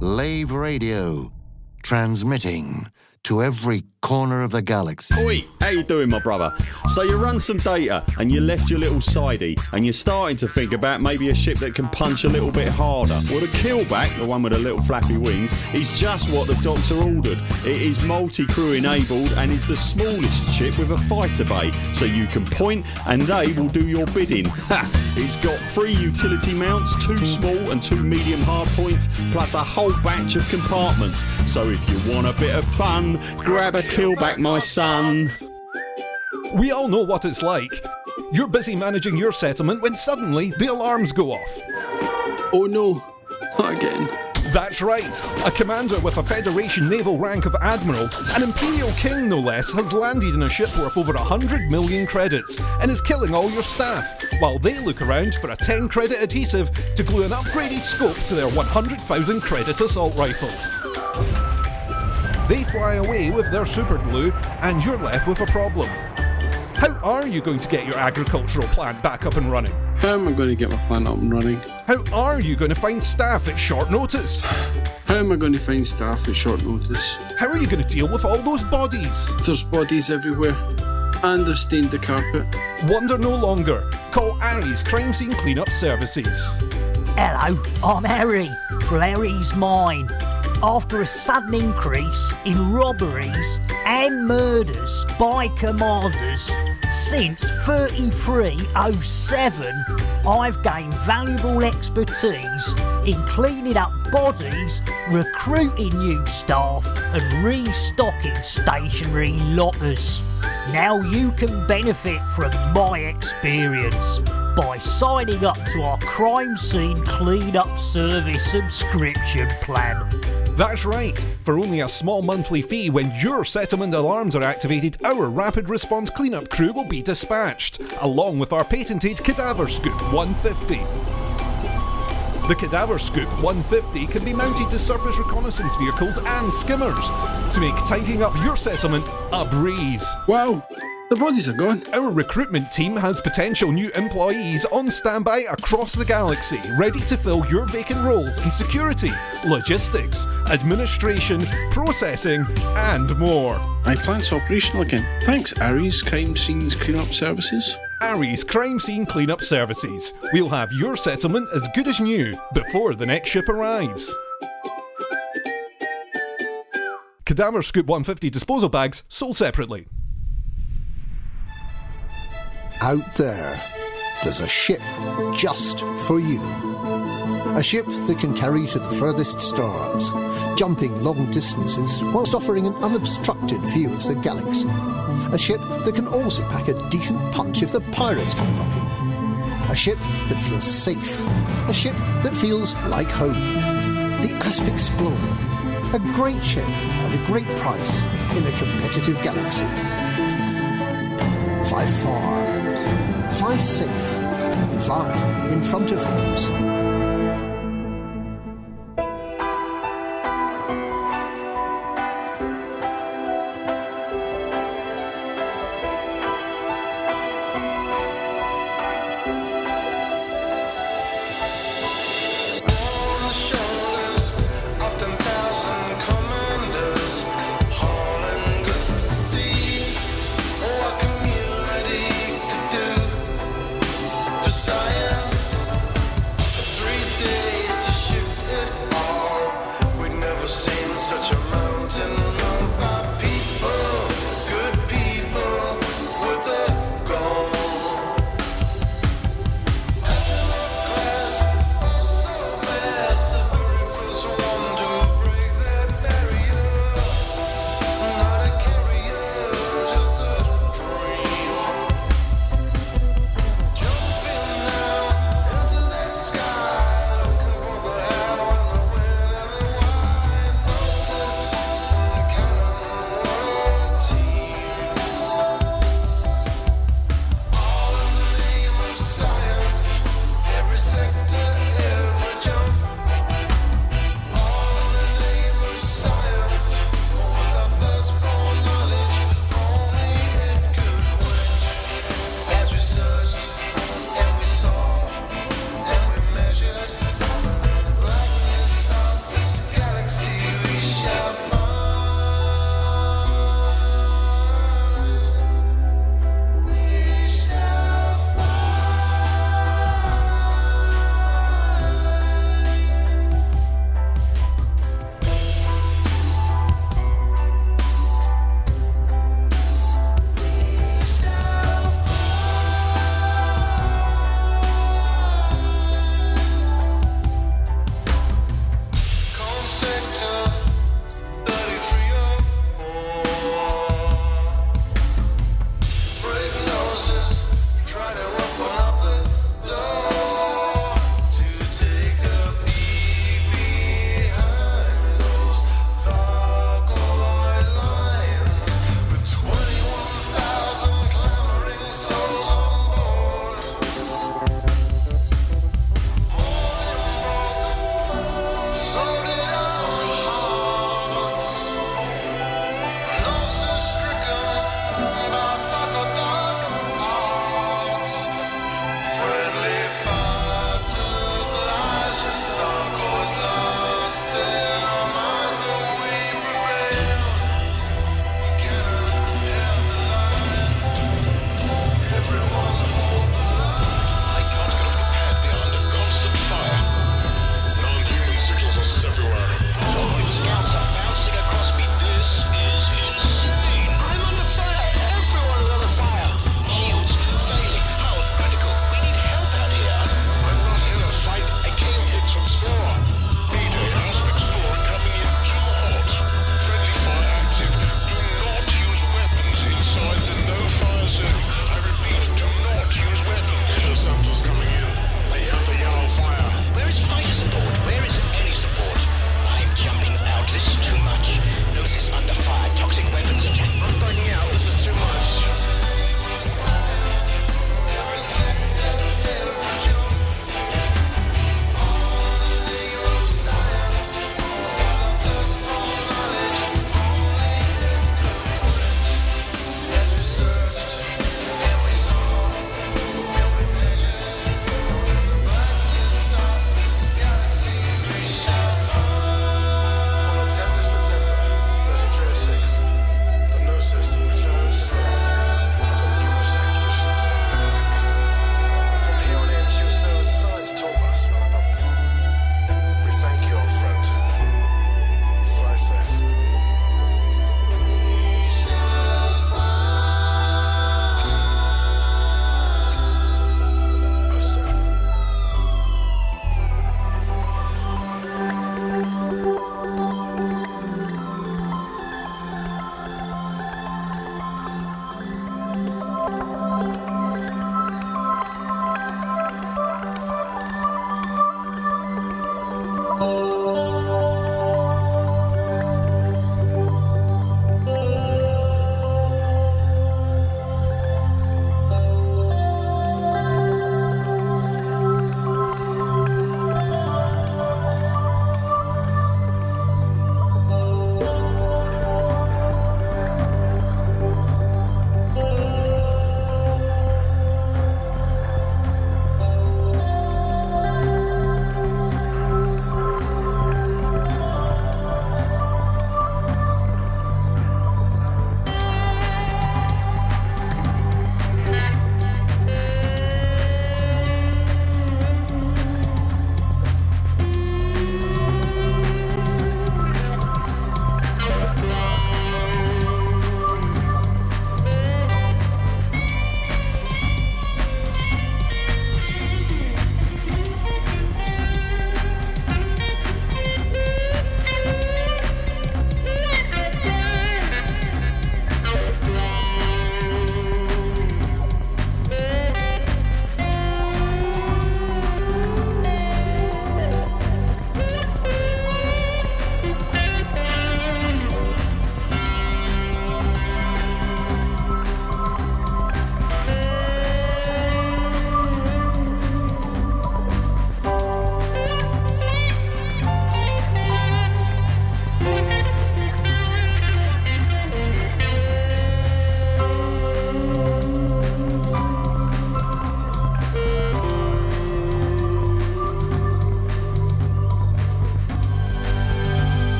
Lave Radio, transmitting to every corner of the galaxy. Oi, how you doing, my brother? So you run some data and you left your little sidey and you're starting to think about maybe a ship that can punch a little bit harder. Well, the Killback, the one with the little flappy wings, is just what the doctor ordered. It is multi-crew enabled and is the smallest ship with a fighter bay, so you can point and they will do your bidding. Ha! It's got 3 utility mounts, 2 small and 2 medium hard points, plus a whole batch of compartments. So if you want a bit of fun, grab a Killback, my son. We all know what it's like. You're busy managing your settlement when suddenly the alarms go off. Oh no, not again. That's right. A commander with a Federation naval rank of Admiral, an Imperial King no less, has landed in a ship worth over 100 million credits and is killing all your staff, while they look around for a 10 credit adhesive to glue an upgraded scope to their 100,000 credit assault rifle. They fly away with their super glue and you're left with a problem. How are you going to get your agricultural plant back up and running? How am I going to get my plant up and running? How are you going to find staff at short notice? How am I going to find staff at short notice? How are you going to deal with all those bodies? There's bodies everywhere, and they've stained the carpet. Wonder no longer. Call Aries Crime Scene Cleanup Services. Hello, I'm Harry, from Harry's Mine. After a sudden increase in robberies and murders by commanders since 3307, I've gained valuable expertise in cleaning up bodies, recruiting new staff and restocking stationary lockers. Now you can benefit from my experience by signing up to our Crime Scene Cleanup Service subscription plan. That's right. For only a small monthly fee, when your settlement alarms are activated, our rapid response cleanup crew will be dispatched, along with our patented Cadaver Scoop 150. The Cadaver Scoop 150 can be mounted to surface reconnaissance vehicles and skimmers to make tidying up your settlement a breeze. Wow, the bodies are gone. Our recruitment team has potential new employees on standby across the galaxy, ready to fill your vacant roles in security, logistics, administration, processing, and more. My plant's operational again. Thanks, Aries Crime Scenes Cleanup Services. Aries Crime Scene Cleanup Services. We'll have your settlement as good as new before the next ship arrives. Cadaver Scoop 150 disposal bags sold separately. Out there's a ship just for you. A ship that can carry you to the furthest stars, jumping long distances whilst offering an unobstructed view of the galaxy. A ship that can also pack a decent punch if the pirates come knocking. A ship that feels safe. A ship that feels like home. The Asp Explorer. A great ship at a great price in a competitive galaxy. Fly far. Fly safe. Fly in front of things. Science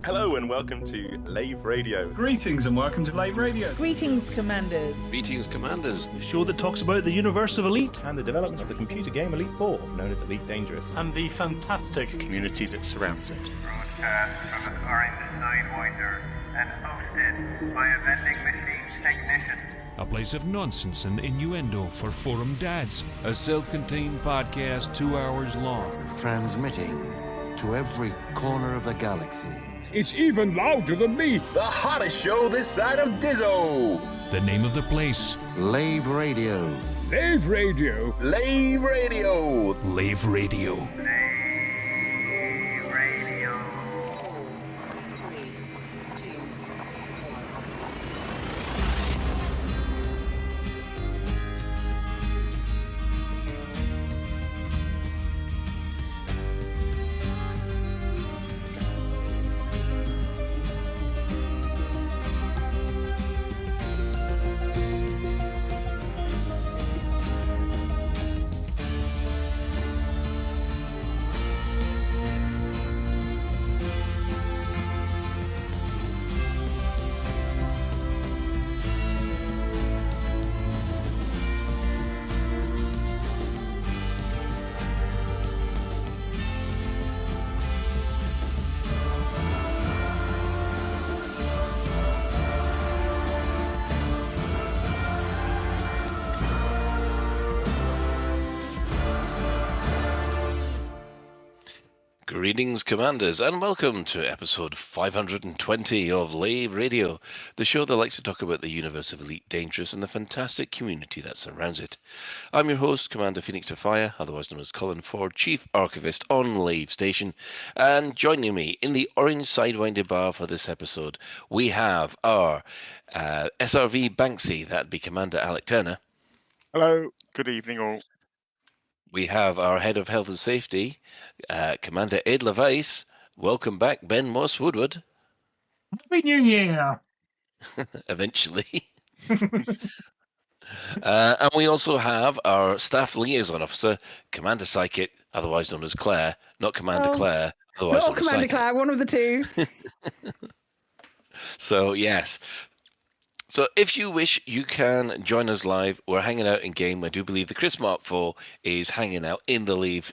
Hello and welcome to Lave Radio. Greetings and welcome to Lave Radio. Greetings, Commanders. Greetings, Commanders. The show that talks about the universe of Elite And the development of the computer game Elite 4, known as Elite Dangerous. and the fantastic Community that surrounds it. Broadcast from the Orange Sidewinder and hosted by a vending machine technician. A place of nonsense and innuendo for forum dads. A self-contained podcast 2 hours long. Transmitting to every corner of the galaxy. It's even louder than me. The hottest show this side of Dizzo. The name of the place. Lave Radio. Lave Radio. Lave Radio. Lave Radio. Lave Radio. Greetings, Commanders, and welcome to episode 520 of Lave Radio, the show that likes to talk about the universe of Elite Dangerous and the fantastic community that surrounds it. I'm your host, Commander Phoenix to Fire, otherwise known as Colin Ford, Chief Archivist on Lave Station, and joining me in the Orange Sidewinder bar for this episode, we have our SRV Banksy, that'd be Commander Alec Turner. Hello, good evening all. We have our Head of Health and Safety, Commander Ed LeVice. Welcome back, Ben Moss Woodward. Happy New Year. Eventually. And we also have our Staff Liaison Officer, Commander Psychic, otherwise known as Claire. Not Commander Claire, otherwise Not known as Commander Psychic. Claire, one of the two. So, yes. So if you wish, you can join us live. We're hanging out in game. I do believe the Chris Mark IV is hanging out in the Lave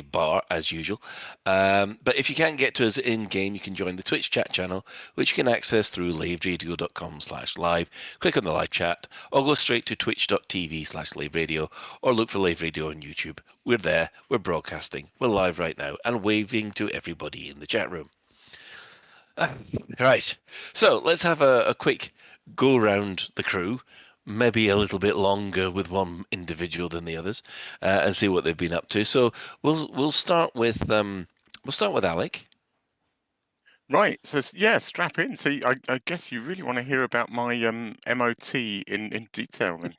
bar as usual. But if you can't get to us in game, you can join the Twitch chat channel, which you can access through laveradio.com/live. Click on the live chat or go straight to twitch.tv/laveradio or look for Lave Radio on YouTube. We're there. We're broadcasting. We're live right now and waving to everybody in the chat room. Right. So let's have a quick go round the crew, maybe a little bit longer with one individual than the others, and see what they've been up to. So we'll start with Alec. Right, so yeah, strap in. So I guess you really want to hear about my MOT in detail then.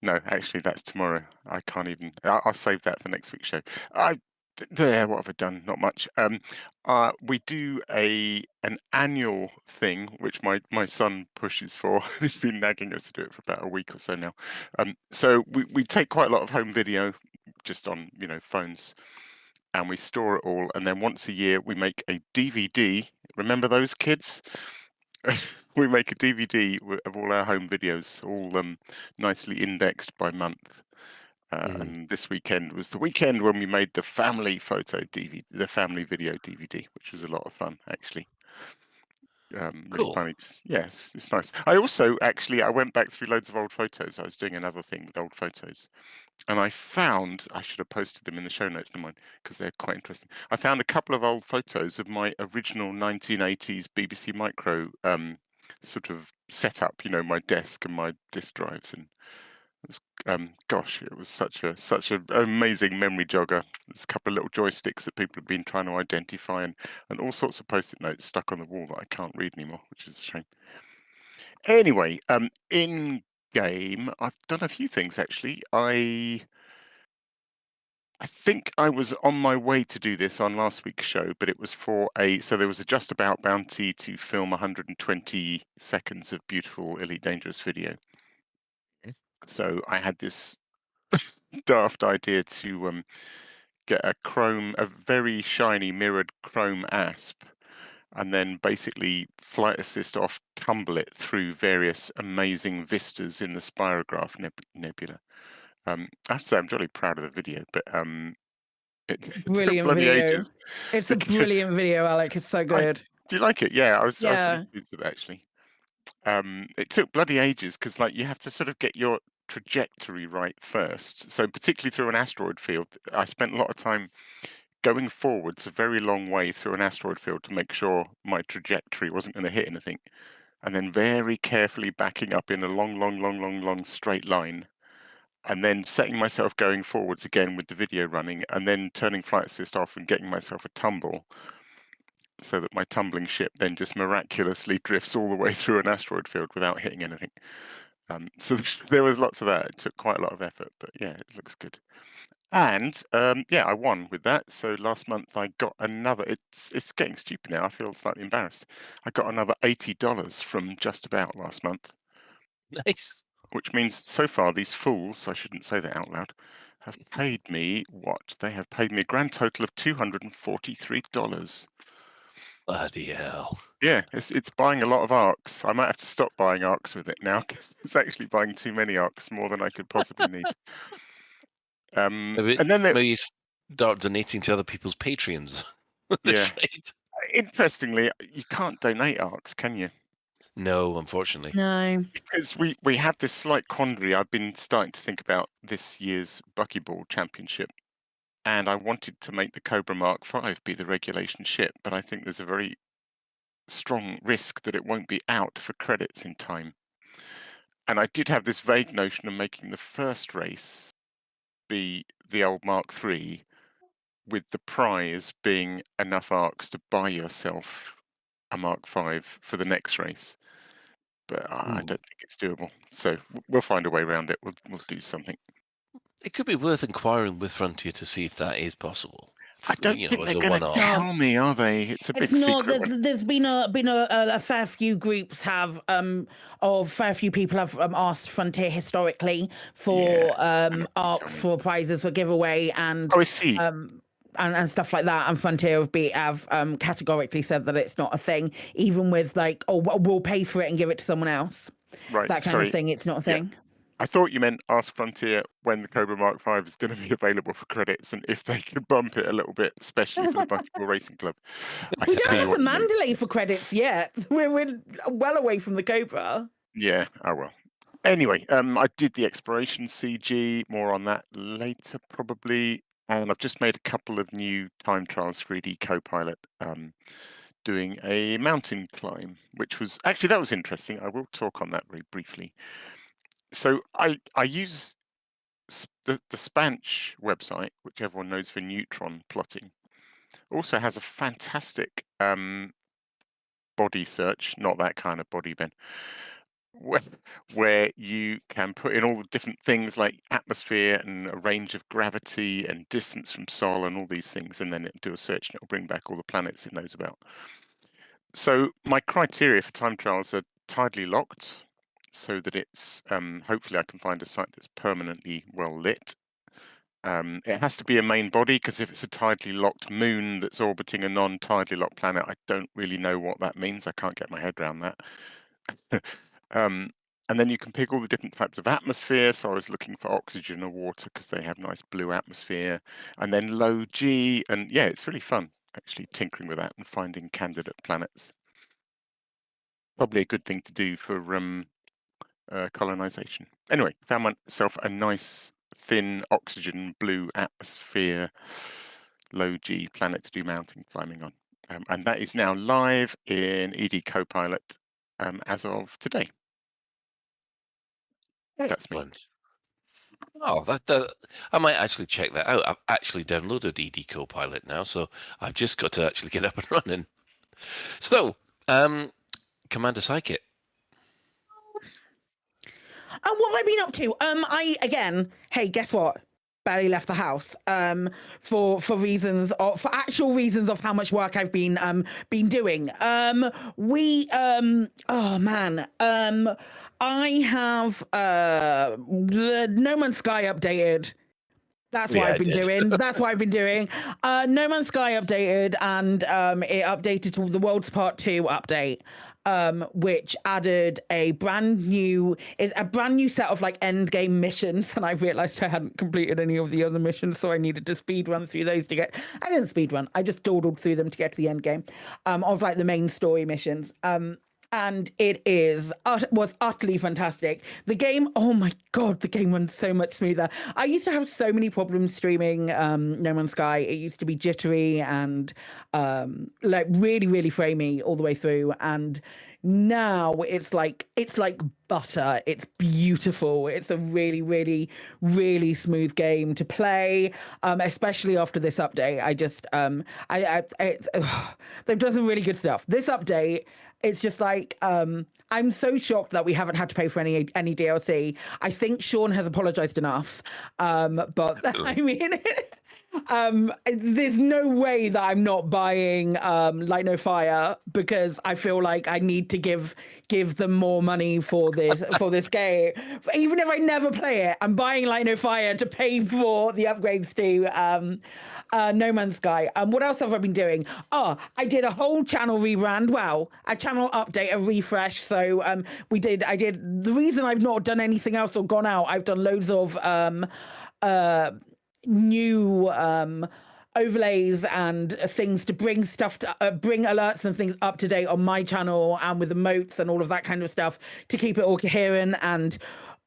No, actually, that's tomorrow. I can't even. I'll save that for next week's show. There, what have I done? Not much. We do an annual thing, which my son pushes for. He's been nagging us to do it for about a week or so now. So we take quite a lot of home video, just on phones, and we store it all. And then once a year, we make a DVD. Remember those kids? We make a DVD of all our home videos, all nicely indexed by month. And this weekend was the weekend when we made the family photo DVD, the family video DVD, which was a lot of fun, actually. Really Cool. funny. Yes, it's nice. I also I went back through loads of old photos. I was doing another thing with old photos, and I found, I should have posted them in the show notes, never mind, because they're quite interesting. I found a couple of old photos of my original 1980s BBC Micro sort of setup. My desk and my disk drives and. Gosh, it was such an amazing memory jogger. There's a couple of little joysticks that people have been trying to identify, and all sorts of post-it notes stuck on the wall that I can't read anymore, which is a shame. Anyway, in game, I've done a few things actually. I think I was on my way to do this on last week's show, but it was so there was a Just About bounty to film 120 seconds of beautiful Elite Dangerous video. So I had this daft idea to get a very shiny mirrored chrome asp, and then basically flight assist off, tumble it through various amazing vistas in the Spirograph Nebula. I have to say I'm jolly proud of the video, but it took Brilliant bloody video. ages. It's a brilliant video, Alec. It's so good. Do you like it? Yeah, I was Yeah. really pleased with it, actually. It took bloody ages because, like, you have to sort of get your trajectory right first. So particularly through an asteroid field, I spent a lot of time going forwards a very long way through an asteroid field to make sure my trajectory wasn't going to hit anything, and then very carefully backing up in a long straight line, and then setting myself going forwards again with the video running, and then turning flight assist off and getting myself a tumble so that my tumbling ship then just miraculously drifts all the way through an asteroid field without hitting anything. So there was lots of that. It took quite a lot of effort, but yeah, it looks good. And yeah, I won with that. So last month I got another. It's getting stupid now. I feel slightly embarrassed. I got another $80 from Just About last month. Nice. Which means so far these fools, I shouldn't say that out loud, have paid me what? They have paid me a grand total of $243. Bloody hell. Yeah, it's buying a lot of arcs. I might have to stop buying arcs with it now because it's actually buying too many arcs, more than I could possibly need. Maybe, and then maybe you start donating to other people's Patreons. Yeah. Interestingly, you can't donate arcs, can you? No, unfortunately. No. Because we have this slight quandary. I've been starting to think about this year's Buckyball Championship, and I wanted to make the Cobra Mark V be the regulation ship, but I think there's a very strong risk that it won't be out for credits in time. And I did have this vague notion of making the first race be the old Mark III, with the prize being enough arcs to buy yourself a Mark V for the next race. But I don't think it's doable. So we'll find a way around it. We'll do something. It could be worth inquiring with Frontier to see if that is possible. I don't think they're going to tell me, are they? It's a big secret. There's been a fair few groups have or fair few people have asked Frontier historically for arcs for prizes for giveaway and I see. And stuff like that, and Frontier have categorically said that it's not a thing, even with like, oh, we'll pay for it and give it to someone else. Right, that kind of thing. It's not a thing. Yeah. I thought you meant ask Frontier when the Cobra Mark V is going to be available for credits, and if they could bump it a little bit, especially for the Buckyball Racing Club. We don't have a Mandalay for credits yet. We're well away from the Cobra. Yeah, oh well. Anyway, I did the exploration CG. More on that later, probably. And I've just made a couple of new time trials for ED Copilot, doing a mountain climb, which was actually, that was interesting. I will talk on that very briefly. So I use the Spanch website, which everyone knows for neutron plotting, also has a fantastic body search, not that kind of body, Ben, where you can put in all the different things like atmosphere and a range of gravity and distance from Sol and all these things, and then it'll do a search and it'll bring back all the planets it knows about. So my criteria for time trials are tidally locked, so that it's hopefully I can find a site that's permanently well lit. It has to be a main body, because if it's a tidally locked moon that's orbiting a non-tidally locked planet, I don't really know what that means. I can't get my head around that. And then you can pick all the different types of atmosphere. So I was looking for oxygen or water because they have nice blue atmosphere, and then low G. And yeah, it's really fun actually tinkering with that and finding candidate planets. Probably a good thing to do for colonisation. Anyway, found myself a nice thin oxygen blue atmosphere, low G planet to do mountain climbing on. And that is now live in ED Copilot as of today. That's me. Oh, that I might actually check that out. I've actually downloaded ED Copilot now, so I've just got to actually get up and running. So, Commander Psychic. What have I been up to? Hey, guess what? Barely left the house. For actual reasons of how much work I've been doing. I have the No Man's Sky updated That's what I've been doing. That's what I've been doing. No Man's Sky updated, and it updated to the World's Part 2 update, which added a brand new set of like end game missions. And I realized I hadn't completed any of the other missions, so I needed to speed run through those to get. I didn't speed run. I just dawdled through them to get to the end game of like the main story missions. And it was utterly fantastic. The game, oh my God, the game runs so much smoother. I used to have so many problems streaming No Man's Sky. It used to be jittery and like really, really framey all the way through. And now it's like butter. It's beautiful. It's a really, really, really smooth game to play, especially after this update. They've done some really good stuff. This update, it's just like I'm so shocked that we haven't had to pay for any DLC. I think Sean has apologized enough, but I mean, there's no way that I'm not buying Light No Fire, because I feel like I need to give them more money for this game. Even if I never play it, I'm buying Light No Fire to pay for the upgrades to No Man's Sky. What else have I been doing? I did a whole channel rebrand. Well, a channel update, a refresh. So I did. The reason I've not done anything else or gone out, I've done loads of new overlays and things to bring stuff to bring alerts and things up to date on my channel, and with emotes and all of that kind of stuff to keep it all coherent, and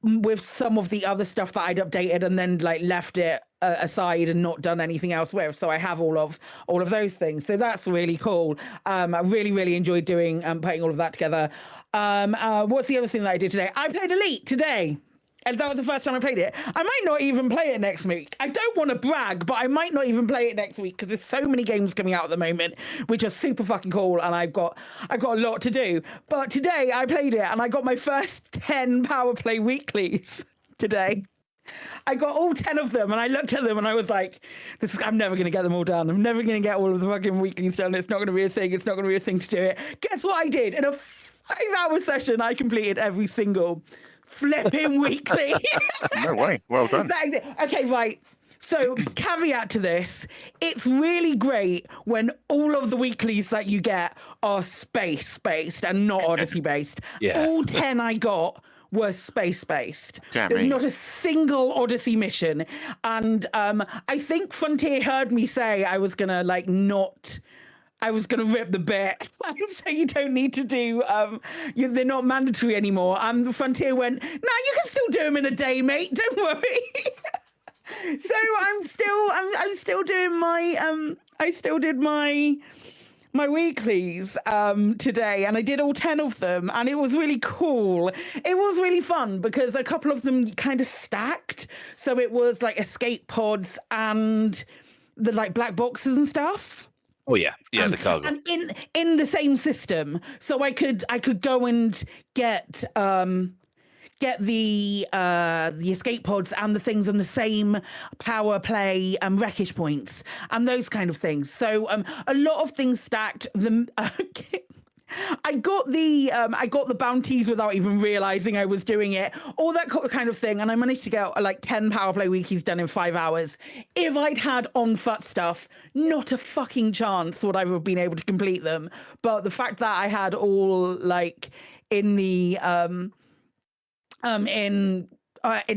with some of the other stuff that I'd updated and then like left it aside and not done anything else with. So I have all of those things. So that's really cool. I really, really enjoyed doing putting all of that together. What's the other thing that I did today? I played Elite today. And that was the first time I played it. I might not even play it next week. I don't want to brag, but I might not even play it next week because there's so many games coming out at the moment, which are super fucking cool, and I've got a lot to do. But today I played it, and I got my first 10 Power Play weeklies today. I got all 10 of them, and I looked at them, and I was like, I'm never going to get them all done. I'm never going to get all of the fucking weeklies done. It's not going to be a thing. It's not going to be a thing to do it. Guess what I did? In a 5-hour session, I completed every single flipping weekly. No way. Well done. Okay, right. So, caveat to this, it's really great when all of the weeklies that you get are space-based and not Odyssey-based. Yeah. All 10 I got were space-based. Damn There's me. not a single Odyssey mission. And I think Frontier heard me say I was going to, like, I was going to rip the bit and say you don't need to do, they're not mandatory anymore. And the Frontier went, no, you can still do them in a day, mate. Don't worry. So I'm still doing my, I still did my weeklies today, and I did all 10 of them, and it was really cool. It was really fun because a couple of them kind of stacked. So it was like escape pods and the like black boxes and stuff. Oh yeah, the cargo. And in the same system, so I could go and get the escape pods and the things on the same power play wreckage points and those kind of things. So a lot of things stacked. I got the bounties without even realizing I was doing it, all that kind of thing, and I managed to get like 10 Power Play weekies done in 5 hours. If I'd had on-foot stuff, not a fucking chance would I have been able to complete them. But the fact that I had all like in the in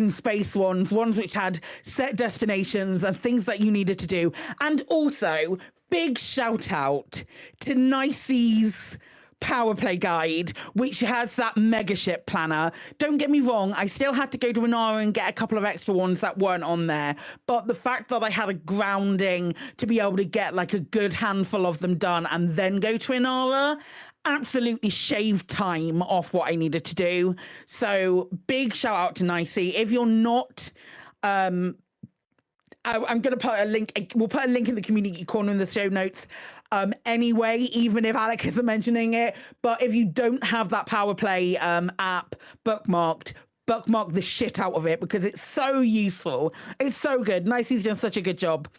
space ones which had set destinations and things that you needed to do, and also big shout out to Nicey's Power Play guide, which has that mega ship planner. Don't get me wrong, I still had to go to Inara and get a couple of extra ones that weren't on there, but the fact that I had a grounding to be able to get like a good handful of them done and then go to Inara absolutely shaved time off what I needed to do. So big shout out to Nicey. If you're not I'm going to put a link. We'll put a link in the community corner in the show notes anyway, even if Alec isn't mentioning it. But if you don't have that Power Play app bookmark the shit out of it because it's so useful. It's so good. Nicey's done such a good job.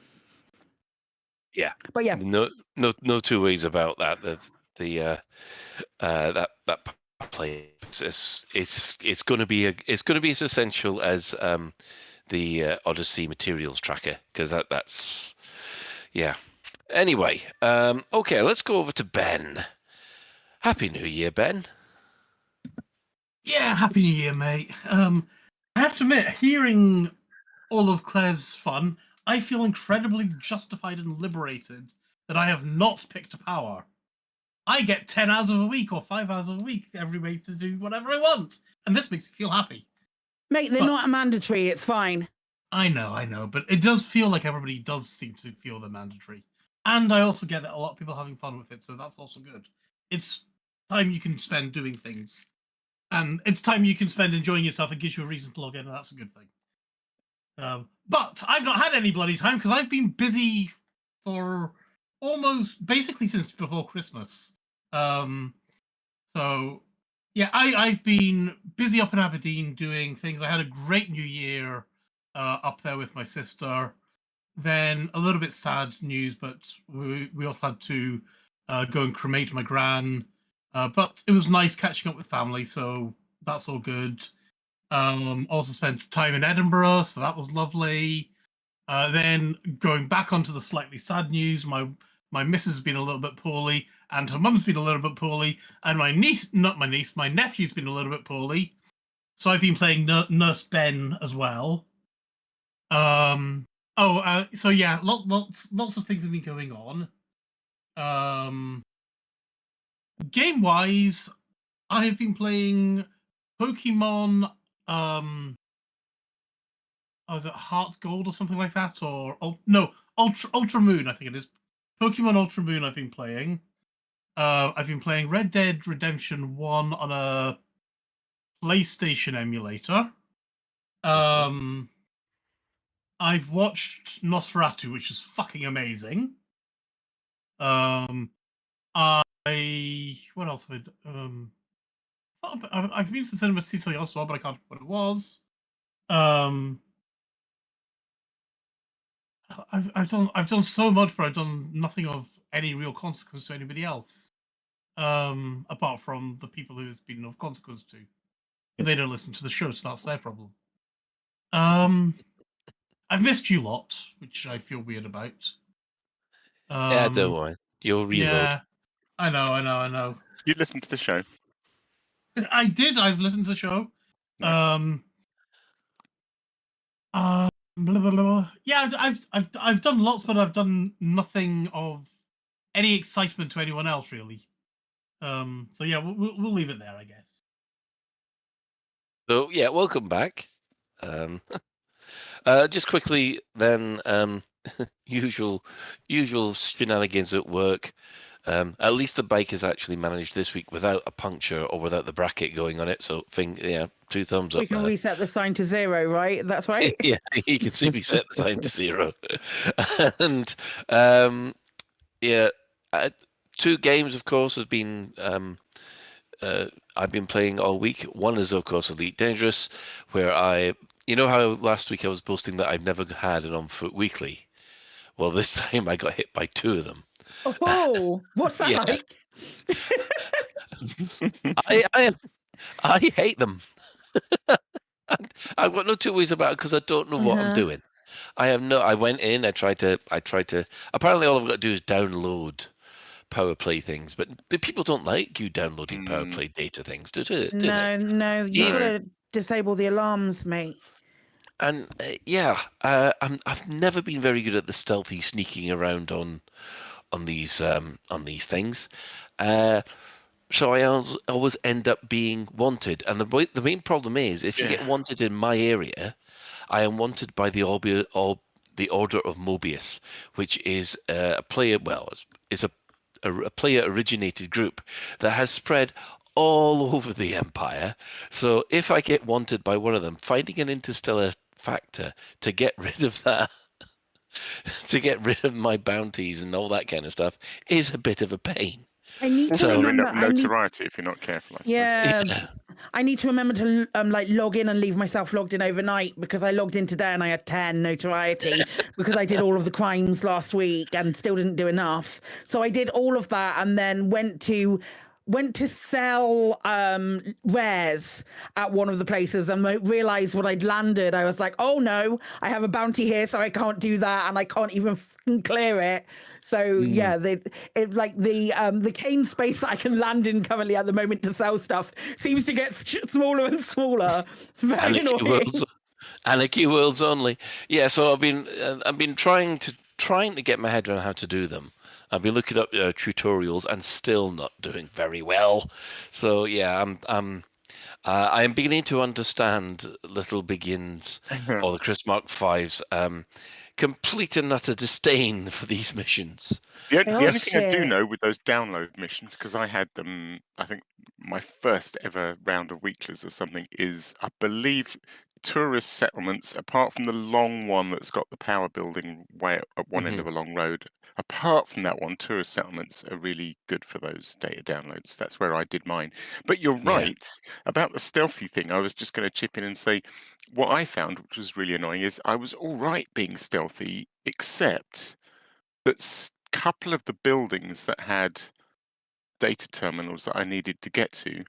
Yeah. But yeah. No two ways about that. That play it's going to be as essential as Odyssey materials tracker, because that's yeah. Anyway, okay, let's go over to Ben. Happy New Year, Ben. Yeah, Happy New Year, mate. I have to admit, hearing all of Claire's fun, I feel incredibly justified and liberated that I have not picked a power. I get 10 hours of a week or 5 hours of a week every week to do whatever I want, and this makes me feel happy. Mate, they're not mandatory. It's fine. I know, but it does feel like everybody does seem to feel they're mandatory. And I also get that a lot of people are having fun with it, so that's also good. It's time you can spend doing things. And it's time you can spend enjoying yourself. It gives you a reason to log in, and that's a good thing. But I've not had any bloody time because I've been busy for almost basically since before Christmas. So yeah, I've been busy up in Aberdeen doing things. I had a great New Year up there with my sister. Then a little bit sad news, but we also had to go and cremate my gran. But it was nice catching up with family, so that's all good. Also spent time in Edinburgh, so that was lovely. Then going back onto the slightly sad news, my missus has been a little bit poorly, and her mum's been a little bit poorly, and my nephew's been a little bit poorly. So I've been playing Nurse Ben as well. So yeah, lots of things have been going on. Game-wise, I have been playing Pokemon, is it Heart Gold or something like that? Or Ultra Moon, I think it is. Pokemon Ultra Moon I've been playing. I've been playing Red Dead Redemption 1 on a PlayStation emulator. I've watched Nosferatu, which is fucking amazing. What else have I done? I've been to the cinema to see something else as well, but I can't remember what it was. I've done so much, but I've done nothing of any real consequence to anybody else. Apart from the people who it's been of consequence to. They don't listen to the show, so that's their problem. I've missed you lot, which I feel weird about. Yeah, don't worry. You'll reload. Yeah, I know. You listened to the show? I did. I've listened to the show. Nice. Blah, blah, blah. Yeah, I've done lots, but I've done nothing of any excitement to anyone else really. So yeah, we'll leave it there, I guess. So yeah, welcome back. Just quickly then, usual shenanigans at work. At least the bike has actually managed this week without a puncture or without the bracket going on it. So, 2 thumbs up. We can reset the sign to 0, right? That's right. Yeah, you can see we set the sign to 0. And yeah, 2 games, of course, have been. I've been playing all week. One is, of course, Elite Dangerous, where you know how last week I was boasting that I've never had an On Foot Weekly. Well, this time I got hit by 2 of them. Oh, what's that like? I hate them. I've got no 2 ways about it because I don't know what I'm doing. I went in. I tried to. Apparently, all I've got to do is download Power Play things, but the people don't like you downloading Power Play data things, do they? No, you gotta disable the alarms, mate. And I've never been very good at the stealthy sneaking around on these things. So I always end up being wanted. And the main problem is, if you get wanted in my area, I am wanted by the Order of Mobius, which is a player. Well, is a player-originated group that has spread all over the Empire. So if I get wanted by one of them, finding an interstellar factor to get rid of that, to get rid of my bounties and all that kind of stuff, is a bit of a pain. I need to remember notoriety if you're not careful. I suppose. Yeah, I need to remember to log in and leave myself logged in overnight, because I logged in today and I had 10 notoriety because I did all of the crimes last week and still didn't do enough. So I did all of that and then went to went to sell rares at one of the places and realized what I'd landed. I was like, oh no, I have a bounty here, so I can't do that, and I can't even clear it. So yeah, the cane space that I can land in currently at the moment to sell stuff seems to get smaller and smaller. It's very annoying. Anarchy Worlds only. Yeah, so I've been trying to get my head around how to do them. I've been looking up tutorials and still not doing very well. So yeah, I am beginning to understand Little Begins or the Chris Mark V's complete and utter disdain for these missions. The only thing I do know with those download missions, because I had them, I think my first ever round of weeklies or something, is I believe tourist settlements, apart from the long one that's got the power building way at one end of a long road, apart from that one, tourist settlements are really good for those data downloads. That's where I did mine. But you're right about the stealthy thing. I was just going to chip in and say what I found, which was really annoying, is I was all right being stealthy, except that a couple of the buildings that had data terminals that I needed to get to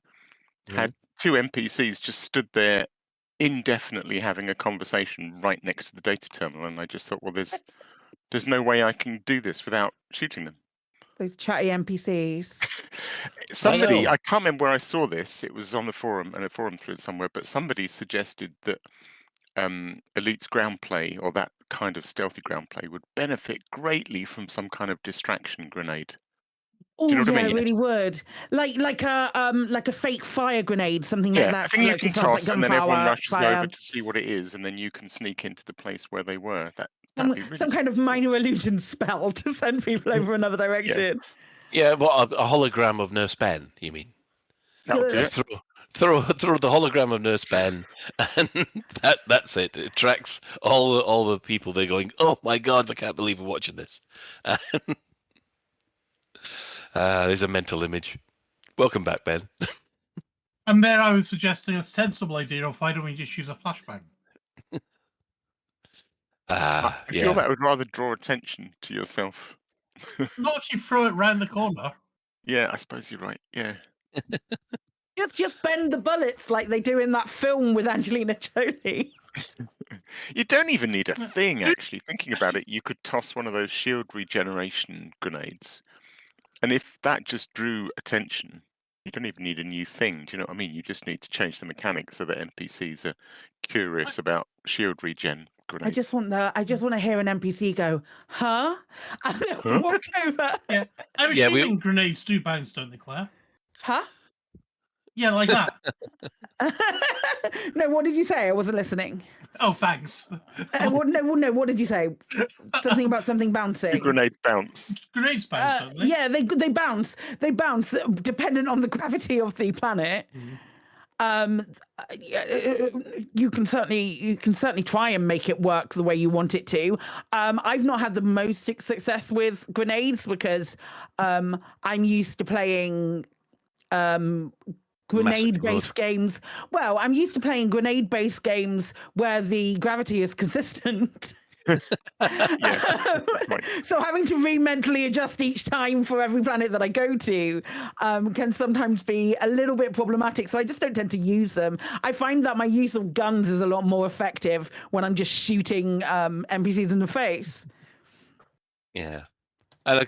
had two NPCs just stood there indefinitely having a conversation right next to the data terminal, and I just thought, well, there's no way I can do this without shooting them. Those chatty NPCs. Somebody, I can't remember where I saw this. It was on the forum and a forum thread somewhere, but somebody suggested that Elite's ground play, or that kind of stealthy ground play, would benefit greatly from some kind of distraction grenade. Oh, yeah, it really would. Like a fake fire grenade, something like that. I think you can toss, and then everyone rushes fire. over to see what it is, and then you can sneak into the place where they were. That'd be really some kind of minor illusion spell to send people over another direction. Yeah, what, a hologram of Nurse Ben, you mean? That'll do it. Throw the hologram of Nurse Ben, and that's it. It attracts all the people. They're going, oh my God, I can't believe we're watching this. There's a mental image. Welcome back, Ben. And there I was suggesting a sensible idea of why don't we just use a flashbang? I feel that would rather draw attention to yourself. Not if you throw it round the corner. Yeah, I suppose you're right. Yeah. Just bend the bullets like they do in that film with Angelina Jolie. You don't even need a thing, actually. Thinking about it, you could toss one of those shield regeneration grenades. And if that just drew attention, you don't even need a new thing. Do you know what I mean? You just need to change the mechanics so that NPCs are curious about shield regen grenades. I just want to hear an NPC go, huh? And then walk over. Yeah. I'm assuming grenades do bounce, don't they, Claire? Huh? Yeah, like that. No, what did you say? I wasn't listening. Oh, thanks. No, what did you say? Something about something bouncing. Grenades bounce. Grenades bounce, don't they? Yeah, they bounce. They bounce dependent on the gravity of the planet. You can certainly try and make it work the way you want it to. I've not had the most success with grenades because I'm used to playing grenade-based games. Well, I'm used to playing grenade-based games where the gravity is consistent. So having to mentally adjust each time for every planet that I go to can sometimes be a little bit problematic. So I just don't tend to use them. I find that my use of guns is a lot more effective when I'm just shooting NPCs in the face. Yeah. And of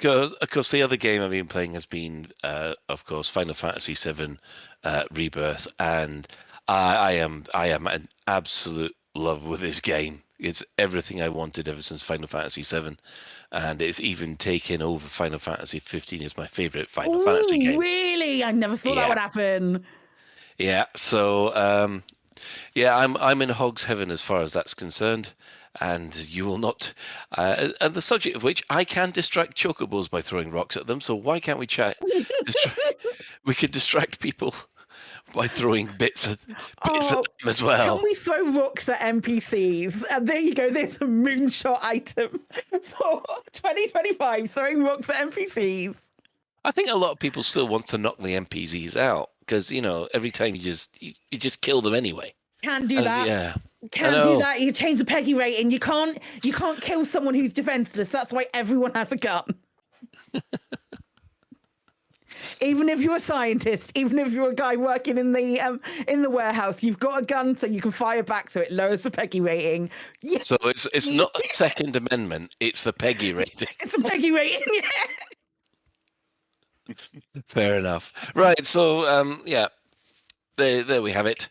course, the other game I've been playing has been, of course, Final Fantasy VII Rebirth, and I am in absolute love with this game. It's everything I wanted ever since Final Fantasy VII, and it's even taken over Final Fantasy 15 as my favorite Final Fantasy game. Really? I never thought that would happen. Yeah. So, I'm in hog's heaven as far as that's concerned. And you will not. And the subject of which, I can distract chocobos by throwing rocks at them. So why can't we we could distract people by throwing bits at them as well. Can we throw rocks at NPCs? And there you go. There's a moonshot item for 2025. Throwing rocks at NPCs. I think a lot of people still want to knock the NPCs out because every time you just kill them anyway. Can't do that. Yeah. Can't do that. You change the Peggy rating. You can't kill someone who's defenseless. That's why everyone has a gun. Even if you're a scientist, even if you're a guy working in the warehouse, you've got a gun so you can fire back, so it lowers the Peggy rating. Yeah. So it's not the Second Amendment; it's the Peggy rating. It's a Peggy rating. Yeah. Fair enough. Right. So yeah, there we have it.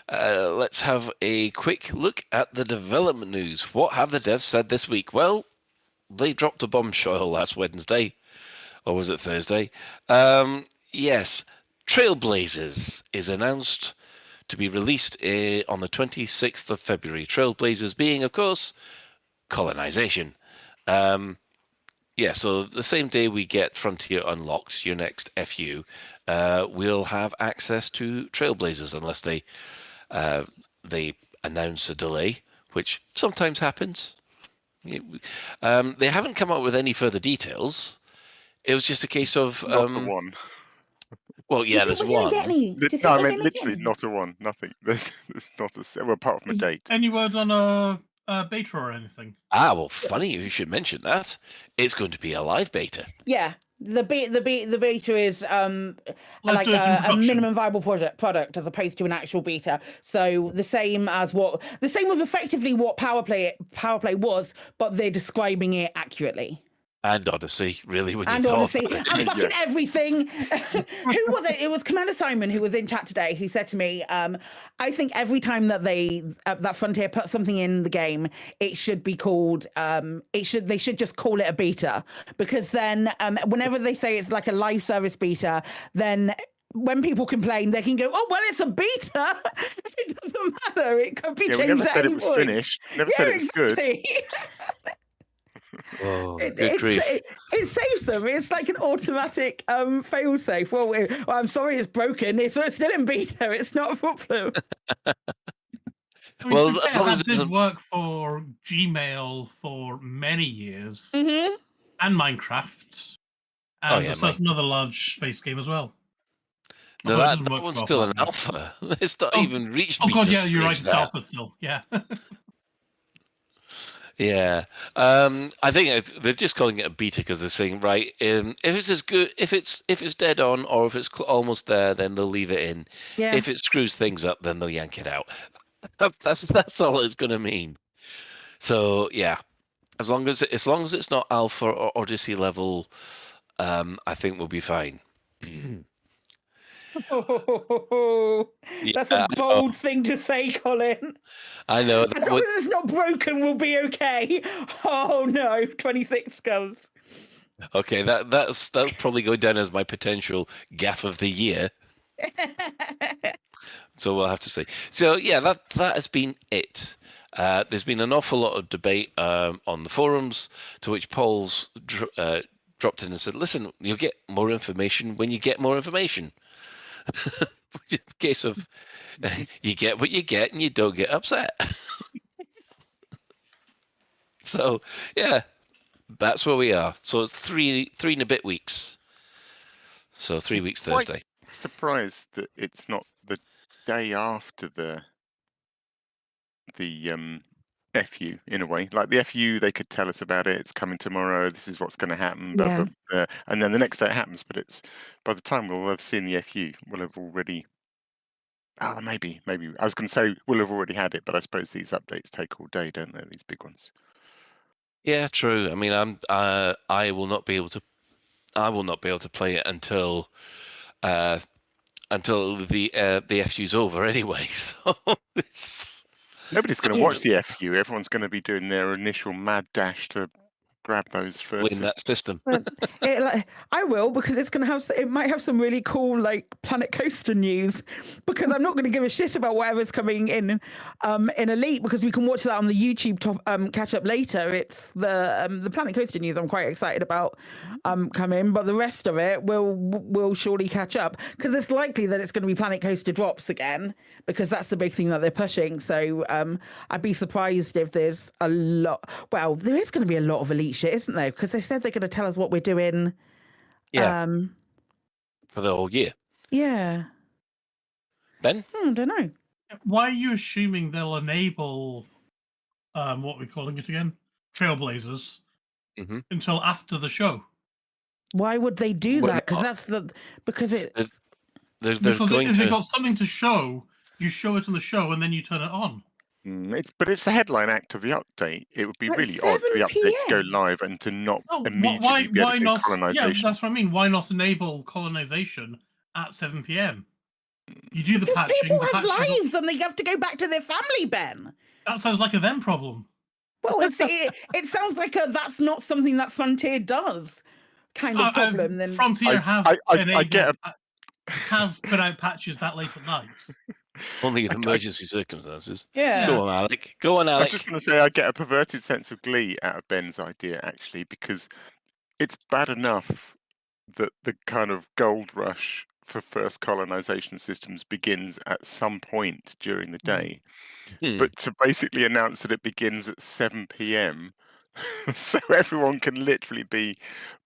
Let's have a quick look at the development news. What have the devs said this week? Well, they dropped a bombshell last Wednesday, or was it Thursday? Yes, Trailblazers is announced to be released on the 26th of February. Trailblazers being, of course, colonisation. Yeah, so the same day we get Frontier Unlocked, your next FU, we'll have access to Trailblazers unless they announce a delay, which sometimes happens. They haven't come up with any further details. It was just a case of not the one. Well, yeah, there's one. No, I meant literally not a one. Nothing. There's not a well, apart from a date. Any word on a beta or anything? Ah, well, funny you should mention that. It's going to be a live beta. Yeah. The beta is like do it in a production. minimum viable product as opposed to an actual beta. So the same with effectively what Power Play was, but they're describing it accurately. And Odyssey, really, when And you Odyssey, thought. and fucking everything. Who was it? It was Commander Simon who was in chat today who said to me, I think every time that that Frontier put something in the game, it should be called, they should just call it a beta, because then whenever they say it's like a live service beta, then when people complain, they can go, "Oh well, it's a beta. It doesn't matter. It could be changed." We never at said any it was point." finished. Never said it was exactly. good. Oh, good grief. It saves them. It's like an automatic fail safe. Well, I'm sorry, it's broken. It's still in beta. It's not a problem. I mean, Well, to be as fair, long as that it did doesn't- work for Gmail for many years, Mm-hmm. and Minecraft, Oh, and yeah, a certain other large space game as well. No, Although it that doesn't work one's so still well an now. alpha. It's not Oh, even reached Oh beta god, yeah, you're right. stage It's there. alpha still. Yeah. Yeah, I think they're just calling it a beta because they're saying, right, if it's as good, if it's dead on, or if it's almost there, then they'll leave it in. Yeah. If it screws things up, then they'll yank it out. That's all it's going to mean. So yeah, as long as it's not alpha or Odyssey level, I think we'll be fine. That's a bold thing to say, Colin. I know. As long as it's not broken, we'll be okay. Oh no, 26 skulls. Okay, that's probably going down as my potential gaff of the year. So we'll have to see. So yeah, that has been it. There's been an awful lot of debate on the forums, to which Paul's dropped in and said, "Listen, you'll get more information when you get more information." Case of you get what you get and you don't get upset. So yeah, that's where we are. So it's three and a bit weeks. So 3 weeks Thursday. Surprised that it's not the day after the FU in a way. Like the FU, they could tell us about it. It's coming tomorrow. This is what's going to happen. Yeah. And then the next day it happens. But it's by the time we'll have seen the FU, we'll have already. Maybe. I was going to say we'll have already had it, but I suppose these updates take all day, don't they? These big ones. Yeah, true. I mean, I will not be able to play it until the FU's over anyway. So it's Nobody's going to watch the FU. Everyone's going to be doing their initial mad dash to grab those first. win that system. I will, because it might have some really cool like Planet Coaster news, because I'm not going to give a shit about whatever's coming in Elite, because we can watch that on the YouTube catch up later. It's the Planet Coaster news I'm quite excited about coming, but the rest of it will surely catch up, because it's likely that it's going to be Planet Coaster drops again, because that's the big thing that they're pushing. So I'd be surprised if there's a lot. Well, there is going to be a lot of Elite shit, isn't there? Because they said they're going to tell us what we're doing. Yeah. For the whole year. Yeah. Ben? I don't know. Why are you assuming they'll enable what are we calling it again? Trailblazers Mm-hmm. until after the show? Why would they do Well, that? Because it. They're Because going if to. they've got something to show, you show it on the show and then you turn it on. But it's the headline act of the update. It would be At really odd for the 7 update to go PM? live and to not Oh, immediately be able why to do not? Yeah, colonisation. that's what I mean. Why not enable colonization at 7 p.m.? You do the Because patching. people The have patches. lives and they have to go back to their family, Ben. That sounds like a them problem. Well, it sounds like that's not something that Frontier does kind of problem. Then Frontier have put out patches that late at night. Only in emergency circumstances. Yeah. Go on, Alec. Go on, Alec. I'm just going to say I get a perverted sense of glee out of Ben's idea, actually, because it's bad enough that the kind of gold rush for first colonization systems begins at some point during the day. But to basically announce that it begins at 7 p.m. so everyone can literally be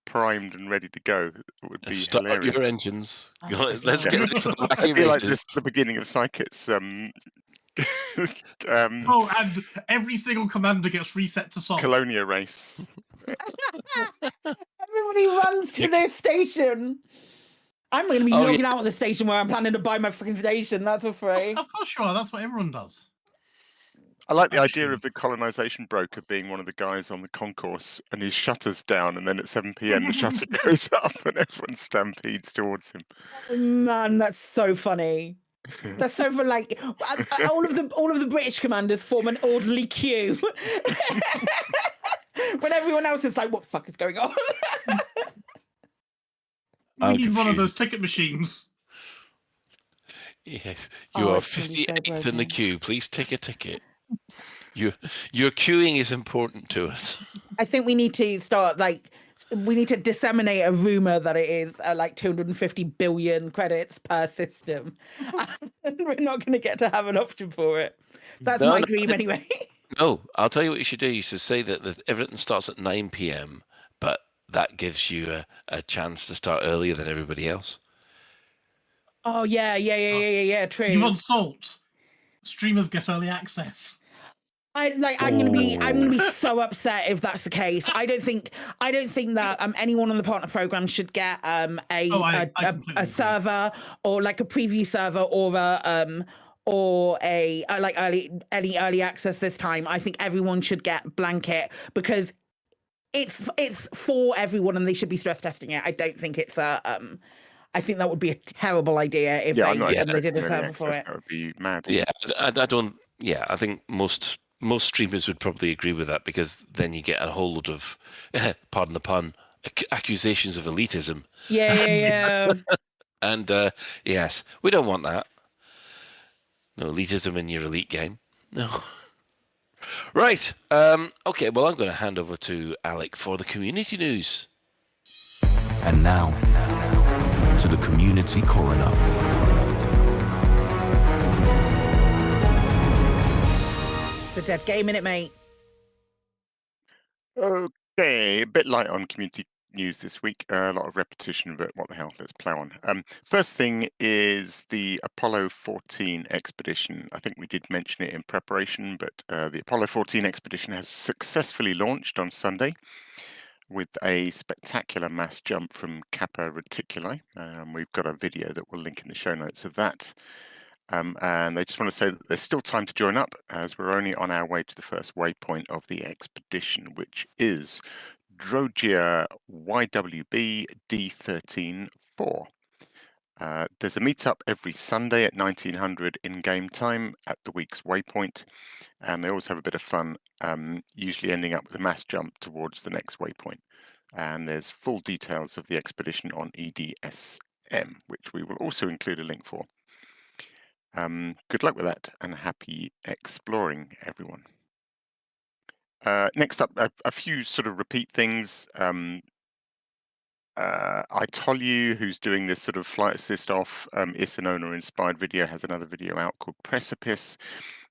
primed and ready to go would be Start hilarious. your engines. Let's get ready for the wacky I feel like races. this is the beginning of Psychit's Oh, and every single commander gets reset to salt. Colonia race. everybody runs to their station. I'm going to be logging out of the station where I'm planning to buy my fucking station. That's for free. Of course you are. That's what everyone does. I like the idea of the colonization broker being one of the guys on the concourse and his shutter's down, and then at 7 p.m. the shutter goes up and everyone stampedes towards him. Oh, man, that's so funny. That's so for like all of the British commanders form an orderly queue when everyone else is like, "What the fuck is going on?" We need one of those ticket machines. Yes, you are 58th in the queue. Please take a ticket. Your queuing is important to us. I think we need to start we need to disseminate a rumor that it is like 250 billion credits per system, and we're not going to get to have an option for it. That's my dream anyway. No, I'll tell you what you should do. You should say that everything starts at 9 p.m., but that gives you a chance to start earlier than everybody else. Oh yeah. True. You want salt? Streamers get early access. I'm gonna be so upset if that's the case. I don't think that anyone on the partner program should get a server or like a preview server or a early access this time. I think everyone should get blanket because it's for everyone and they should be stress testing it. I don't think it's I think that would be a terrible idea if they did a server for it. That would be mad. Yeah, I don't. Yeah, I think most streamers would probably agree with that because then you get a whole lot of, pardon the pun, accusations of elitism. Yeah. And yes, we don't want that. No elitism in your elite game. No. Right. Okay. Well, I'm going to hand over to Alec for the community news. And now to the community coroner. It's a dead game, innit, mate? Okay, a bit light on community news this week. A lot of repetition, but what the hell? Let's plow on. First thing is the Apollo 14 expedition. I think we did mention it in preparation, but the Apollo 14 expedition has successfully launched on Sunday with a spectacular mass jump from Kappa Reticuli. We've got a video that we'll link in the show notes of that. And I just want to say that there's still time to join up as we're only on our way to the first waypoint of the expedition, which is Drogia YWB D13-4. There's a meetup every Sunday at 1900 in-game time at the week's waypoint, and they always have a bit of fun, usually ending up with a mass jump towards the next waypoint. And there's full details of the expedition on EDSM, which we will also include a link for. Good luck with that, and happy exploring, everyone. Next up, a few sort of repeat things. I told you who's doing this sort of flight assist off Isanona inspired video has another video out called Precipice,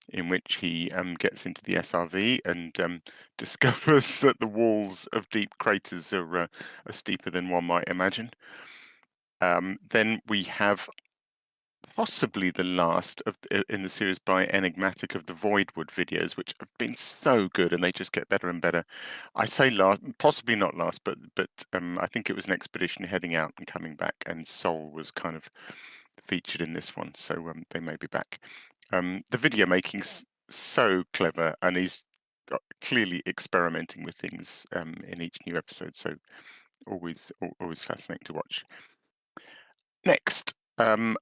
in which he gets into the SRV and discovers that the walls of deep craters are steeper than one might imagine. Then we have possibly the last of in the series by Enigmatic of the Voidwood videos, which have been so good, and they just get better and better. I say last, possibly not last, but I think it was an expedition heading out and coming back, and Sol was kind of featured in this one, so they may be back. The video making's so clever, and he's clearly experimenting with things in each new episode, so always fascinating to watch. Next,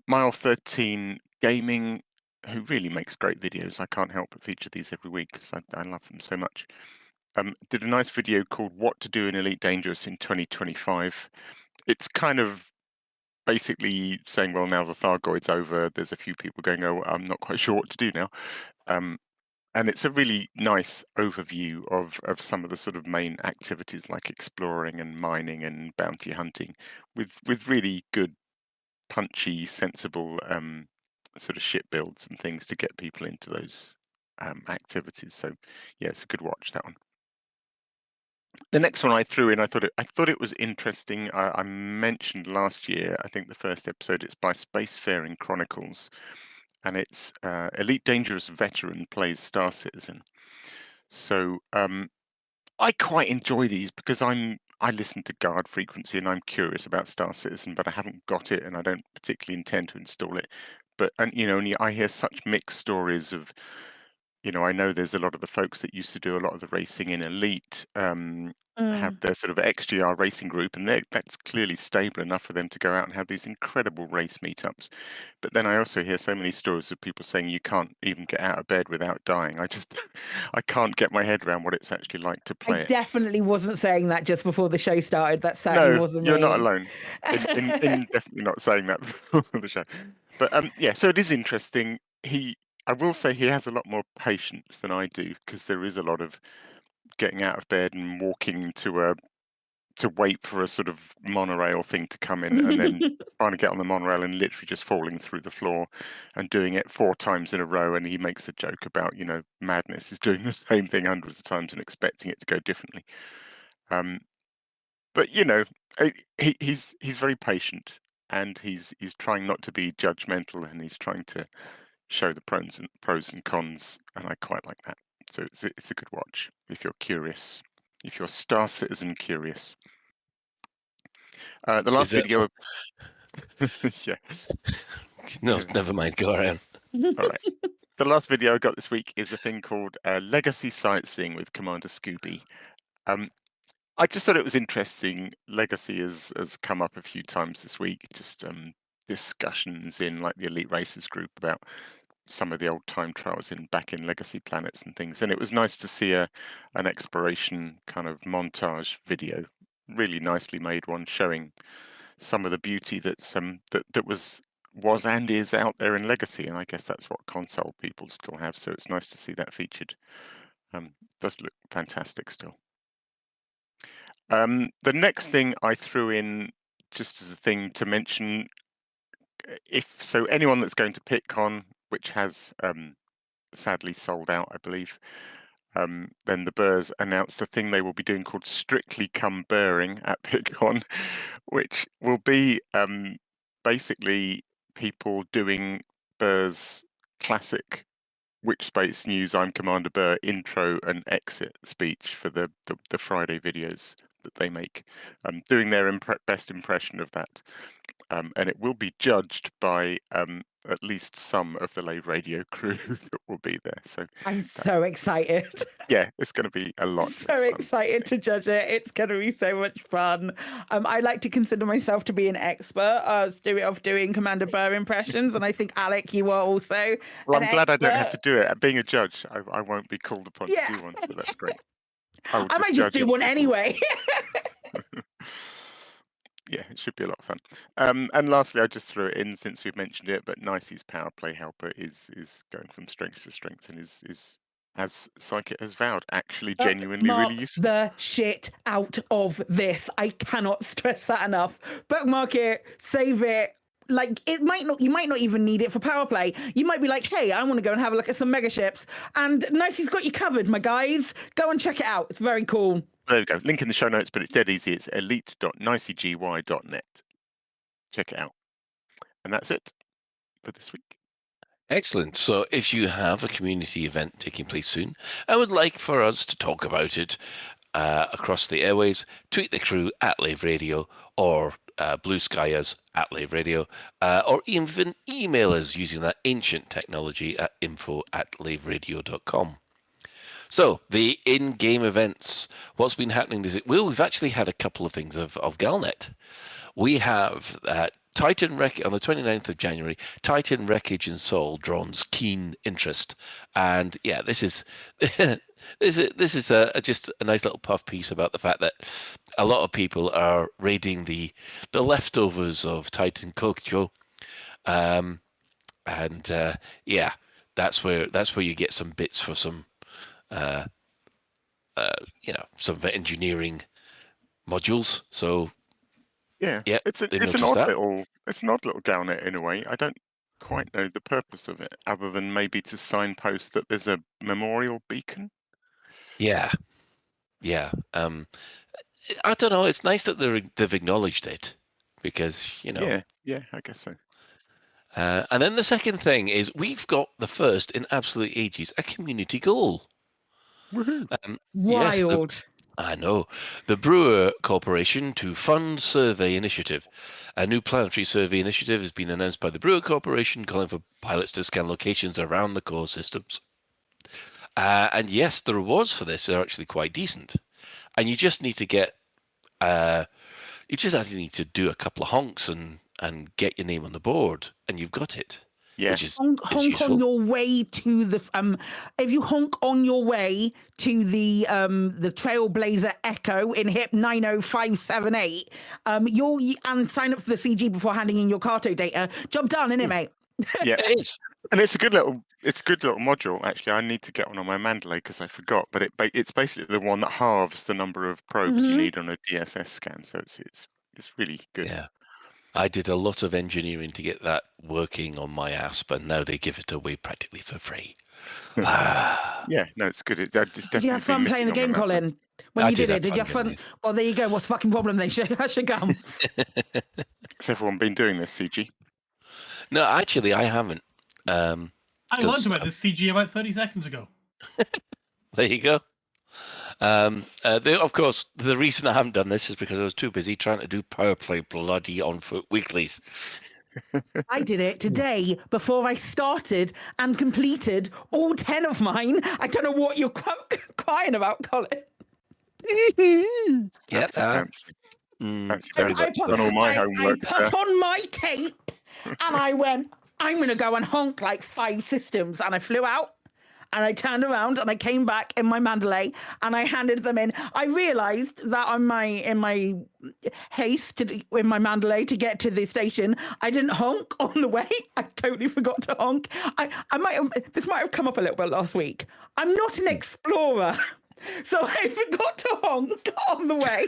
Mile 13 Gaming, who really makes great videos. I can't help but feature these every week because I love them so much. Did a nice video called What to Do in Elite Dangerous in 2025. It's kind of basically saying, well, now the Thargoid's over, there's a few people going, oh, I'm not quite sure what to do now. And it's a really nice overview of some of the sort of main activities like exploring and mining and bounty hunting with really good, punchy, sensible sort of ship builds and things to get people into those activities. So yeah, it's a good watch, that one. The next one I threw in, I thought it was interesting. I mentioned last year, I think the first episode, it's by Spacefaring Chronicles, and it's Elite Dangerous Veteran plays Star Citizen. So I quite enjoy these because I listen to Guard Frequency and I'm curious about Star Citizen, but I haven't got it and I don't particularly intend to install it. But I hear such mixed stories of, I know there's a lot of the folks that used to do a lot of the racing in Elite have their sort of XGR racing group, and that's clearly stable enough for them to go out and have these incredible race meetups. But then I also hear so many stories of people saying you can't even get out of bed without dying. I can't get my head around what it's actually like to play I it. definitely wasn't saying that just before the show started. That certainly wasn't you're me. not alone in definitely not saying that before the show. But yeah, so it is interesting. I will say he has a lot more patience than I do, because there is a lot of getting out of bed and walking to wait for a sort of monorail thing to come in, and then trying to get on the monorail and literally just falling through the floor and doing it 4 times in a row. And he makes a joke about, madness is doing the same thing hundreds of times and expecting it to go differently. But he's very patient, and he's trying not to be judgmental, and he's trying to show the pros and cons, and I quite like that. So it's a good watch if you're curious, if you're Star Citizen curious. The last video. Yeah. No, never mind. Go around. All right. The last video I got this week is a thing called Legacy Sightseeing with Commander Scooby. I just thought it was interesting. Legacy has come up a few times this week. Just discussions in like the Elite Racers group about some of the old time trials back in Legacy planets and things. And it was nice to see an exploration kind of montage video, really nicely made one, showing some of the beauty that was and is out there in Legacy. And I guess that's what console people still have. So it's nice to see that featured. Does look fantastic still. The next thing I threw in, just as a thing to mention, anyone that's going to PitCon, which has sadly sold out, I believe, then the Burrs announced a thing they will be doing called Strictly Come Burring at PitCon, which will be basically people doing Burr's classic Which Space News I'm Commander Burr intro and exit speech for the Friday videos that they make, doing their best impression of that. And it will be judged by at least some of the Lave Radio crew that will be there. So I'm so excited. Yeah, it's going to be a lot. So excited to judge it. It's going to be so much fun. I like to consider myself to be an expert of doing Commander Burr impressions, and I think Alec, you are also. Well, I'm glad I don't have to do it. Being a judge, I won't be called upon to do one, so that's great. I might just do one anyway. Yeah, it should be a lot of fun. And lastly, I just threw it in since we've mentioned it, but Nicey's Power Play Helper is going from strength to strength, and is, as Psychic has vowed, actually genuinely really useful. The shit out of this. I cannot stress that enough. Bookmark it, save it. Like, you might not even need it for power play. You might be like, hey, I want to go and have a look at some mega ships. And Nicey's got you covered, my guys. Go and check it out. It's very cool. There we go. Link in the show notes, but it's dead easy. It's elite.niceygy.net. Check it out. And that's it. for this week. Excellent. So if you have a community event taking place soon and would like for us to talk about it across the airwaves, tweet the crew at Lave Radio or Blue Sky us at Lave Radio, or even email us using that ancient technology at info@laveradio.com. So the in-game events, what's been happening is we've actually had a couple of things of Galnet. We have Titan Wreck on the 29th of January. Titan Wreckage and Soul draws keen interest, and yeah, this is this is just a nice little puff piece about the fact that a lot of people are raiding the leftovers of Titan Kokujo, and yeah, that's where you get some bits for some some engineering modules. So. Yeah, Yeah, it's an odd little Galnet in a way. I don't quite know the purpose of it, other than maybe to signpost that there's a memorial beacon. Yeah. I don't know. It's nice that they've acknowledged it, because Yeah, I guess so. And then the second thing is we've got the first in absolute ages a community goal. Woohoo! Wild. Yes, I know. The Brewer Corporation to fund survey initiative. A new planetary survey initiative has been announced by the Brewer Corporation, calling for pilots to scan locations around the core systems. And yes, the rewards for this are actually quite decent. And you just need to get, you just actually need to do a couple of honks and get your name on the board, and you've got it. Yeah. Which is honk on your way to the if you honk on your way to the Trailblazer Echo in HIP 90578, you'll and sign up for the CG before handing in your Carto data. Job done, isn't it, mate? Yeah, it is. And it's a good little module. Actually, I need to get one on my Mandalay because I forgot. But it's basically the one that halves the number of probes you need on a DSS scan. So it's really good. Yeah. I did a lot of engineering to get that working on my ASP, and now they give it away practically for free. Yeah, no, it's good. It's definitely Did you have fun playing the game, Colin? When you did it, did you have fun? Well, there you go. What's the fucking problem then? Should come. Has everyone been doing this, CG? No, actually, I haven't. I learned about this CG about 30 seconds ago. There you go. Of course, the reason I haven't done this is because I was too busy trying to do Power Play bloody on foot weeklies. I did it today before I started and completed all 10 of mine. I don't know what you're crying about, Colin. Yeah, very much done all my homework. I put on my cape and I went, I'm going to go and honk like 5 systems. And I flew out. And I turned around and I came back in my Mandalay and I handed them in. I realised that in my haste in my Mandalay to get to the station, I didn't honk on the way. I totally forgot to honk. This might have come up a little bit last week. I'm not an explorer, so I forgot to honk on the way.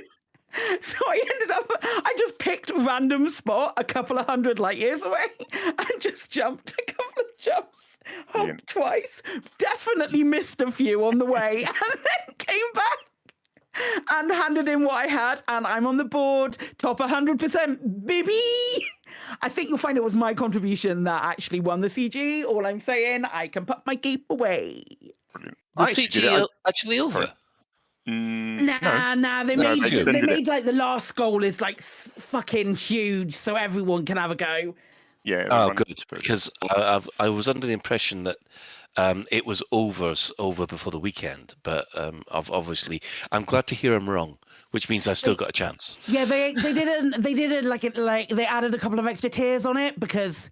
So I just picked a random spot a couple of 100 light years away and just jumped a couple of jumps. Honked twice, definitely missed a few on the way, and then came back and handed in what I had, and I'm on the board, top 100%, baby. I think you'll find it was my contribution that actually won the CG. All I'm saying, I can put my cape away. Brilliant. Was CG actually over? Nah. They made like the last goal is like fucking huge, so everyone can have a go. Yeah. Oh, good. Because I was under the impression that it was over before the weekend, but obviously I'm glad to hear I'm wrong, which means I've still got a chance. Yeah, they didn't like they added a couple of extra tiers on it because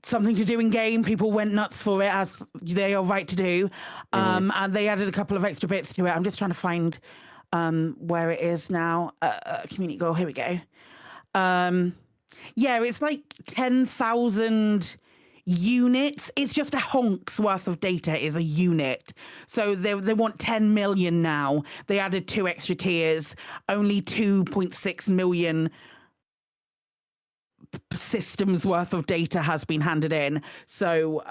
something to do in game. People went nuts for it, as they are right to do, and they added a couple of extra bits to it. I'm just trying to find where it is now. Community goal. Here we go. Yeah, it's like 10,000 units. It's just a honk's worth of data is a unit. So they want 10 million now. They added 2 extra tiers. Only 2.6 million systems worth of data has been handed in. So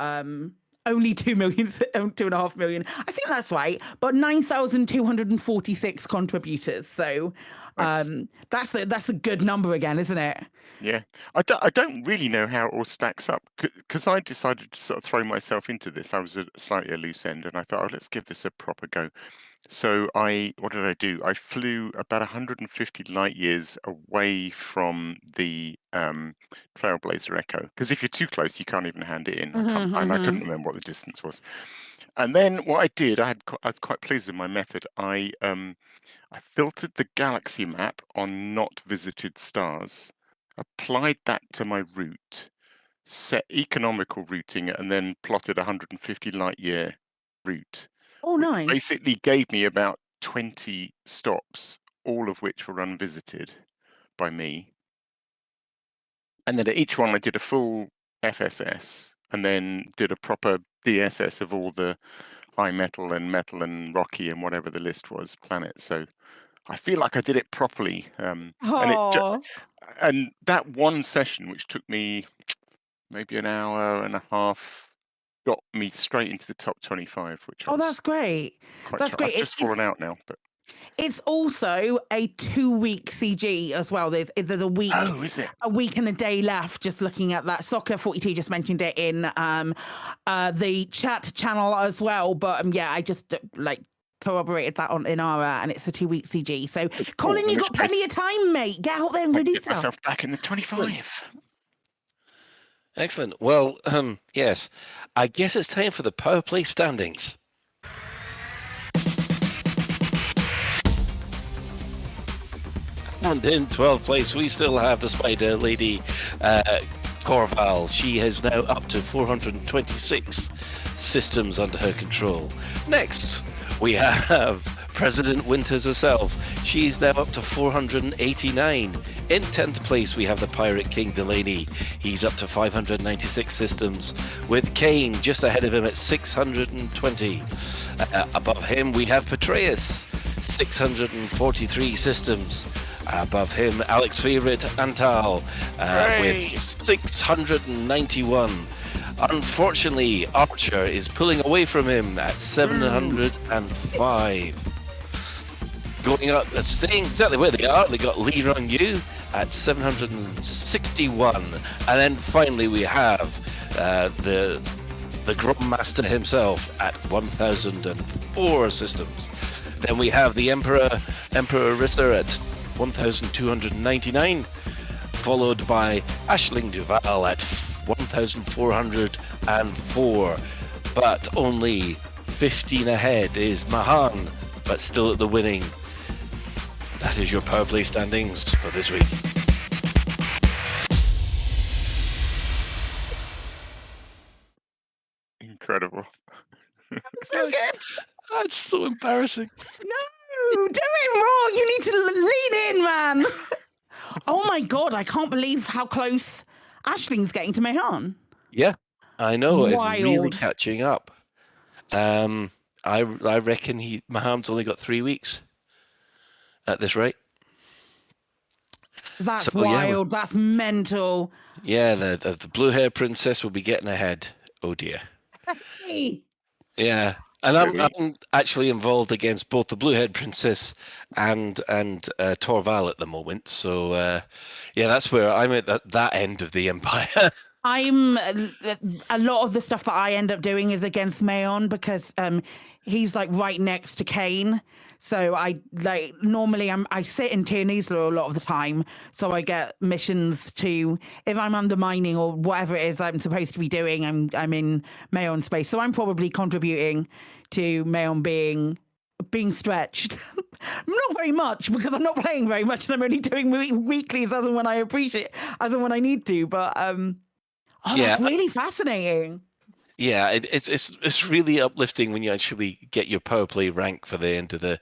only 2 million, 2.5 million. I think that's right. But 9,246 contributors. So that's a good number again, isn't it? Yeah, I don't really know how it all stacks up because I decided to sort of throw myself into this. I was at slightly a loose end, and I thought, oh, let's give this a proper go. So what did I do? I flew about 150 light years away from the Trailblazer Echo, because if you're too close, you can't even hand it in. I couldn't remember what the distance was. And then what I did, I was quite pleased with my method. I filtered the galaxy map on not visited stars, applied that to my route, set economical routing, and then plotted 150 light year route. Oh, nice. Basically gave me about 20 stops, all of which were unvisited by me. And then at each one I did a full FSS and then did a proper DSS of all the high metal and rocky and whatever the list was planets. So I feel like I did it properly. And that one session, which took me maybe an hour and a half, got me straight into the top 25, which that's great. That's great. I've just fallen out now, but it's also a 2-week CG as well. There's a week. Oh, is it? A week and a day left. Just looking at that, Soccer 42 just mentioned it in the chat channel as well. But yeah, I just corroborated that in our and it's a 2-week CG. So Colin, you've got plenty of time, mate. Get out there and reduce get myself back in the 25. Excellent. Well, yes, I guess it's time for the power play standings. And in 12th place, we still have the Spider Lady, Corval. She is now up to 426 systems under her control. Next, we have President Winters herself. She's now up to 489. In 10th place, we have the Pirate King Delaney. He's up to 596 systems, with Kane just ahead of him at 620. Above him, we have Petraeus, 643 systems. Above him, Alex Favorite Antal with 691. Unfortunately, Archer is pulling away from him at 705. Going up, staying exactly where they are, they got Lee Run Yu at 761. And then finally we have the Grandmaster himself at 1004 systems. Then we have the Emperor Rissa at 1,299, followed by Aisling Duval at 1,404, but only 15 ahead is Mahan, but still at the winning. That is your power play standings for this week. Incredible. So good. That's so embarrassing. No, do it more. You need to lean in, man. Oh my God, I can't believe how close Aisling's getting to Mahan. Yeah, I know. Wild. It's really catching up. I reckon Maham's only got 3 weeks at this rate. That's wild. Yeah, that's mental. Yeah, the blue hair princess will be getting ahead. Oh dear. Hey. Yeah. And I'm actually involved against both the Blue-Haired Princess and Torval at the moment. So, yeah, that's where I'm at that end of the empire. A lot of the stuff that I end up doing is against Mayon because he's like right next to Kane. So normally I sit in Tyrnisla a lot of the time. So I get missions to, if I'm undermining or whatever it is I'm supposed to be doing, I'm in Mayon space. So I'm probably contributing to Mayon being stretched. Not very much because I'm not playing very much and I'm only doing weeklies as and when I appreciate, as and when I need to. But that's really fascinating. Yeah, it's really uplifting when you actually get your power play rank for the end of the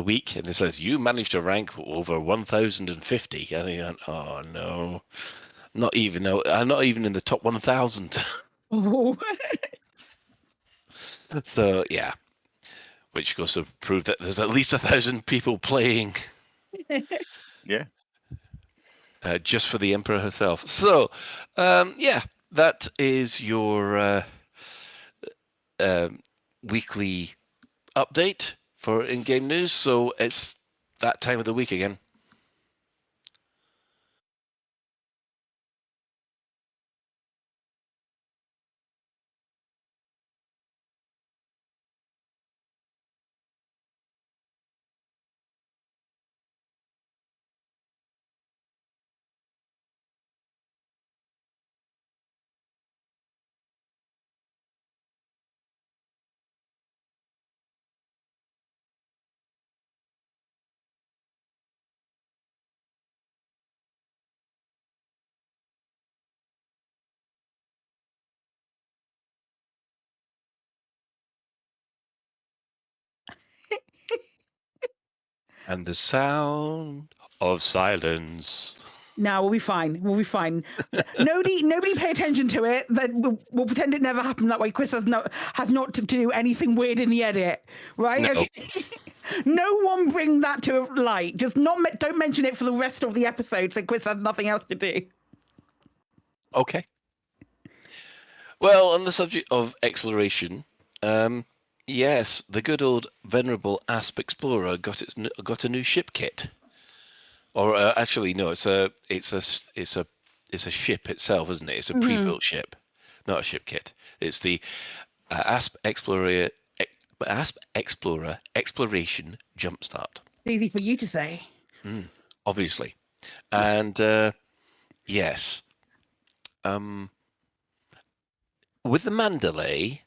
week, and it says you managed to rank over 1,050. And you go, oh no, not even in the top 1,000. So yeah, which goes to prove that there's at least 1,000 people playing. Yeah. Just for the Emperor herself. So, yeah. That is your weekly update for in-game news. So it's that time of the week again. And the sound of silence. No, we'll be fine. We'll be fine. Nobody pay attention to it. Then we'll pretend it never happened. That way, Chris has not to do anything weird in the edit, right? No. Okay. No one bring that to light. Just don't mention it for the rest of the episode, so Chris has nothing else to do. Okay. Well, on the subject of exploration, yes, the good old venerable Asp Explorer got a new ship kit. Or actually, no, it's a ship itself, isn't it? It's a pre-built ship, not a ship kit. It's the Asp Explorer Exploration Jumpstart. Easy for you to say. Obviously, and yes, with the Mandalay,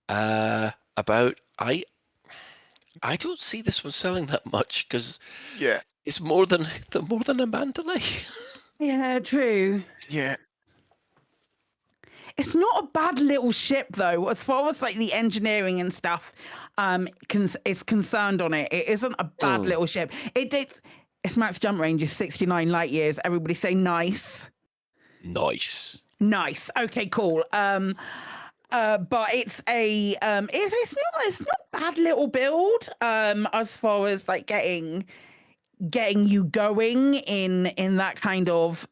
I don't see this one selling that much because it's more than a Mandalay. Yeah, true. Yeah. It's not a bad little ship though, as far as like the engineering and stuff is concerned on it. It isn't a bad little ship. Its max jump range is 69 light years. Everybody say nice. Nice. Okay, cool. But it's a it's not bad little build. As far as like getting you going in that kind of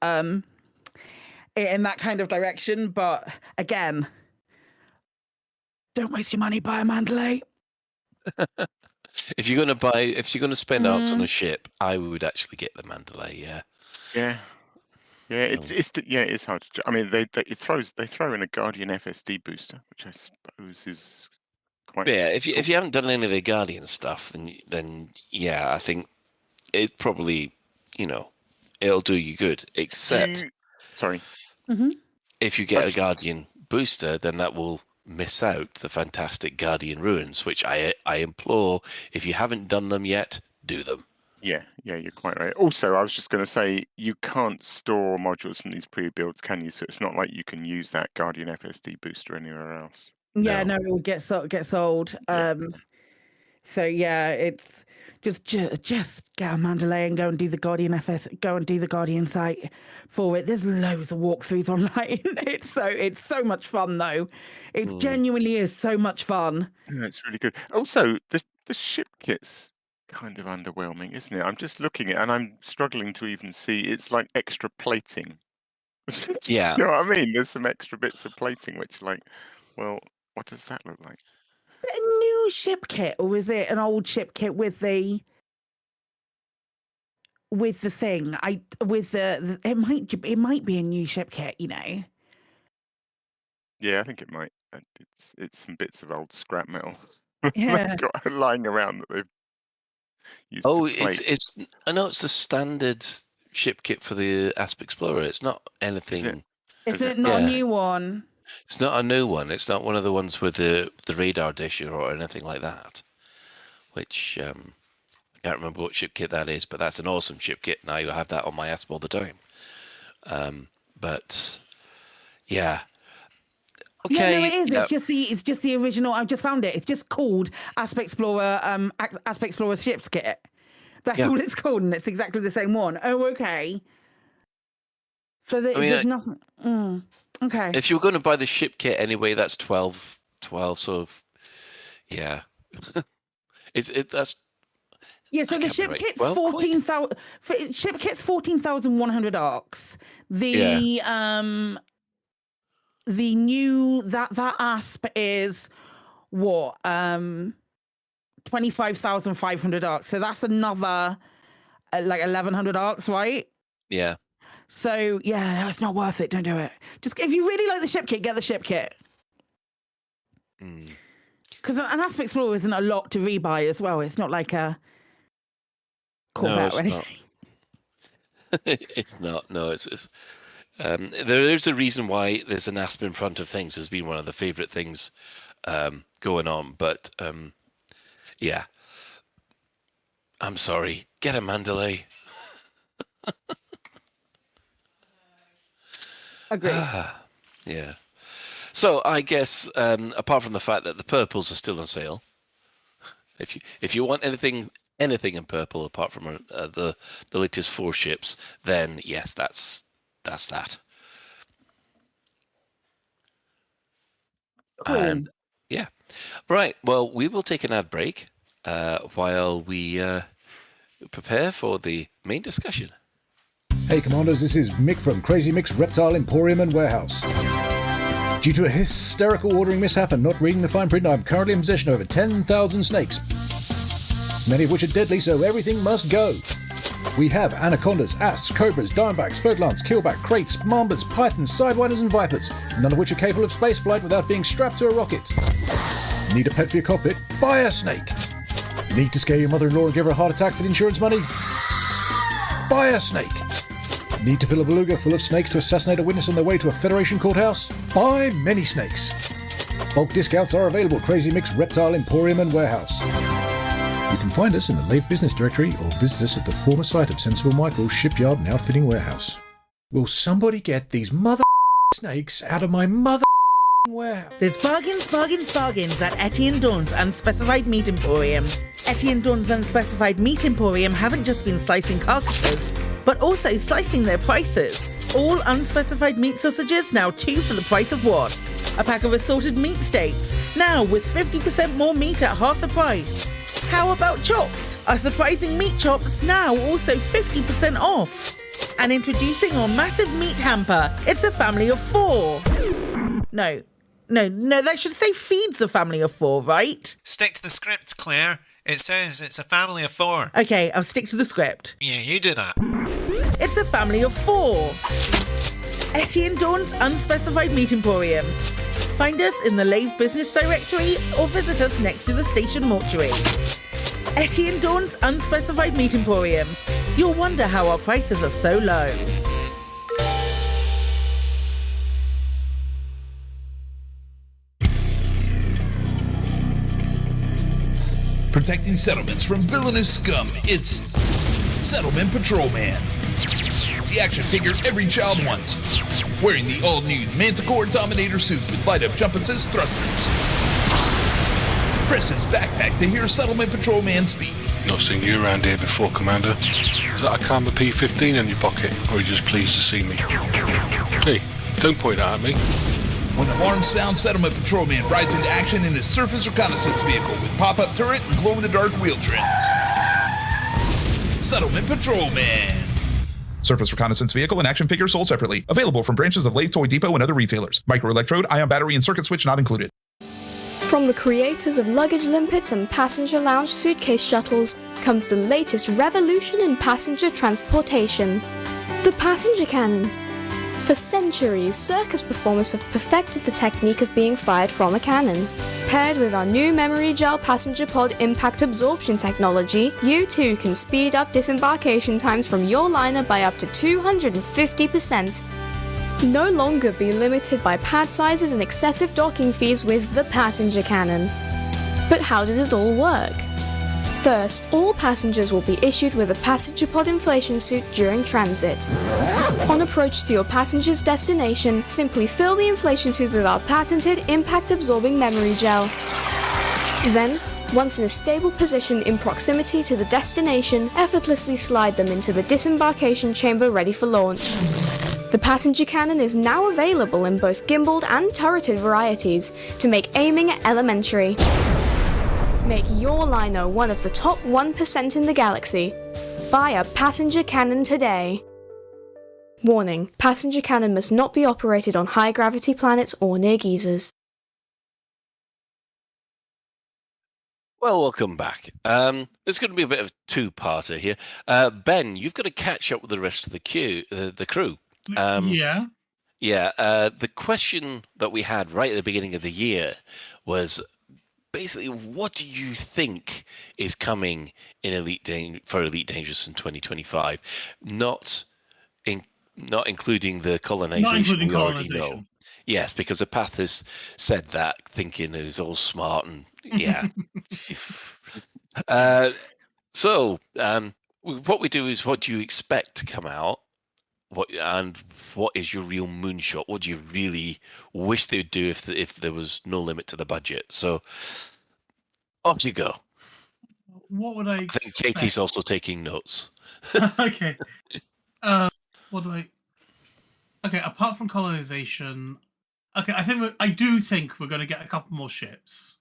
direction. But again, don't waste your money, buy a Mandalay. If you're gonna spend arcs on a ship, I would actually get the Mandalay. Yeah. It's hard to. I mean, they throw in a Guardian FSD booster, which I suppose is quite. Yeah, if you haven't done any of the Guardian stuff, then yeah, I think it probably it'll do you good. Except, if you get a Guardian booster, then that will miss out the fantastic Guardian ruins, which I implore, if you haven't done them yet, do them. Yeah, you're quite right. Also, I was just going to say, you can't store modules from these pre-builds, can you? So it's not like you can use that Guardian FSD booster anywhere else. Yeah, no, it will get sold. Yeah. So yeah, it's just get a Mandalay and go and do the Guardian go and do the Guardian site for it. There's loads of walkthroughs online. It's so much fun though. It genuinely is so much fun. Yeah, it's really good. Also, the ship kit's kind of underwhelming, isn't it? I'm just looking at it and I'm struggling to even see. It's like extra plating. Yeah. You know what I mean? There's some extra bits of plating, which well, what does that look like? Is it a new ship kit or is it an old ship kit with the thing? It might be a new ship kit, Yeah, I think it might. It's some bits of old scrap metal Yeah. they've got lying around that they've used. It's I know it's the standard ship kit for the Asp Explorer. It's not anything. Is it not a new one? It's not a new one. It's not one of the ones with the radar dish or anything like that. Which I can't remember what ship kit that is, but that's an awesome ship kit. Now I have that on my Asp all the time. But yeah. Okay. Yeah, no, it is. It's just the original. I've just found it. It's just called Asp Explorer Ships Kit. That's all it's called, and it's exactly the same one. Oh, okay. So there's nothing. Okay. If you're going to buy the ship kit anyway, that's 12 sort of. Yeah. That's. Yeah, so the ship kit's 14,000. Ship kit's 14,100 arcs. The new that Asp is what 25,500 arcs. So that's another like 1,100 arcs, right? Yeah. So yeah, it's not worth it. Don't do it. Just if you really like the ship kit, get the ship kit. Because an Asp Explorer isn't a lot to rebuy as well. It's not like a Corvette or anything. It's not. No, it's there's a reason why there's an Asp in front of things. Has been one of the favourite things going on. But yeah, I'm sorry. Get a Mandalay. Agree. Yeah. So I guess apart from the fact that the purples are still on sale, if you want anything in purple apart from the latest 4 ships, then yes, that's that. Cool. And yeah, right. Well, we will take an ad break while we prepare for the main discussion. Hey Commanders, this is Mick from Crazy Mick's Reptile Emporium and Warehouse. Due to a hysterical ordering mishap and not reading the fine print, I'm currently in possession of over 10,000 snakes. Many of which are deadly, so everything must go. We have anacondas, asps, cobras, diamondbacks, fodlans, keelback, kraits, mambas, pythons, sidewinders and vipers, none of which are capable of spaceflight without being strapped to a rocket. Need a pet for your cockpit? Buy a snake. Need to scare your mother-in-law and give her a heart attack for the insurance money? Buy a snake. Need to fill a beluga full of snakes to assassinate a witness on their way to a Federation courthouse? Buy many snakes. Bulk discounts are available at Crazy Mick's Reptile Emporium and Warehouse. You can find us in the Lave Business Directory or visit us at the former site of Sensible Michael's Shipyard and Outfitting Warehouse. Will somebody get these mother snakes out of my mother warehouse? There's bargains at Etienne Dawn's Unspecified Meat Emporium. Etienne Dawn's Unspecified Meat Emporium haven't just been slicing carcasses, but also slicing their prices. All unspecified meat sausages now 2 for the price of 1. A pack of assorted meat steaks, now with 50% more meat at half the price. How about chops? Our surprising meat chops now also 50% off. And introducing our massive meat hamper. It's a family of 4. No, that should say feeds a family of 4, right? Stick to the script, Claire. It says it's a family of 4. Okay, I'll stick to the script. Yeah, you do that. It's a family of 4. Etienne Dawn's Unspecified Meat Emporium. Find us in the Lave Business Directory or visit us next to the station mortuary. Etienne Dawn's Unspecified Meat Emporium. You'll wonder how our prices are so low. Protecting settlements from villainous scum, it's Settlement Patrolman. The action figure every child wants. Wearing the all-new Manticore Dominator suit with light-up jump assist thrusters. Press his backpack to hear Settlement Patrolman speak. Not seen you around here before, Commander. Is that a Karma P-15 in your pocket, or are you just pleased to see me? Hey, don't point that at me. When alarms sound, Settlement Patrolman rides into action in his surface reconnaissance vehicle with pop-up turret and glow-in-the-dark wheel trims. Settlement Patrolman. Surface reconnaissance vehicle and action figure sold separately. Available from branches of Lave Toy Depot and other retailers. Microelectrode, ion battery, and circuit switch not included. From the creators of luggage limpets and passenger lounge suitcase shuttles comes the latest revolution in passenger transportation. The passenger cannon. For centuries, circus performers have perfected the technique of being fired from a cannon. Paired with our new memory gel passenger pod impact absorption technology, you too can speed up disembarkation times from your liner by up to 250%. No longer be limited by pad sizes and excessive docking fees with the passenger cannon. But how does it all work? First, all passengers will be issued with a passenger pod inflation suit during transit. On approach to your passenger's destination, simply fill the inflation suit with our patented impact-absorbing memory gel. Then, once in a stable position in proximity to the destination, effortlessly slide them into the disembarkation chamber ready for launch. The passenger cannon is now available in both gimbaled and turreted varieties to make aiming elementary. Make your liner one of the top 1% in the galaxy. Buy a passenger cannon today. Warning, passenger cannon must not be operated on high-gravity planets or near geysers. Well, welcome back. There's going to be a bit of a two-parter here. Ben, you've got to catch up with the rest of the crew. Yeah. Yeah. The question that we had right at the beginning of the year was basically, what do you think is coming in Elite Dangerous in 2025? Not including the colonization. Not including we already know. colonization. Yes, because Apathis said that, thinking it was all smart and yeah. So what we do is, what do you expect to come out? What is your real moonshot? What do you really wish they would do if there was no limit to the budget? So off you go. What would I think Katie's also taking notes. Okay. What do I... Okay, apart from colonization... Okay, I do think we're going to get a couple more ships.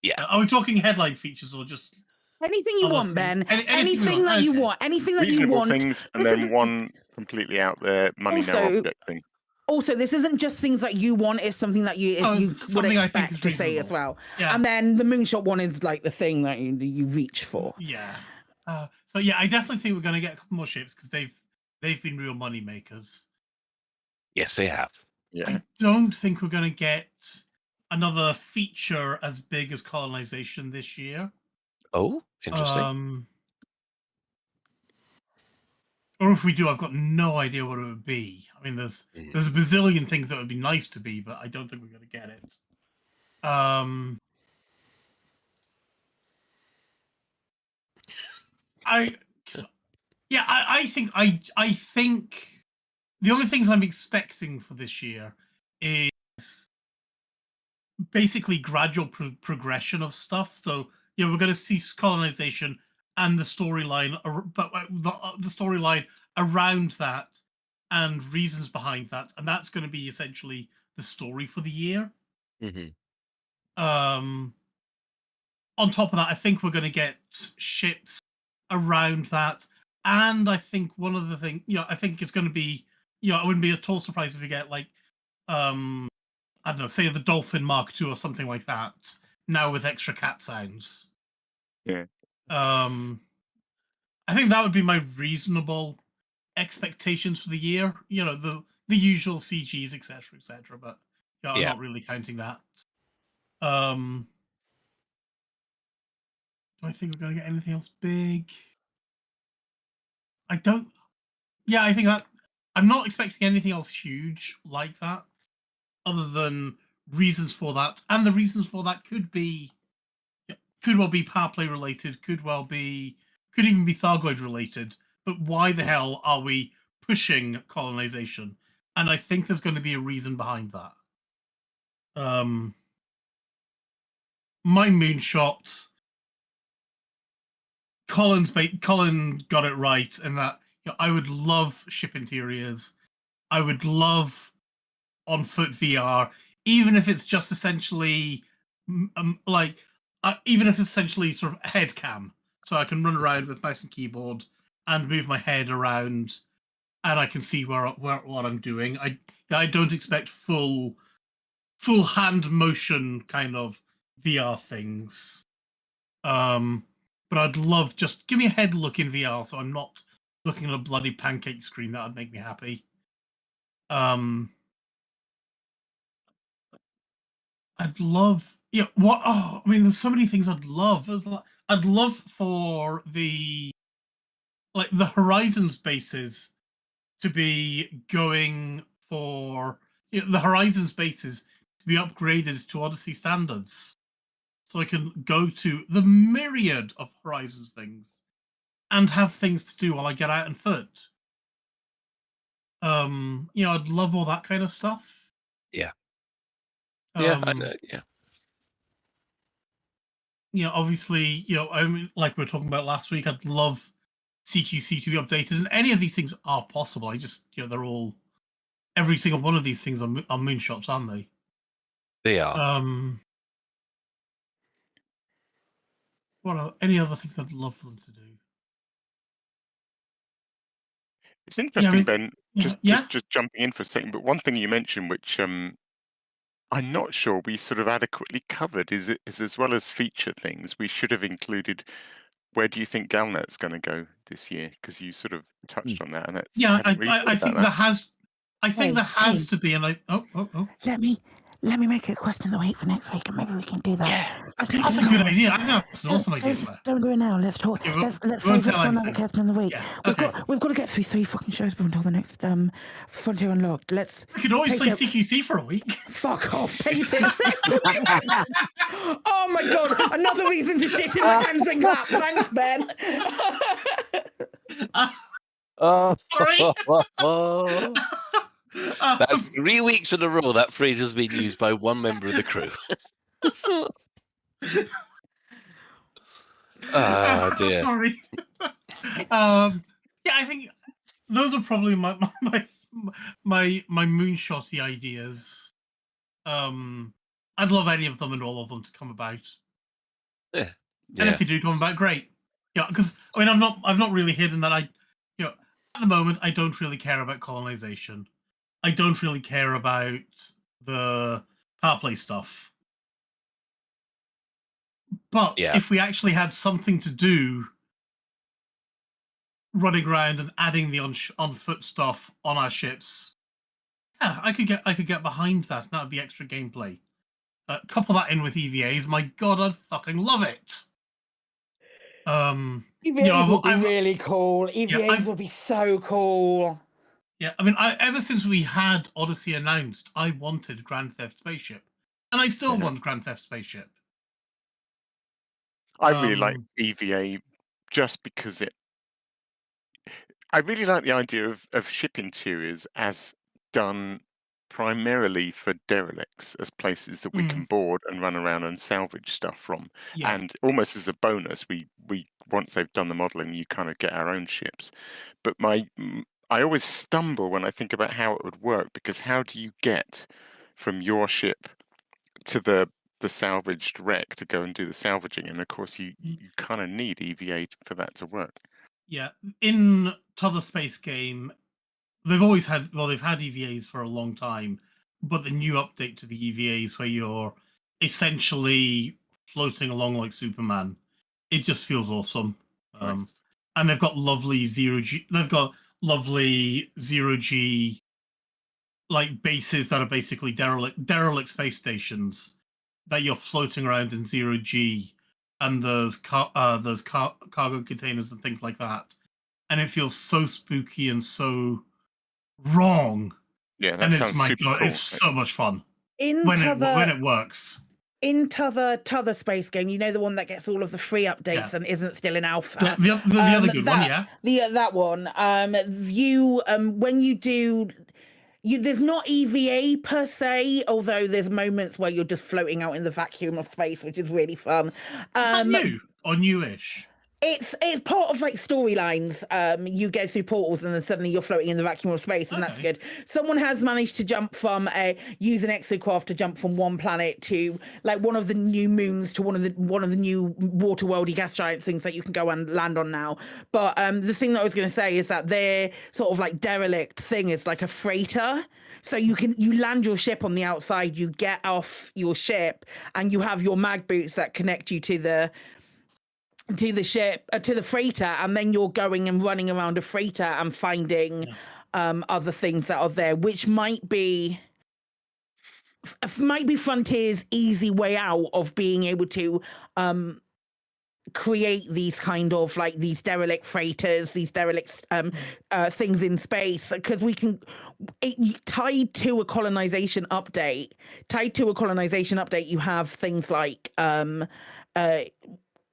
Yeah. Are we talking headline features or just... Anything you want, Ben. Anything that okay. you want. Anything that you Reasonable want. things, and then one completely out there, money no object thing. Also, this isn't just things that you want, it's something that you would something I think expect is to say as reasonable. well. Yeah. And then the moonshot one is like the thing that you reach for. Yeah. So yeah, I definitely think we're going to get a couple more ships because they've been real money makers. Yes, they have. Yeah. I don't think we're going to get another feature as big as colonization this year. Oh, interesting. Or if we do, I've got no idea what it would be. I mean, there's a bazillion things that would be nice to be, but I don't think we're going to get it. I think the only things I'm expecting for this year is basically gradual progression of stuff. So we're going to see colonization and the storyline, but the storyline around that and reasons behind that, and that's going to be essentially the story for the year. On top of that, I think we're going to get ships around that, and I think one of the things, I think it's going to be, it wouldn't be at all surprised if we get like, I don't know, say the Dolphin Mark II or something like that, now with extra cat sounds. Yeah. I think that would be my reasonable expectations for the year. The usual CGs, etc., etc. But I'm not really counting that. Do I think we're going to get anything else big? I don't. Yeah, I think that I'm not expecting anything else huge like that, other than reasons for that, and the reasons for that could well be power play related, could even be Thargoid related. But why the hell are we pushing colonization? And I think there's going to be a reason behind that. My moonshot, Colin got it right, in that I would love ship interiors. I would love on foot VR, even if it's just essentially even if it's essentially sort of head cam, so I can run around with mouse and keyboard and move my head around, and I can see what I'm doing. I don't expect full hand motion kind of VR things. But I'd love, just give me a head look in VR, so I'm not looking at a bloody pancake screen. That would make me happy. I'd love, I mean, there's so many things I'd love. I'd love for the Horizons bases to be going for the Horizons bases to be upgraded to Odyssey standards, so I can go to the myriad of Horizons things and have things to do while I get out on foot. I'd love all that kind of stuff. Yeah. Obviously, I mean, like we were talking about last week, I'd love CQC to be updated, and any of these things are possible. I just, they're all, every single one of these things are moonshots, aren't they? They are. What are any other things I'd love for them to do? It's interesting, Ben. Just jumping in for a second, but one thing you mentioned, which I'm not sure we sort of adequately covered. Is as well as feature things, we should have included. Where do you think Galnet's going to go this year? Because you sort of touched on that, and that's Yeah, hadn't really thought I about think that. there has. I think there has to be, and oh. Let me make it a question of the week for next week, and maybe we can do that. Yeah, that's a good idea. I think that's an awesome idea. Don't do it now. Let's talk. Okay, let's won't save it tell for another anything. question of the week. Yeah, We've got to get through 3 fucking shows until the next Frontier Unlocked. Let's. We could always pace play it. CQC for a week. Fuck off, pace it. Oh my god! Another reason to shit in my hands and clap. Thanks, Ben. Sorry. That's 3 weeks in a row that phrase has been used by one member of the crew. Oh dear. Sorry. Yeah, I think those are probably my moonshotty ideas. I'd love any of them and all of them to come about. Yeah. And if they do come about, great. Yeah, because I mean, I've not really hidden that at the moment I don't really care about colonization. I don't really care about the power play stuff. But if we actually had something to do, running around and adding the on foot stuff on our ships, yeah, I could get behind that. That would be extra gameplay. Couple that in with EVAs. My God, I'd fucking love it. EVAs would be really cool. EVAs would be so cool. Yeah, I mean, ever since we had Odyssey announced, I wanted Grand Theft Spaceship, and I still want Grand Theft Spaceship. I really like EVA just because I really like the idea of ship interiors as done primarily for derelicts, as places that we can board and run around and salvage stuff from. Yeah. And almost as a bonus, we once they've done the modeling, you kind of get our own ships. But I always stumble when I think about how it would work, because how do you get from your ship to the salvaged wreck to go and do the salvaging? And of course, you kind of need EVA for that to work. Yeah, in T'other Space Game, they've had EVAs for a long time, but the new update to the EVAs where you're essentially floating along like Superman, it just feels awesome. Nice. And they've got lovely zero G like bases that are basically derelict space stations that you're floating around in 0G, and there's cargo containers and things like that, and it feels so spooky and so wrong. Yeah, that and sounds super cool. It's so much fun In when it works. In T'other Space Game, you know, the one that gets all of the free updates and isn't still in alpha. Yeah, the other good one, yeah. That one. When you do. There's not EVA per se, although there's moments where you're just floating out in the vacuum of space, which is really fun. Is that new or newish? It's part of like storylines. You go through portals and then suddenly you're floating in the vacuum of space, and that's good. Someone has managed to jump from use an exocraft to jump from one planet to like one of the new moons to one of the new water worldy gas giant things that you can go and land on now. But the thing that I was going to say is that their sort of like derelict thing is like a freighter. So you land your ship on the outside, you get off your ship, and you have your mag boots that connect you to the ship, to the freighter, and then you're going and running around a freighter and finding other things that are there, which might be Frontier's easy way out of being able to create these kind of like these derelict freighters, these derelict things in space, because we can tied to a colonization update. You have things like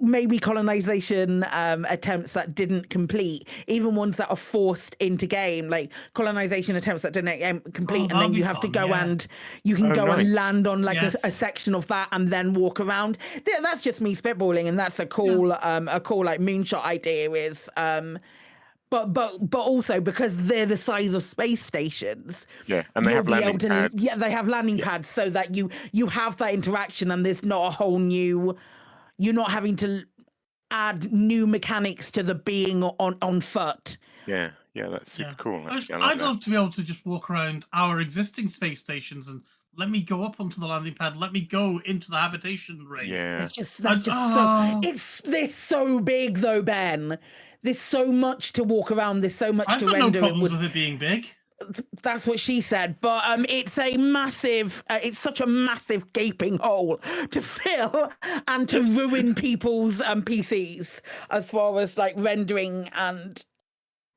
maybe colonization attempts that didn't complete, even ones that are forced into game, like colonization attempts that didn't complete, and then you have to go and you can go and land on like a section of that and then walk around. That's just me spitballing, and that's a cool like moonshot idea is but also because they're the size of space stations. Yeah, and they have landing pads. Yeah, they have landing pads, so that you have that interaction, and there's not a whole new. You're not having to add new mechanics to the being on foot. Yeah, that's super cool. Actually, I'd love to be able to just walk around our existing space stations and Let me go up onto the landing pad. Let me go into the habitation ring. Yeah. They're so big though, Ben. There's so much to walk around. There's so much I've to got render. no problems with it being big. That's what she said, but it's a massive, it's such a massive gaping hole to fill and to ruin people's PCs as far as like rendering and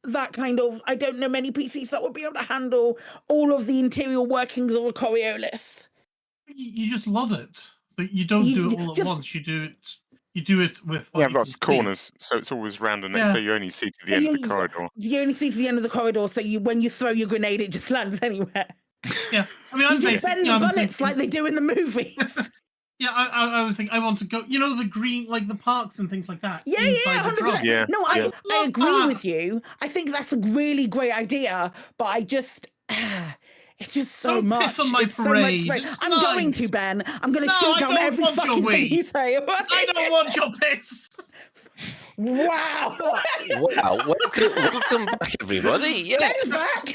that kind of. I don't know many PCs that would be able to handle all of the interior workings of a Coriolis. You just love it, but you don't do it all at once. You do it with. You have lots of corners, so it's always round and so you only see to the end of the corridor. You only see to the end of the corridor, so when you throw your grenade, it just lands anywhere. Yeah, I mean, I'm just bend the bullets like they do in the movies. Yeah, I was thinking I want to go. You know, the green, like the parks and things like that. Yeah, 100%. Yeah. No, I agree with you. I think that's a really great idea, but I just. It's just so Don't much. Piss on my it's parade. So much I'm going to, Ben. I'm going to shoot down every fucking thing you say. I don't want your piss. Wow. Wow. Welcome back, everybody. Yes.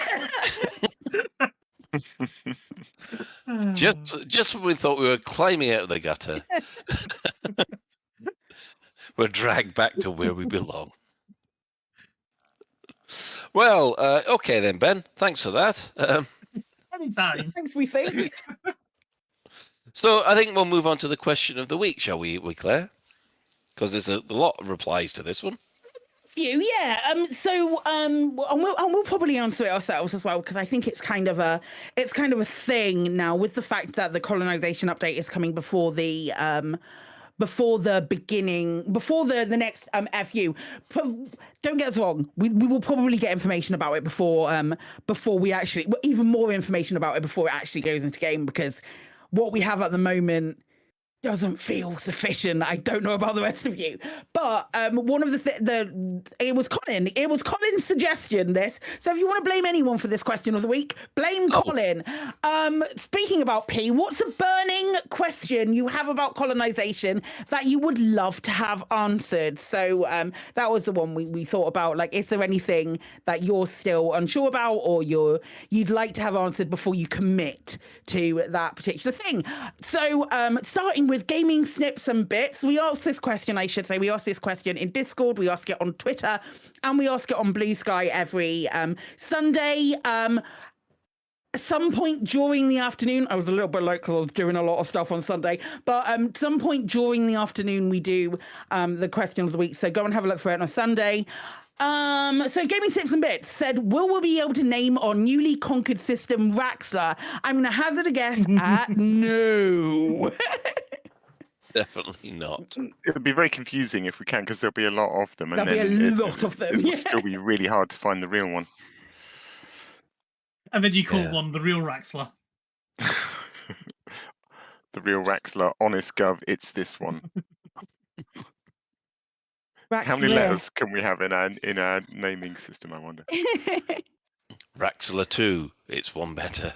Just when we thought we were climbing out of the gutter, we're dragged back to where we belong. Well, okay then, Ben. Thanks for that. Anytime. Thanks, we think. So I think we'll move on to the question of the week, shall we, Claire? Because there's a lot of replies to this one. Few, yeah. And we'll probably answer it ourselves as well, because I think it's kind of a thing now with the fact that the colonization update is coming before the next FU. Don't get us wrong. We will probably get information about it before we actually, even more information about it before it actually goes into game, because what we have at the moment doesn't feel sufficient. I don't know about the rest of you, but one of it was Colin's suggestion, this. So if you want to blame anyone for this question of the week, blame Colin. Speaking about P, what's a burning question you have about colonization that you would love to have answered? So that was the one we thought about. Like, is there anything that you're still unsure about, or you'd like to have answered before you commit to that particular thing? So starting with gaming snips and bits, we asked this question in Discord, we ask it on Twitter, and we ask it on Blue Sky every Sunday. At some point during the afternoon, I was a little bit late because I was doing a lot of stuff on Sunday, but some point during the afternoon we do the question of the week, so go and have a look for it on a Sunday. So Gaming Sips and Bits said, will we be able to name our newly conquered system Raxler? I'm going to hazard a guess at no. Definitely not. It would be very confusing if we can, because there'll be a lot of them. It'll still be really hard to find the real one. And then you call one the real Raxler. The real Raxler, honest gov, it's this one. How many letters can we have in our naming system, I wonder? Raxler 2, it's one better.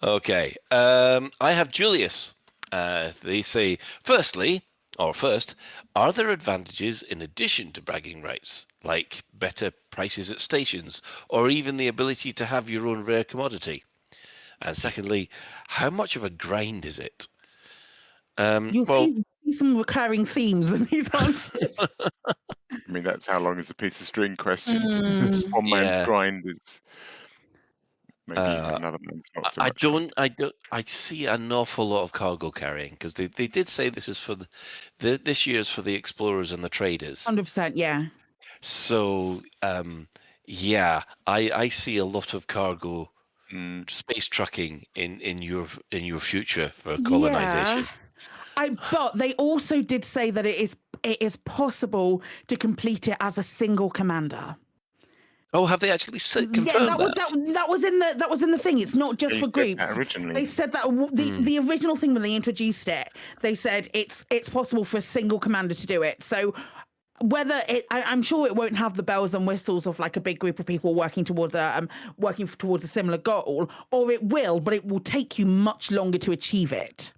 Okay, I have Julius. They say, first, are there advantages in addition to bragging rights, like better prices at stations, or even the ability to have your own rare commodity? And secondly, how much of a grind is it? You'll see some recurring themes in these answers. I mean, that's how long is a piece of string question. One man's grind is maybe another man's not so much. I see an awful lot of cargo carrying, because they did say this is for this year's for the explorers and the traders. 100%, yeah. So I see a lot of cargo space trucking in your future for colonization. But they also did say that it is possible to complete it as a single commander. Oh, have they actually confirmed that? That was in the thing. It's not just for groups. They said that the original thing when they introduced it, they said it's possible for a single commander to do it. So whether I'm sure it won't have the bells and whistles of like a big group of people working towards a similar goal, or it will, but it will take you much longer to achieve it.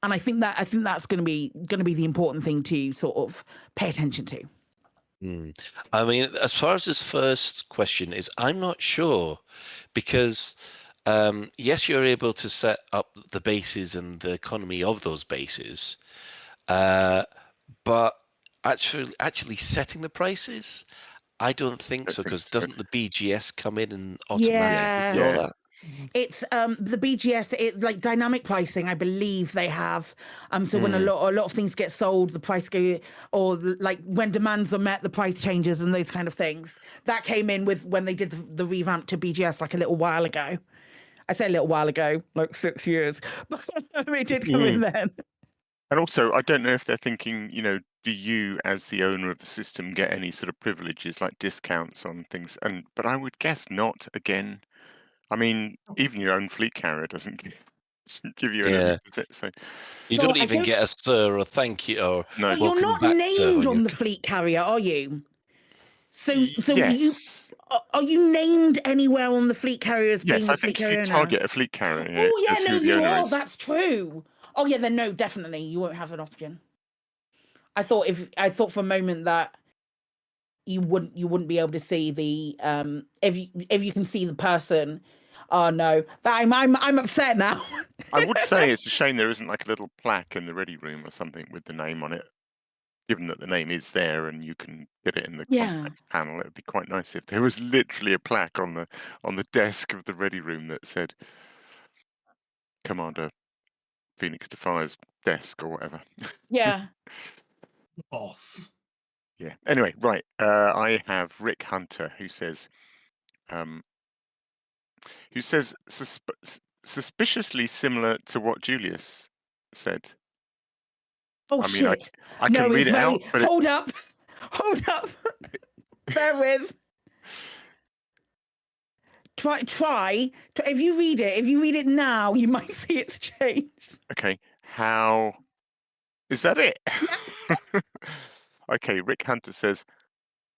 And I think that's going to be the important thing to sort of pay attention to. I mean, as far as this first question is, I'm not sure because, yes, you're able to set up the bases and the economy of those bases, but actually setting the prices, I don't think so because doesn't the BGS come in and automatically do all that? It's the BGS, like dynamic pricing. I believe they have. So when a lot of things get sold, the price go, or like when demands are met, the price changes and those kind of things. That came in with when they did the revamp to BGS like a little while ago. I say a little while ago, like 6 years, but it did come in then. And also, I don't know if they're thinking, do you, as the owner of the system, get any sort of privileges like discounts on things? But I would guess not. Again, I mean, even your own fleet carrier doesn't give you anything, does it? So you don't even get a sir or thank you or no. But you're not named on the fleet carrier, are you? So yes. Are you named anywhere on the fleet carrier as being Yes, the I fleet think if carrier you owner? target a fleet carrier, Oh yeah, as no, who the you owner are. is. That's true. Oh yeah, then no, definitely you won't have an option. I thought for a moment that you wouldn't be able to see the if you can see the person. Oh no, I'm upset now. I would say it's a shame there isn't like a little plaque in the ready room or something with the name on it. Given that the name is there and you can get it in the contact panel, it would be quite nice if there was literally a plaque on the desk of the ready room that said Commander Phoenix Defire's desk or whatever. Yeah. Boss. Yeah. Anyway, right. I have Rick Hunter who says, suspiciously similar to what Julius said. Oh I mean, shit! I can read it out, but hold up. Bear with. Try. If you read it now, you might see it's changed. Okay. How is that it? Okay. Rick Hunter says,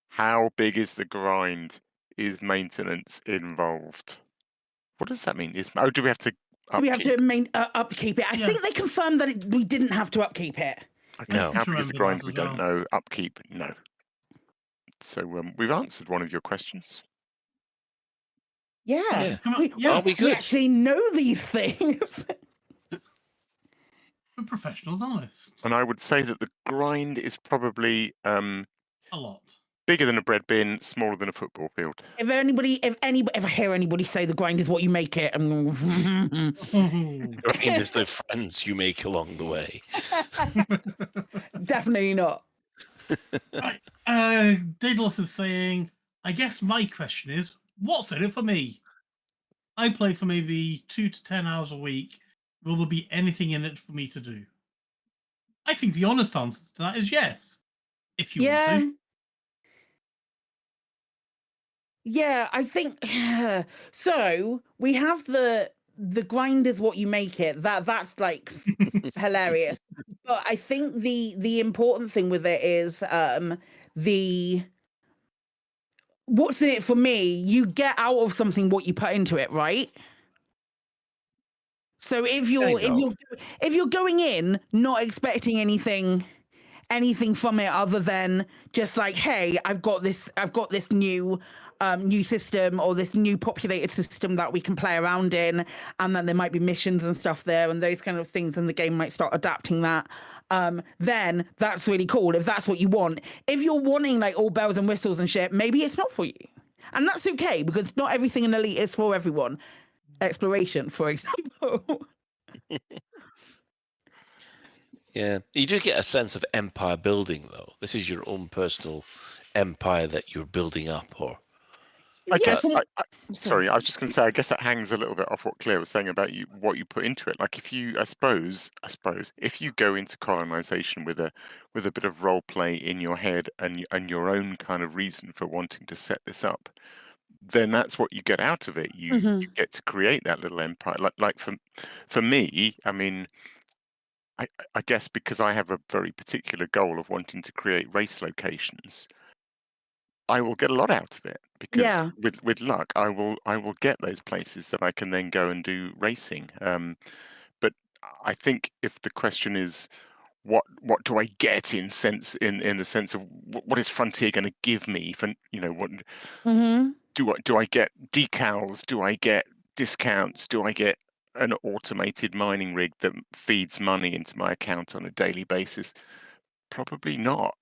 how big is the grind? Is maintenance involved? What does that mean? Do we have to upkeep? We have to upkeep it. I think they confirmed that we didn't have to upkeep it. Okay, how big is the grind? We don't know. Upkeep, no. So we've answered one of your questions. Yeah. We actually know these things. We're professionals, analysts. And I would say that the grind is probably a lot bigger than a bread bin, smaller than a football field. If I hear anybody say the grind is what you make it, grind is the friends you make along the way. Definitely not. Right. Daedalus is saying, I guess my question is, what's in it for me? I play for maybe 2 to 10 hours a week. Will there be anything in it for me to do? I think the honest answer to that is yes. If you want to. Yeah, I think so. We have the grind is what you make it. That's like hilarious. But I think the important thing with it is the what's in it for me. You get out of something what you put into it, right? So if you're going in not expecting anything from it other than just like, hey, I've got this new system or this new populated system that we can play around in, and then there might be missions and stuff there and those kind of things, and the game might start adapting that. Then that's really cool if that's what you want. If you're wanting like all bells and whistles and shit, maybe it's not for you, and that's okay because not everything in Elite is for everyone. Exploration, for example. Yeah, you do get a sense of empire building, though. This is your own personal empire that you're building up, or I guess. Sorry, I was just going to say. I guess that hangs a little bit off what Claire was saying about what you put into it. Like, if you, I suppose, if you go into colonization with a bit of role play in your head and your own kind of reason for wanting to set this up, then that's what you get out of it. You get to create that little empire. Like for me, I mean. I guess because I have a very particular goal of wanting to create race locations, I will get a lot out of it because with luck, I will get those places that I can then go and do racing. But I think if the question is, what do I get in the sense of what is Frontier going to give me for what do I get decals? Do I get discounts? Do I get an automated mining rig that feeds money into my account on a daily basis? Probably not.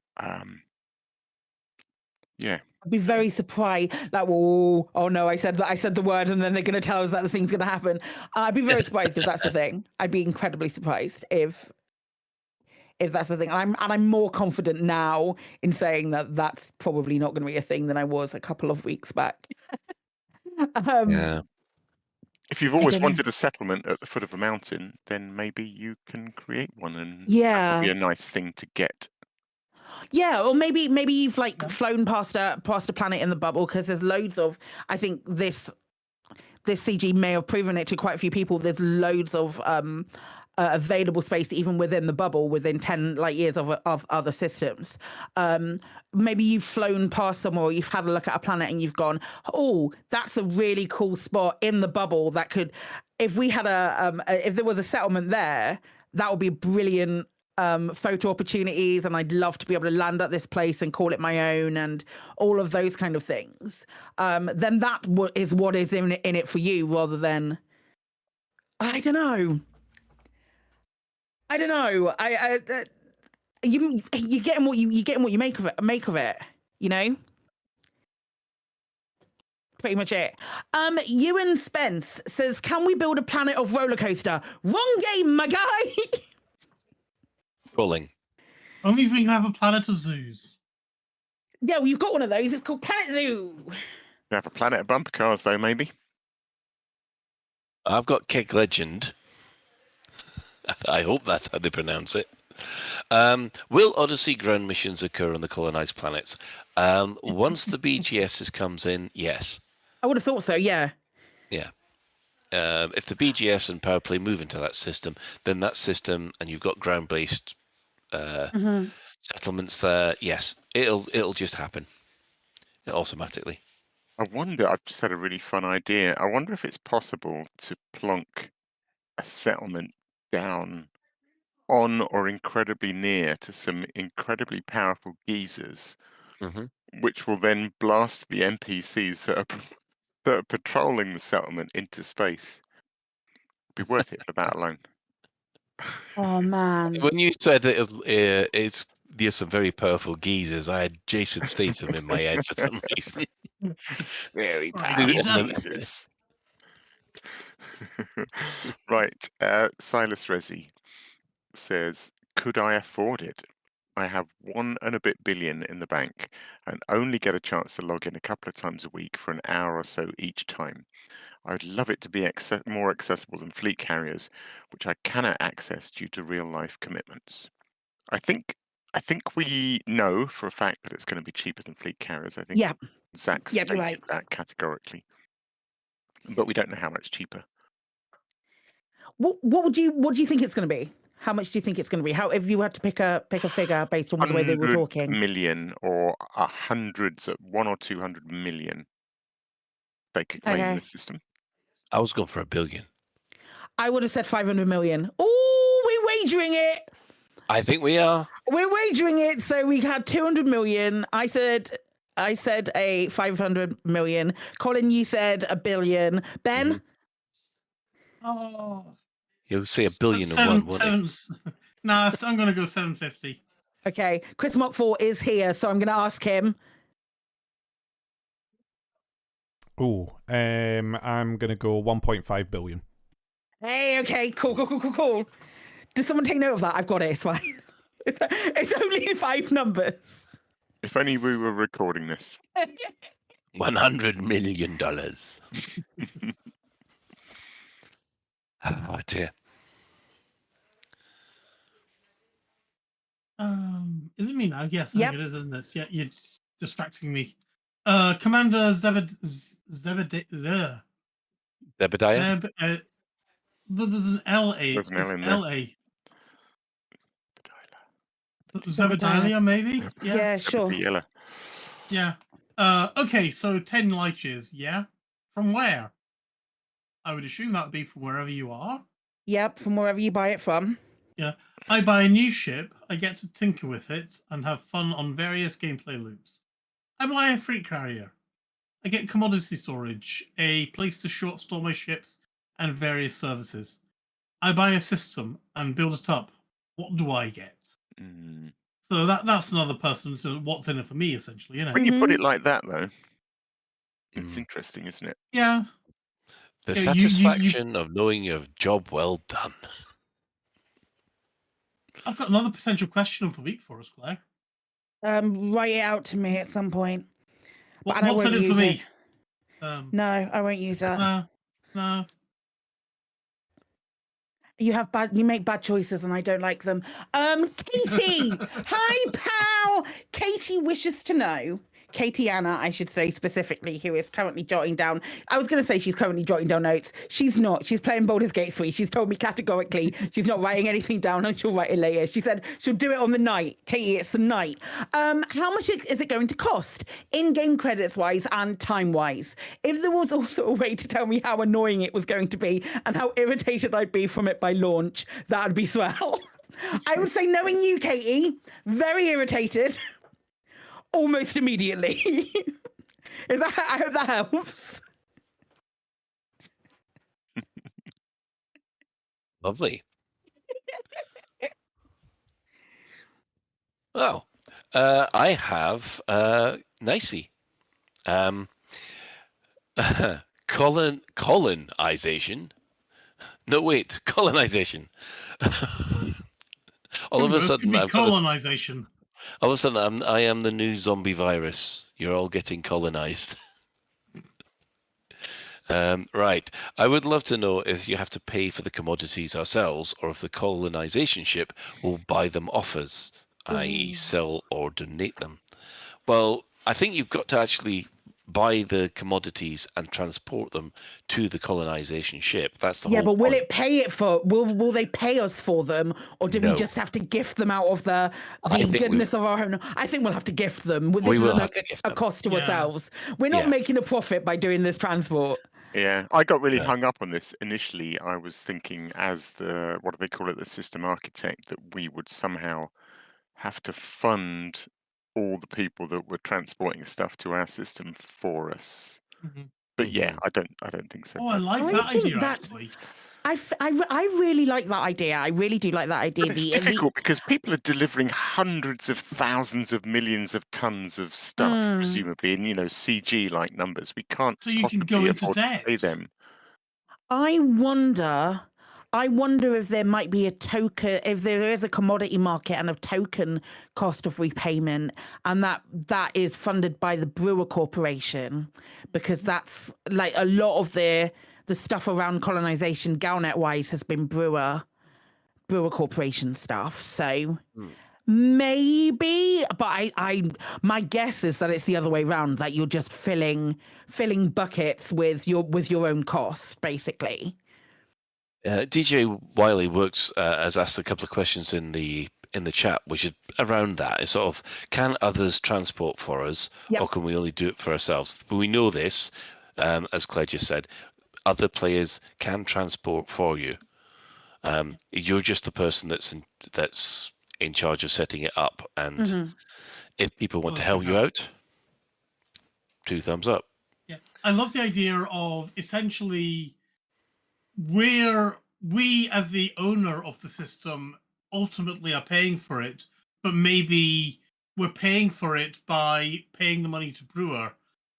Yeah. I'd be very surprised. Like, oh no, I said the word, and then they're going to tell us that the thing's going to happen. I'd be very surprised if that's the thing. I'd be incredibly surprised if that's the thing. And I'm more confident now in saying that that's probably not going to be a thing than I was a couple of weeks back. Yeah. If you've always wanted a settlement at the foot of a mountain, then maybe you can create one, and that would be a nice thing to get. Yeah, or maybe you've like flown past a planet in the bubble, because there's loads of. I think this CG may have proven it to quite a few people. There's loads of available space even within the bubble, within 10 light years of other systems. Maybe you've flown past somewhere, or you've had a look at a planet and you've gone, oh, that's a really cool spot in the bubble that could, if we had if there was a settlement there, that would be brilliant. Photo opportunities, and I'd love to be able to land at this place and call it my own, and all of those kind of things. Then that is what is in it for you, rather than I don't know. You getting what you make of it. You know. Pretty much it. Ewan Spence says, "Can we build a planet of roller coaster?" Wrong game, my guy. Rolling. Only if we can have a planet of zoos. Yeah, well, you've got one of those. It's called Planet Zoo. You have a planet of bumper cars, though, maybe. I've got Keg Legend. I hope that's how they pronounce it. Will Odyssey ground missions occur on the colonized planets? Once the BGS comes in, yes. I would have thought so, yeah. Yeah. If the BGS and Power Play move into that system, then that system, and you've got ground-based settlements there, yes, it'll just happen automatically. I wonder, I've just had a really fun idea. I wonder if it's possible to plonk a settlement down on or incredibly near to some incredibly powerful geezers, which will then blast the NPCs that are patrolling the settlement into space. It'd be worth it for that alone. Oh man! When you said that there's some very powerful geezers, I had Jason Statham in my head for some reason. Very powerful geezers. Right, Silas Resi says, "Could I afford it? I have 1 and a bit billion in the bank and only get a chance to log in a couple of times a week for an hour or so each time. I would love it to be more accessible than fleet carriers, which I cannot access due to real-life commitments." I think we know for a fact that it's going to be cheaper than fleet carriers. I think Zach stated that categorically, but we don't know how much cheaper. What do you think it's going to be? How much do you think it's going to be? How, if you had to pick a figure based on the way they were talking? 100 million or hundreds of 100 or 200 million they could claim in the system. I was going for $1 billion. I would have said 500 million. Oh, we're wagering it. I think we are. We're wagering it. So we had 200 million. I said a 500 million. Colin, you said $1 billion. Ben? Oh. You'll say $1 billion and one. Nah, I'm going to go 750. Okay. Chris Mockfall is here, so I'm going to ask him. Oh, I'm going to go 1.5 billion. Hey, okay. Cool. Does someone take note of that? I've got it. It's fine. It's only 5 numbers. If only we were recording this. $100 million. Oh dear. Is it me now? Yes, I Yep. think it is, isn't it? Yeah, you're distracting me. Commander Zebediah. But there's an L.A. There's an L in there. L.A. Zebediah, maybe? Yeah, sure. Yeah. Okay, so 10 light years, yeah? From where? I would assume that would be from wherever you are. Yep, from wherever you buy it from. Yeah. I buy a new ship, I get to tinker with it and have fun on various gameplay loops. I buy a freight carrier. I get commodity storage, a place to short store my ships, and various services. I buy a system and build it up. What do I get? So that's another person. So what's in it for me, essentially, isn't it? When you put it like that, though, it's interesting, isn't it? Yeah. The Yeah, satisfaction of knowing your job well done. I've got another potential question of the week for us, Claire. Write it out to me at some point. What's I won't in it for use me? No, I won't use that. No. You make bad choices and I don't like them. Katie! Hi, pal! Katie wishes to know, Katie Anna, I should say specifically, who is currently jotting down, I was going to say she's currently jotting down notes. She's not. She's playing Baldur's Gate 3. She's told me categorically she's not writing anything down and she'll write it later. She said she'll do it on the night. Katie, it's the night. How much is it going to cost? In-game credits-wise and time-wise? If there was also a way to tell me how annoying it was going to be and how irritated I'd be from it by launch, that would be swell. I would say, knowing you, Katie, very irritated. Almost immediately. I hope that helps. Lovely. Well, I have Nicey. Colonization. No, wait, colonization. All of a sudden, I've got colonization. All of a sudden, I am the new zombie virus. You're all getting colonized. Right. I would love to know if you have to pay for the commodities ourselves or if the colonization ship will buy them off us, i.e. sell or donate them. Well, I think you've got to actually buy the commodities and transport them to the colonization ship. That's the whole but will point. it pay it for? Will they pay us for them, or do we just have to gift them out of the goodness of our own? I think we'll have to gift them. We will have to gift them. A cost to ourselves. We're not making a profit by doing this transport. Yeah, I got really hung up on this. Initially, I was thinking as the, what do they call it, the system architect, that we would somehow have to fund all the people that were transporting stuff to our system for us. But yeah, I don't think so. Oh, I like that idea, actually. I really like that idea. I really do like that idea. But it's difficult because people are delivering hundreds of thousands of millions of tons of stuff, presumably in CG-like numbers. We can't possibly afford to pay them. I wonder if there might be a token, if there is a commodity market and a token cost of repayment, and that is funded by the Brewer Corporation, because that's like a lot of the stuff around colonization, Galnet wise, has been Brewer Corporation stuff. So maybe, but my guess is that it's the other way around, that you're just filling buckets with your own costs, basically. DJ Wiley has asked a couple of questions in the chat, which is around that. It's sort of, can others transport for us, or can we only do it for ourselves? But we know this, as Claire just said, other players can transport for you. You're just the person that's in charge of setting it up, and if people want to help you out, 2 thumbs up. Yeah, I love the idea of essentially where we, as the owner of the system, ultimately are paying for it, but maybe we're paying for it by paying the money to Brewer.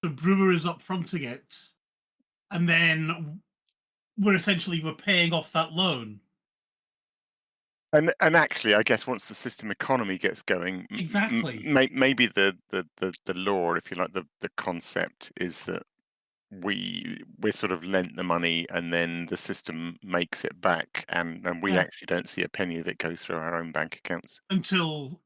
The Brewer is upfronting it, and then we're paying off that loan. And actually, I guess once the system economy gets going, exactly, maybe the law, if you like, the concept is that we're sort of lent the money and then the system makes it back, and we actually don't see a penny of it go through our own bank accounts until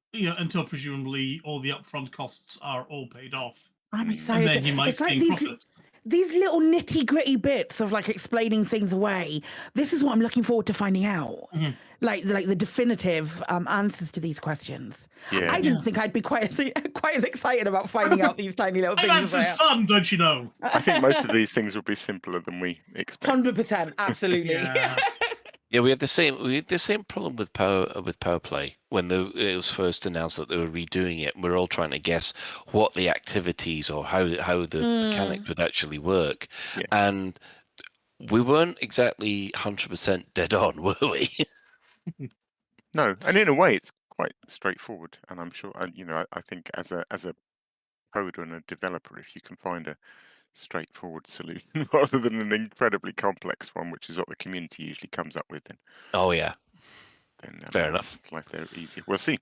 presumably all the upfront costs are all paid off. I'm excited. And then you might see profits. These little nitty-gritty bits of like explaining things away. This is what I'm looking forward to finding out. Like the definitive answers to these questions. Yeah. I didn't think I'd be quite as excited about finding out these tiny little things. That's just fun, don't you know? I think most of these things will be simpler than we expect. 100%, absolutely. Yeah, we had the same problem with power play when it was first announced that they were redoing it. We're all trying to guess what the activities or how the mechanics would actually work, and we weren't exactly 100% dead on, were we? No, and in a way, it's quite straightforward. And I'm sure, I think as a coder and a developer, if you can find a straightforward solution rather than an incredibly complex one, which is what the community usually comes up with, then Yeah. Then fair enough. Life there easy. We'll see.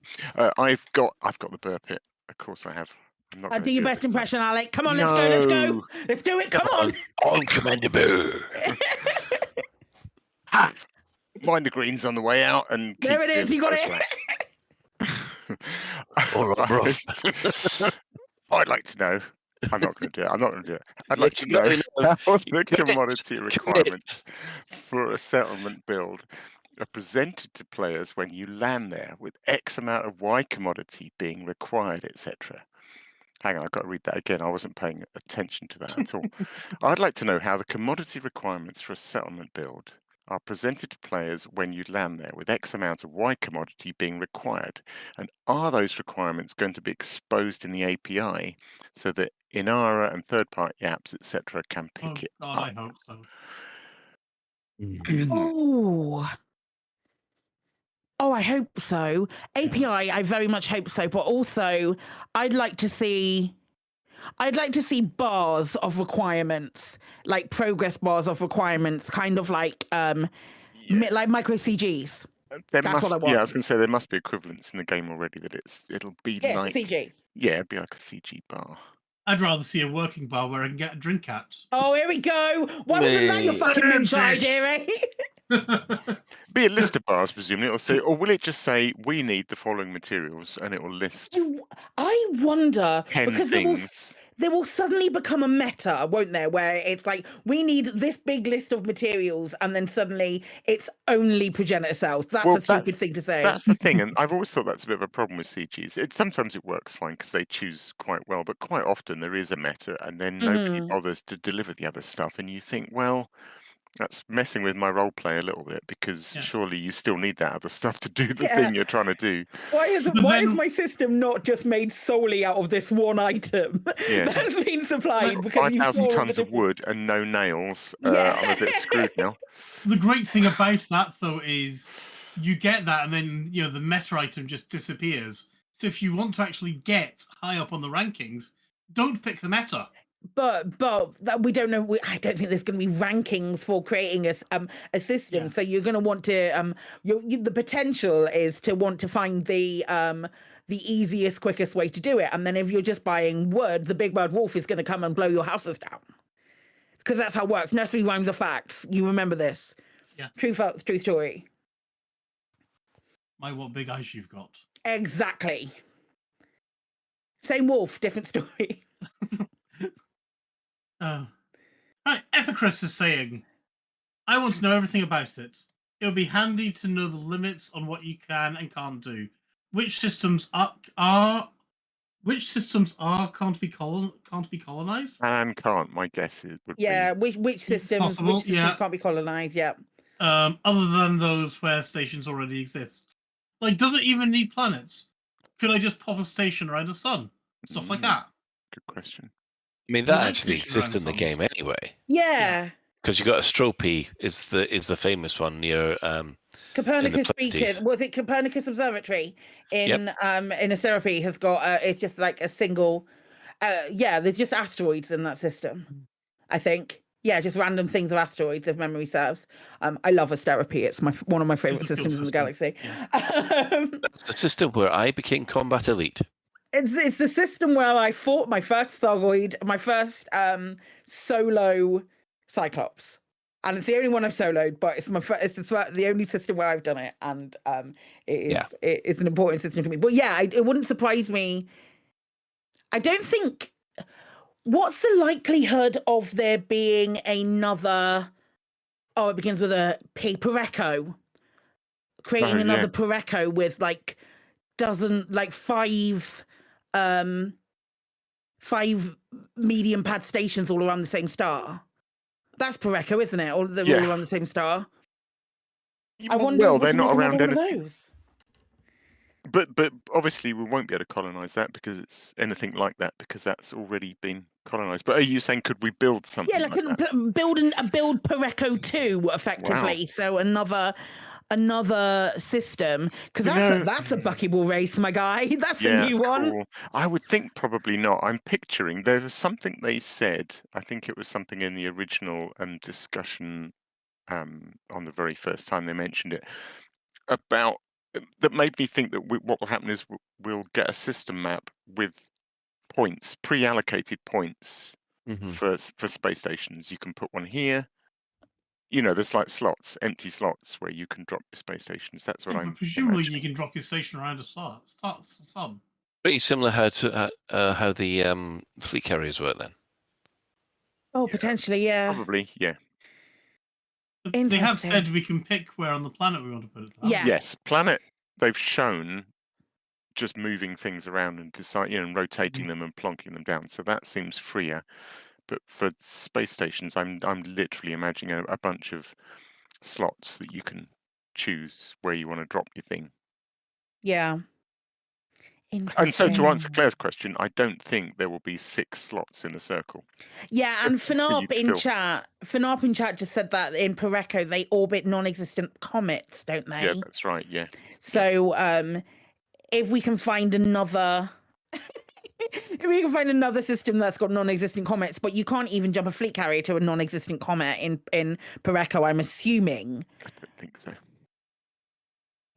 I've got the burp hit. Of course, I have. I'm not. Do your best impression, Alec. Come on, let's go. Let's do it. Come on. On Commander Boo. Mind the greens on the way out, and there it is. You got it. All right, bro. I'd like to know. I'm not going to do it. I'd like to know how the commodity requirements for a settlement build are presented to players when you land there, with X amount of Y commodity being required, etc. Hang on, I've got to read that again. I wasn't paying attention to that at all. I'd like to know how the commodity requirements for a settlement build are presented to players when you land there, with X amount of Y commodity being required. And are those requirements going to be exposed in the API so that Inara and third-party apps, etc., can pick it up? I hope so. Oh, I hope so. API, I very much hope so. But also, I'd like to see bars of requirements, like progress bars of requirements, kind of like micro CGs. That's what I want. Yeah, I was going to say there must be equivalents in the game already that it'll be like CG. Yeah, it'd be like a CG bar. I'd rather see a working bar where I can get a drink at. Oh, here we go. Why wasn't that your fucking moonshine idea, eh? Be a list of bars, presumably. It'll say, or will it just say, we need the following materials, and it will list I wonder 10 because things. there will suddenly become a meta, won't there, where it's like, we need this big list of materials, and then suddenly it's only progenitor cells. That's a stupid thing to say. That's the thing, and I've always thought that's a bit of a problem with CGs. Sometimes it works fine because they choose quite well, but quite often there is a meta, and then nobody bothers to deliver the other stuff, and you think, well, that's messing with my role play a little bit, because surely you still need that other stuff to do the thing you're trying to do. Why is my system not just made solely out of this one item that's been supplied? Because 5,000 tons of wood and no nails. I'm a bit screwed now. The great thing about that, though, is you get that, and then the meta item just disappears. So if you want to actually get high up on the rankings, don't pick the meta. But that we don't know. I don't think there's going to be rankings for creating a system. So you're going to want to the potential is to want to find the easiest, quickest way to do it. And then if you're just buying wood, the big bad wolf is going to come and blow your houses down. Because that's how it works. Nursery rhymes are facts. You remember this? Yeah. True story. My, what big eyes you've got. Exactly. Same wolf, different story. Right, Epicris is saying, I want to know everything about it. It would be handy to know the limits on what you can and can't do. Which systems can't be colonized? And can't, my guess would be. Which systems can't be colonized, other than those where stations already exist. Like, does it even need planets? Could I just pop a station around a sun? Stuff like that. Good question. I mean, that actually exists in the game anyway. Yeah. Because you got Astrope is the famous one near Copernicus Beacon. Was it Copernicus Observatory in Astrope has got it's just like a single there's just asteroids in that system. I think. Yeah, just random things of asteroids, if memory serves. I love Astrope. It's one of my favorite systems in the galaxy. That's the system where I became combat elite. It's the system where I fought my first Thargoid, my first solo Cyclops, and it's the only one I've soloed. But it's the only system where I've done it, and it's an important system to me. But it wouldn't surprise me. I don't think. What's the likelihood of there being another? Oh, it begins with a P. Pareco. Creating another Pareco with five medium pad stations all around the same star. That's Pareco, isn't it? Or they're all around the same star. I wonder Well, if we they're can not make around another one of anything. those. But obviously we won't be able to colonize that because it's anything like that because that's already been colonized. But are you saying could we build something Yeah, like like that? build Pareco 2 effectively. Wow. So another system, because You that's a know, buckyball race, my guy. That's a yeah, new that's one. cool. I would think probably not. I'm picturing there was something they said. I think it was something in the original discussion on the very first time they mentioned it about that made me think that what will happen is we'll get a system map with points, pre-allocated points for space stations. You can put one here. You know, there's like slots, empty slots where you can drop your space stations. That's what Yeah, I'm but presumably imagining. you can drop your station around a sun. Pretty similar how the fleet carriers work then. Oh, potentially, yeah. Probably, yeah. They have said we can pick where on the planet we want to put it. Yeah. Yes, planet. They've shown just moving things around and and rotating them and plonking them down. So that seems freer. But for space stations, I'm literally imagining a bunch of slots that you can choose where you want to drop your thing. Yeah. And so to answer Claire's question, I don't think there will be 6 slots in a circle. Yeah, and for you Fanarp to in fill. chat just said that in Pareco they orbit non-existent comets, don't they? Yeah, that's right. Yeah. So if we can find another system that's got non-existent comets, but you can't even jump a fleet carrier to a non-existent comet in Pareco, I'm assuming. I don't think so.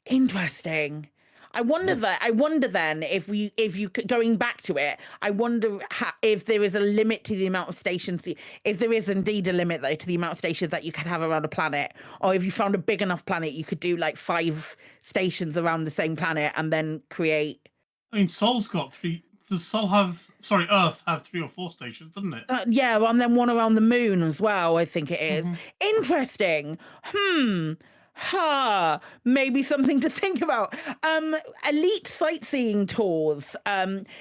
Interesting. I wonder then if you going back to it, I wonder if there is a limit to the amount of stations, if there is indeed a limit though to the amount of stations that you could have around a planet, or if you found a big enough planet, you could do like 5 stations around the same planet and then create. I mean, Sol's got 3. Does Earth have 3 or 4 stations, doesn't it? Yeah, and then one around the moon as well, I think it is. Interesting. Maybe something to think about. Elite Sightseeing Tours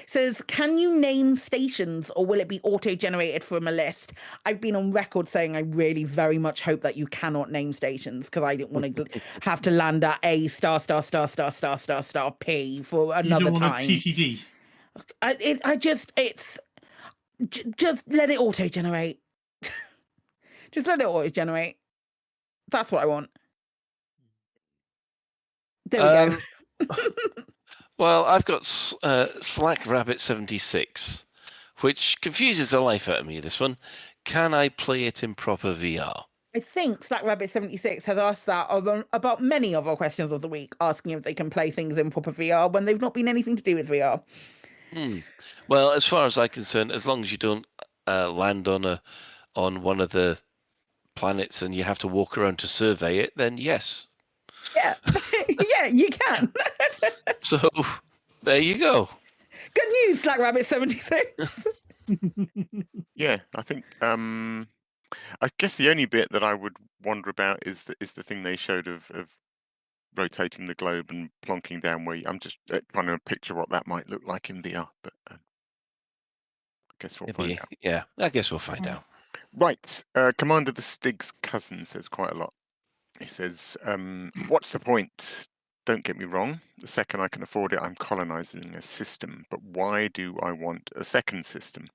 says, can you name stations or will it be auto-generated from a list? I've been on record saying I really very much hope that you cannot name stations because I didn't want to have to land at A ******* P for another you don't time. Want a TTD? Just let it auto-generate. Just let it auto-generate. That's what I want. There we go. Well, I've got Slack Rabbit 76, which confuses the life out of me, this one. Can I play it in proper VR? I think Slack Rabbit 76 has asked that about many of our questions of the week, asking if they can play things in proper VR when they've not been anything to do with VR. Well, as far as I'm concerned, as long as you don't land on one of the planets and you have to walk around to survey it, then yes. Yeah, yeah, you can. So there you go. Good news, Slack Rabbit 76. Yeah, I think. I guess the only bit that I would wonder about is the thing they showed of rotating the globe and plonking down. I'm just trying to picture what that might look like in VR, but I guess we'll find out. Yeah, I guess we'll find out. Right, Commander the Stig's cousin says quite a lot. He says, what's the point? Don't get me wrong. The second I can afford it, I'm colonizing a system. But why do I want a second system?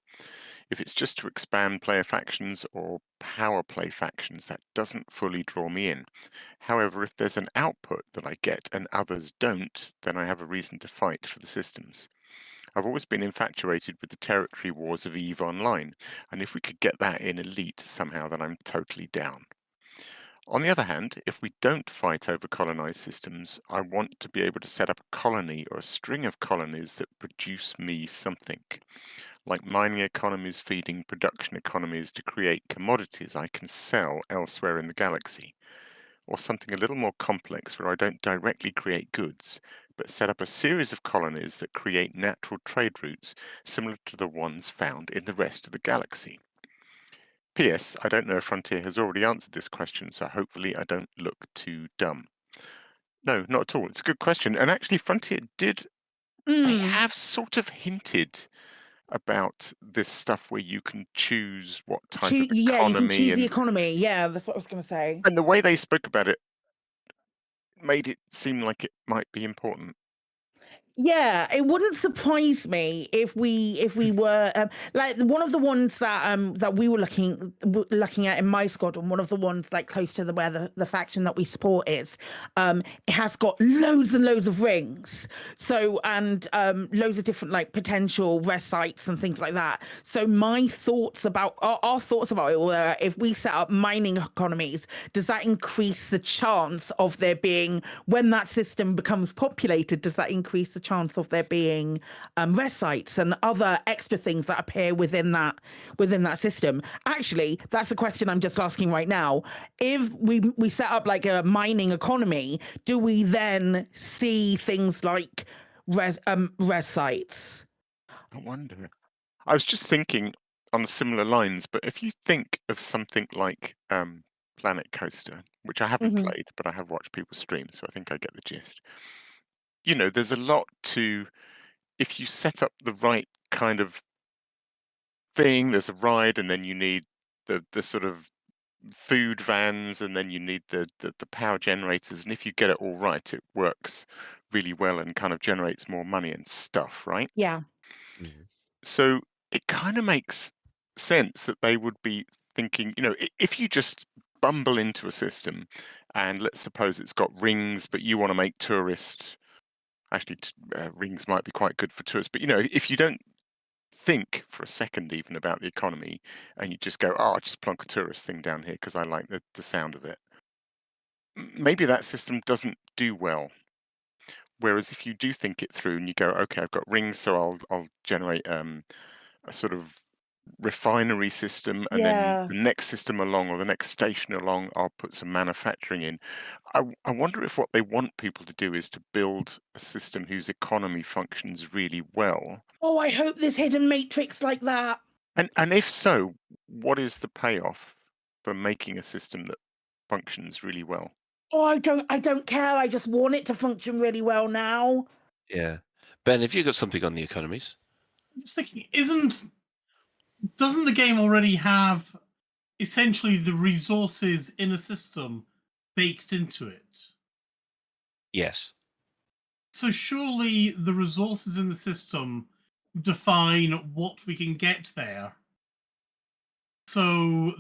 If it's just to expand player factions or power play factions, that doesn't fully draw me in. However, if there's an output that I get and others don't, then I have a reason to fight for the systems. I've always been infatuated with the territory wars of EVE Online, and if we could get that in Elite somehow, then I'm totally down. On the other hand, if we don't fight over colonized systems, I want to be able to set up a colony or a string of colonies that produce me something. Like mining economies feeding production economies to create commodities I can sell elsewhere in the galaxy. Or something a little more complex where I don't directly create goods, but set up a series of colonies that create natural trade routes similar to the ones found in the rest of the galaxy. P.S. I don't know if Frontier has already answered this question, so hopefully I don't look too dumb. No, not at all. It's a good question. And actually, Frontier did... They have sort of hinted about this stuff where you can choose what type of economy. Yeah, you can choose the economy. Yeah, that's what I was going to say. And the way they spoke about it made it seem like it might be important. Yeah, it wouldn't surprise me if we were like one of the ones that we were looking at in my squadron. One of the ones like close to where the faction that we support is. It has got loads and loads of rings, so and loads of different like potential rest sites and things like that. So my thoughts about our thoughts about it were, if we set up mining economies, does that increase the chance of there being, when that system becomes populated, does that increase the chance of there being rest sites and other extra things that appear within that system? Actually, that's the question I'm just asking right now. If we set up like a mining economy, do we then see things like rest sites? I wonder. I was just thinking on similar lines, but if you think of something like Planet Coaster, which I haven't Mhm. played, but I have watched people stream, so I think I get the gist. You know, there's a lot to, if you set up the right kind of thing, there's a ride, and then you need the sort of food vans, and then you need the power generators, and if you get it all right, it works really well and kind of generates more money and stuff, right? Yeah. So it kind of makes sense that they would be thinking, you know, if you just bumble into a system and let's suppose it's got rings, but you want to make tourists, actually, rings might be quite good for tourists, but you know, if you don't think for a second even about the economy and you just go, oh, I'll just plonk a tourist thing down here because I like the sound of it, maybe that system doesn't do well. Whereas if you do think it through and you go, okay, I've got rings, so I'll generate a sort of refinery system, and then Yeah. the next system along or the next station along, I'll put some manufacturing in. I wonder if what they want people to do is to build a system whose economy functions really well. Oh, I hope there's hidden matrix like that. And if so, what is the payoff for making a system that functions really well? Oh, I don't care. I just want it to function really well now. Yeah. Ben, have you got something on the economies? I'm just thinking, doesn't the game already have essentially the resources in a system baked into it? Yes. So surely the resources in the system define what we can get there. So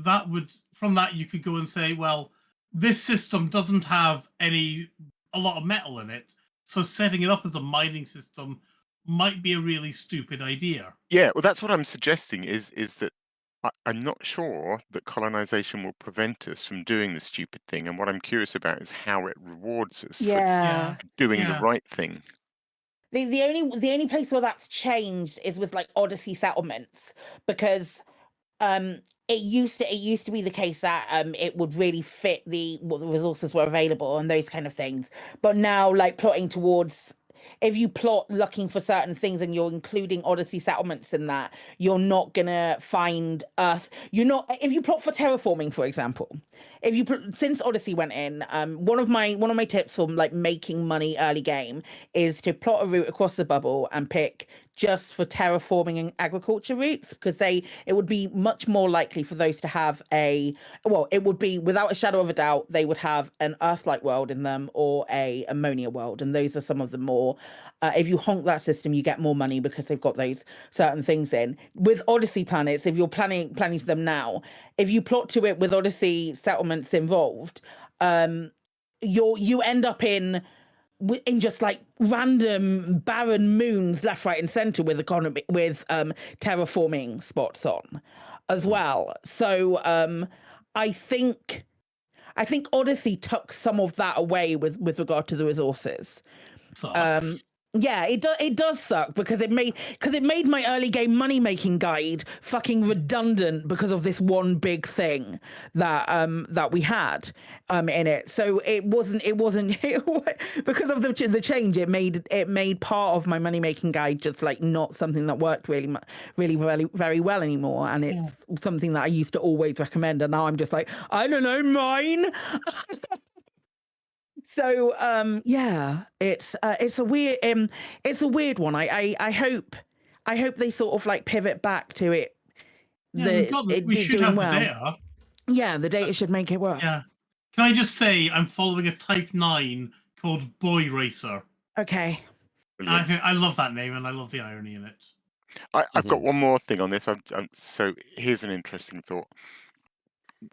from that you could go and say, well, this system doesn't have a lot of metal in it, so setting it up as a mining system might be a really stupid idea. Yeah, well, that's what I'm suggesting is that I'm not sure that colonization will prevent us from doing the stupid thing. And what I'm curious about is how it rewards us Yeah. for doing the Yeah. right thing. The only place where that's changed is with like Odyssey settlements, because it used to be the case that it would really fit what the resources were available and those kind of things. But now, like plotting towards, if you plot looking for certain things and you're including Odyssey settlements in that, you're not gonna find Earth. If you plot for terraforming, for example, since Odyssey went in, one of my tips for like making money early game is to plot a route across the bubble and pick just for terraforming and agriculture routes, because it would be much more likely for those to have it would be, without a shadow of a doubt, they would have an Earth-like world in them or a ammonia world, and those are some of the more, if you honk that system, you get more money because they've got those certain things in. With Odyssey planets, if you're planning to them now, if you plot to it with Odyssey settlements involved, you end up in just like random barren moons left, right, and center with terraforming spots on as well. So I think Odyssey took some of that away with regard to the resources. Yeah, it does suck because it made my early game money making guide fucking redundant because of this one big thing that we had in it. So it wasn't because of the change. It made part of my money making guide just like not something that worked really very well anymore. And it's something that I used to always recommend, and now I'm just like, I don't know, mine. So yeah, it's a weird one. I hope they sort of like pivot back to it. We should have the data. Yeah, the data should make it work. Yeah. Can I just say I'm following a Type 9 called Boy Racer. Okay. And I love that name, and I love the irony in it. I've got one more thing on this. So here's an interesting thought.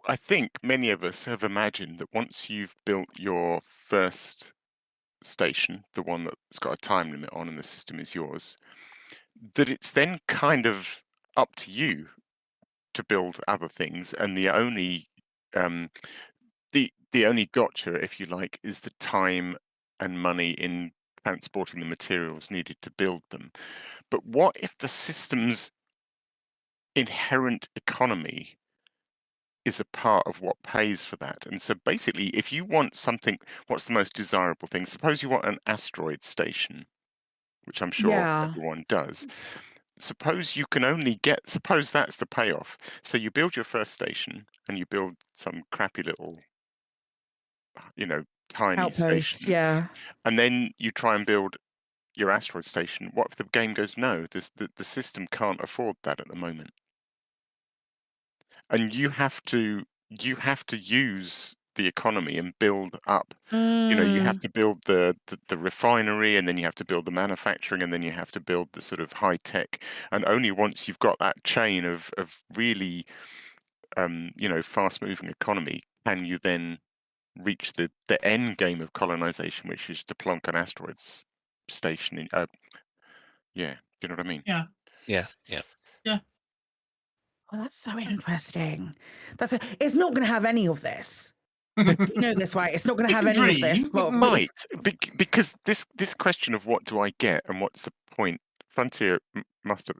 I think many of us have imagined that once you've built your first station, the one that's got a time limit on and the system is yours, that it's then kind of up to you to build other things, and the only gotcha, if you like, is the time and money in transporting the materials needed to build them. But what if the system's inherent economy is a part of what pays for that? And so basically, if you want something, what's the most desirable thing? Suppose you want an asteroid station, which I'm sure everyone does. Suppose you can only get, suppose that's the payoff. So you build your first station and you build some crappy little, tiny Outpost, station. yeah. And then you try and build your asteroid station. What if the game goes, no, the system can't afford that at the moment? And you have to use the economy and build up. You have to build the refinery, and then you have to build the manufacturing, and then you have to build the sort of high tech. And only once you've got that chain of really fast moving economy can you then reach the end game of colonization, which is to plonk an asteroids station in. Yeah, you know what I mean? Yeah. Yeah. Oh, that's so interesting. It's not going to have any of this. You know this, right? It's not going to have any of this. It might, because this question of what do I get and what's the point? Frontier must have,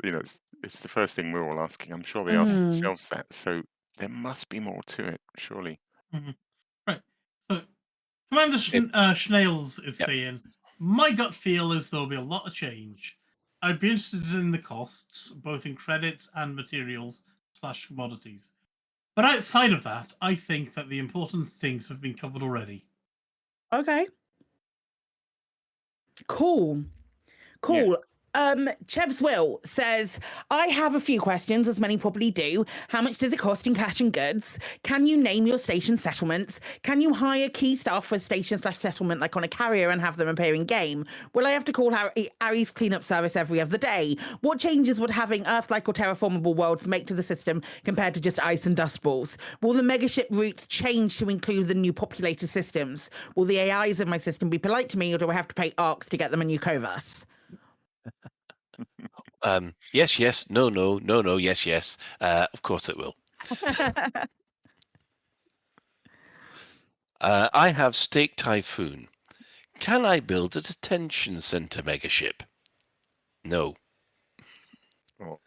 it's the first thing we're all asking. I'm sure they ask themselves that. So there must be more to it, surely. Right. So Commander Schnails is saying, my gut feel is there'll be a lot of change. I'd be interested in the costs, both in credits and materials/commodities. But outside of that, I think that the important things have been covered already. Okay. Cool. Yeah. Cheb's Will says, I have a few questions, as many probably do. How much does it cost in cash and goods? Can you name your station settlements? Can you hire key staff for a station/settlement like on a carrier and have them appear in game? Will I have to call Ari's cleanup service every other day? What changes would having Earth-like or terraformable worlds make to the system compared to just ice and dust balls? Will the megaship routes change to include the new populated systems? Will the AIs in my system be polite to me, or do I have to pay ARCs to get them a new coverse? Yes, no, yes. Of course it will. I have Stake Typhoon. Can I build a detention center megaship? No. Oh.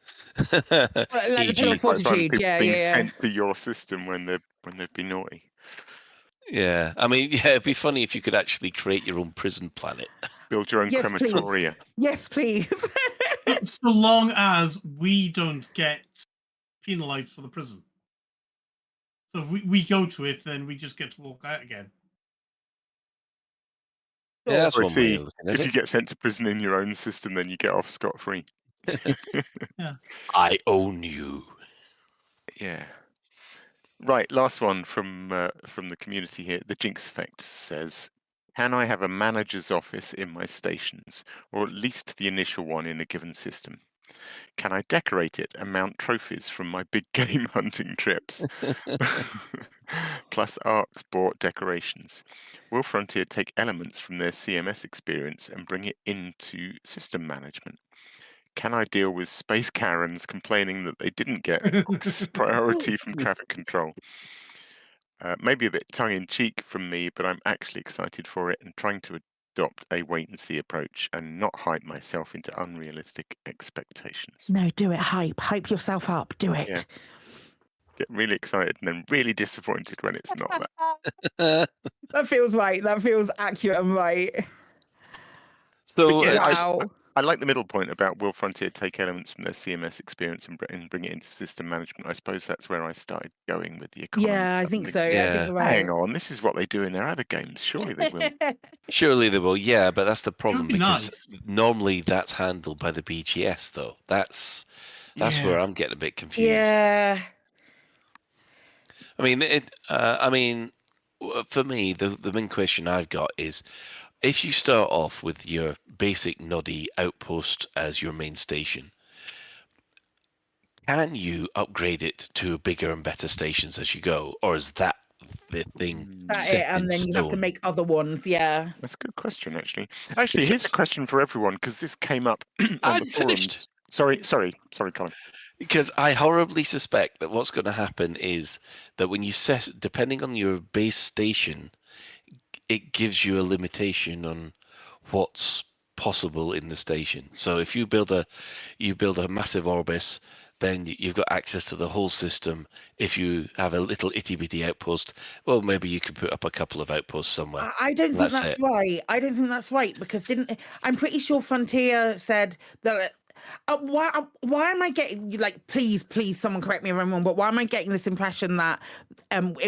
Like the Pill of Fortitude, being sent to your system when they've been naughty. Yeah, I mean, it'd be funny if you could actually create your own prison planet. Build your own crematoria. Yes, please. So long as we don't get penalized for the prison. So if we go to it, then we just get to walk out again. Yeah, that's Or one way of looking at if it. you get sent to prison in your own system, then you get off scot-free. Yeah. I own you. Yeah. Right, last one from the community here. The Jinx Effect says, can I have a manager's office in my stations, or at least the initial one in a given system? Can I decorate it and mount trophies from my big game hunting trips? Plus ARCs bought decorations. Will Frontier take elements from their CMS experience and bring it into system management? Can I deal with space Karens complaining that they didn't get priority from traffic control? Maybe a bit tongue-in-cheek from me, but I'm actually excited for it and trying to adopt a wait-and-see approach and not hype myself into unrealistic expectations. No, do it. Hype yourself up. Do it. Yeah. Get really excited and then really disappointed when it's not that. That feels right. That feels accurate and right. So I like the middle point about will Frontier take elements from their CMS experience and bring it into system management. I suppose that's where I started going with the economy. Yeah, I think so. Yeah. I think you're right. Hang on, this is what they do in their other games. Surely they will. Surely they will, yeah, but that's the problem That'd be because normally that's handled by the BGS, though. That's where I'm getting a bit confused. Yeah. I mean, for me, the main question I've got is, if you start off with your basic noddy outpost as your main station, can you upgrade it to bigger and better stations as you go, or is that the thing That set it, and in then you have to stone? make other ones. Yeah. That's a good question, actually. Actually, here's a question for everyone, because this came up on I'm the finished. forums. Sorry, Colin. Because I horribly suspect that what's going to happen is that when you set, depending on your base station, it gives you a limitation on what's possible in the station. So if you build a massive orbis, then you've got access to the whole system. If you have a little itty bitty outpost, well, maybe you could put up a couple of outposts somewhere. I don't think That's that's it. right. I don't think that's right because I'm pretty sure Frontier said that. Why am I getting like? Please, someone correct me if I'm wrong. But why am I getting this impression that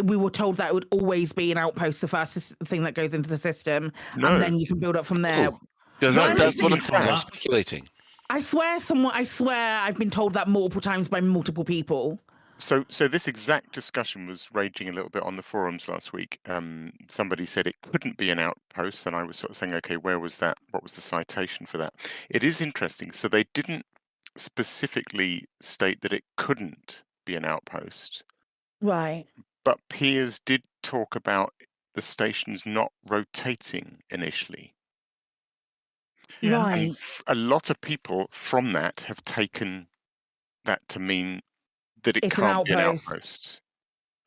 we were told that it would always be an outpost, the first thing that goes into the system, No. and then you can build up from there? Because Why am I that's one saying of the things I'm that? speculating. I swear I've been told that multiple times by multiple people. So this exact discussion was raging a little bit on the forums last week. Somebody said it couldn't be an outpost, and I was sort of saying, okay, where was that? What was the citation for that? It is interesting. So they didn't specifically state that it couldn't be an outpost, Right. but peers did talk about the stations not rotating initially. Yeah. Right. And a lot of people from that have taken that to mean that it It's an can't be an outpost. outpost.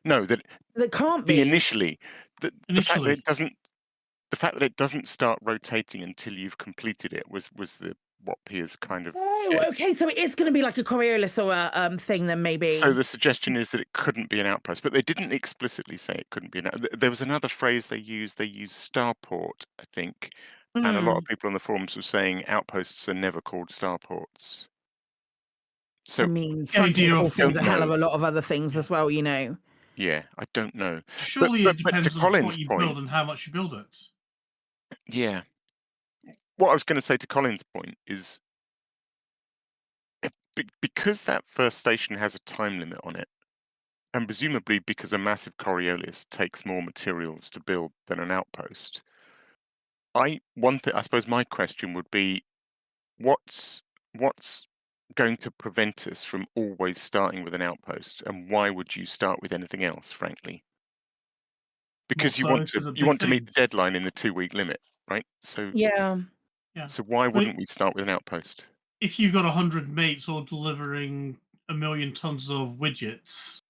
No, that It can't be. initially. The fact that Initially. it doesn't start rotating until you've completed it was what peers kind of Oh, said. okay. So it is going to be like a Coriolis or a thing, then maybe. So the suggestion is that it couldn't be an outpost, but they didn't explicitly say it couldn't be an outpost. There was another phrase they used. They used starport, I think, and a lot of people on the forums were saying outposts are never called starports. So I mean, Frontier idea calls of- things a Don't hell of know. a lot of other things as well, you know. Yeah, I don't know. Surely but it to depends on Colin's what you point, build and how much you build it. yeah. What I was going to say to Colin's point is because that first station has a time limit on it, and presumably because a massive Coriolis takes more materials to build than an outpost, I suppose my question would be, what's going to prevent us from always starting with an outpost, and why would you start with anything else, frankly? Because you want to meet the deadline in the 2-week limit, right? So Yeah. So why wouldn't we start with an outpost? If you've got 100 mates all delivering 1 million tons of widgets,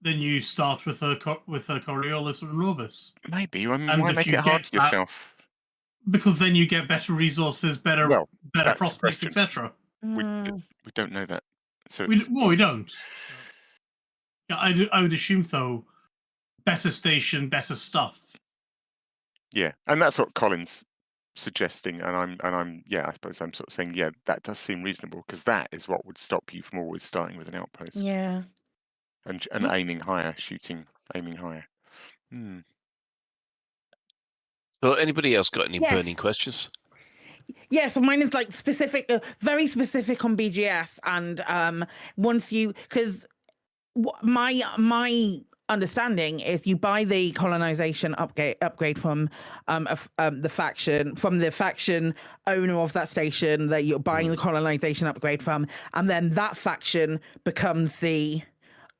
then you start with a Coriolis or an Orbis. Maybe. I mean, And why if make you it hard get for yourself? Because then you get better resources, better that's the prospects, question. etc. We don't know that. So We don't. Yeah, I would assume though. Better station, better stuff. yeah, and that's what Colin's suggesting, and I'm I suppose I'm sort of saying, yeah, that does seem reasonable because that is what would stop you from always starting with an outpost. Yeah. And aiming higher, aiming higher. So anybody else got any Yes. burning questions? Yeah, so mine is like specific, very specific on BGS, and once you, because my understanding is you buy the colonization upgrade from the faction owner of that station that you're buying the colonization upgrade from, and then that faction becomes the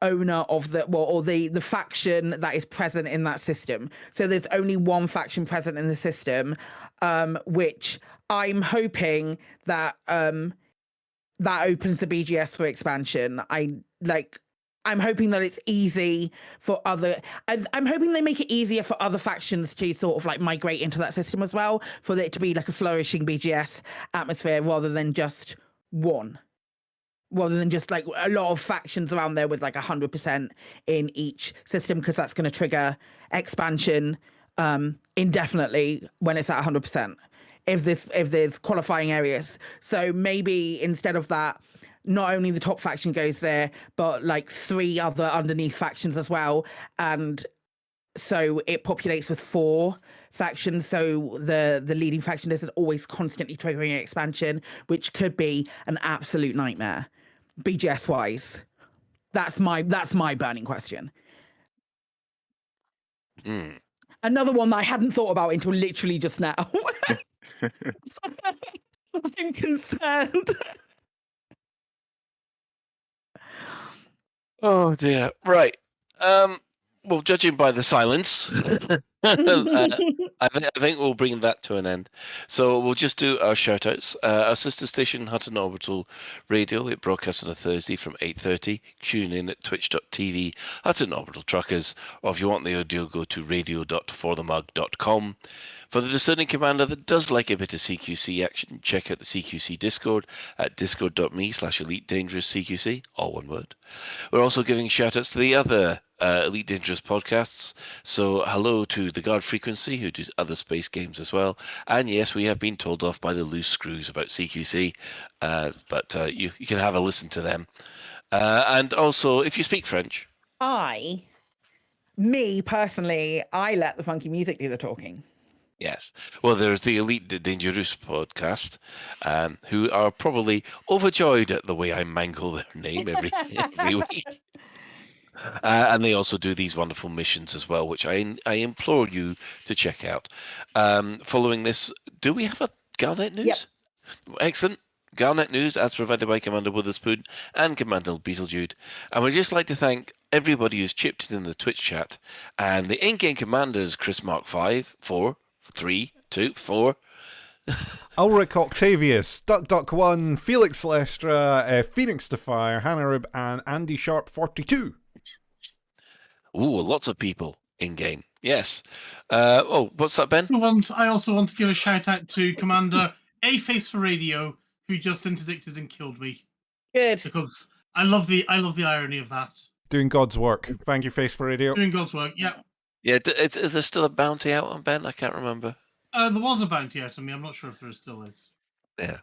owner of the faction that is present in that system. So there's only one faction present in the system, which I'm hoping that that opens the BGS for expansion. I'm hoping that it's easy for I'm hoping they make it easier for other factions to sort of like migrate into that system as well, for it to be like a flourishing BGS atmosphere rather than just one. Rather than just like a lot of factions around there with like 100% in each system, because that's going to trigger expansion indefinitely when it's at 100%. If there's qualifying areas. So maybe instead of that, not only the top faction goes there, but like 3 other underneath factions as well. And so it populates with 4 factions. So the leading faction isn't always constantly triggering expansion, which could be an absolute nightmare, BGS wise. That's my burning question. Another one that I hadn't thought about until literally just now. I'm concerned. Oh dear. Right. Well, judging by the silence, I think we'll bring that to an end. So we'll just do our shout-outs. Our sister station, Hutton Orbital Radio, it broadcasts on a Thursday from 8:30. Tune in at twitch.tv, Hutton Orbital Truckers, or if you want the audio, go to radio.forthemug.com. For the discerning commander that does like a bit of CQC action, check out the CQC Discord at discord.me/Elite Dangerous CQC, all one word. We're also giving shout-outs to the other Elite Dangerous podcasts. So hello to the Guard Frequency, who does other space games as well. And yes, we have been told off by the loose screws about CQC, but you can have a listen to them. And also, if you speak French. Me personally, I let the funky music do the talking. Yes. Well, there's the Elite Dangerous podcast, who are probably overjoyed at the way I mangle their name every week. And they also do these wonderful missions as well, which I implore you to check out. Following this, do we have a Galnet news? Yep. Excellent. Galnet news, as provided by Commander Witherspoon and Commander Beetlejude. And we'd just like to thank everybody who's chipped in the Twitch chat. And the in-game commanders, Chris Mark 5, 4, 3, 2, 4. Ulrich Octavius, Duck1, Felix Lestra, Phoenix Defire, Hannah Rib, and Andy Sharp 42. Ooh, lots of people in game. Yes. What's that, Ben? I also want to give a shout out to Commander A Face for Radio, who just interdicted and killed me. Good. Because I love the irony of that. Doing God's work. Thank you, Face for Radio. Doing God's work. Yeah. Yeah. Is there still a bounty out on Ben? I can't remember. There was a bounty out on me. I'm not sure if there still is. Yeah.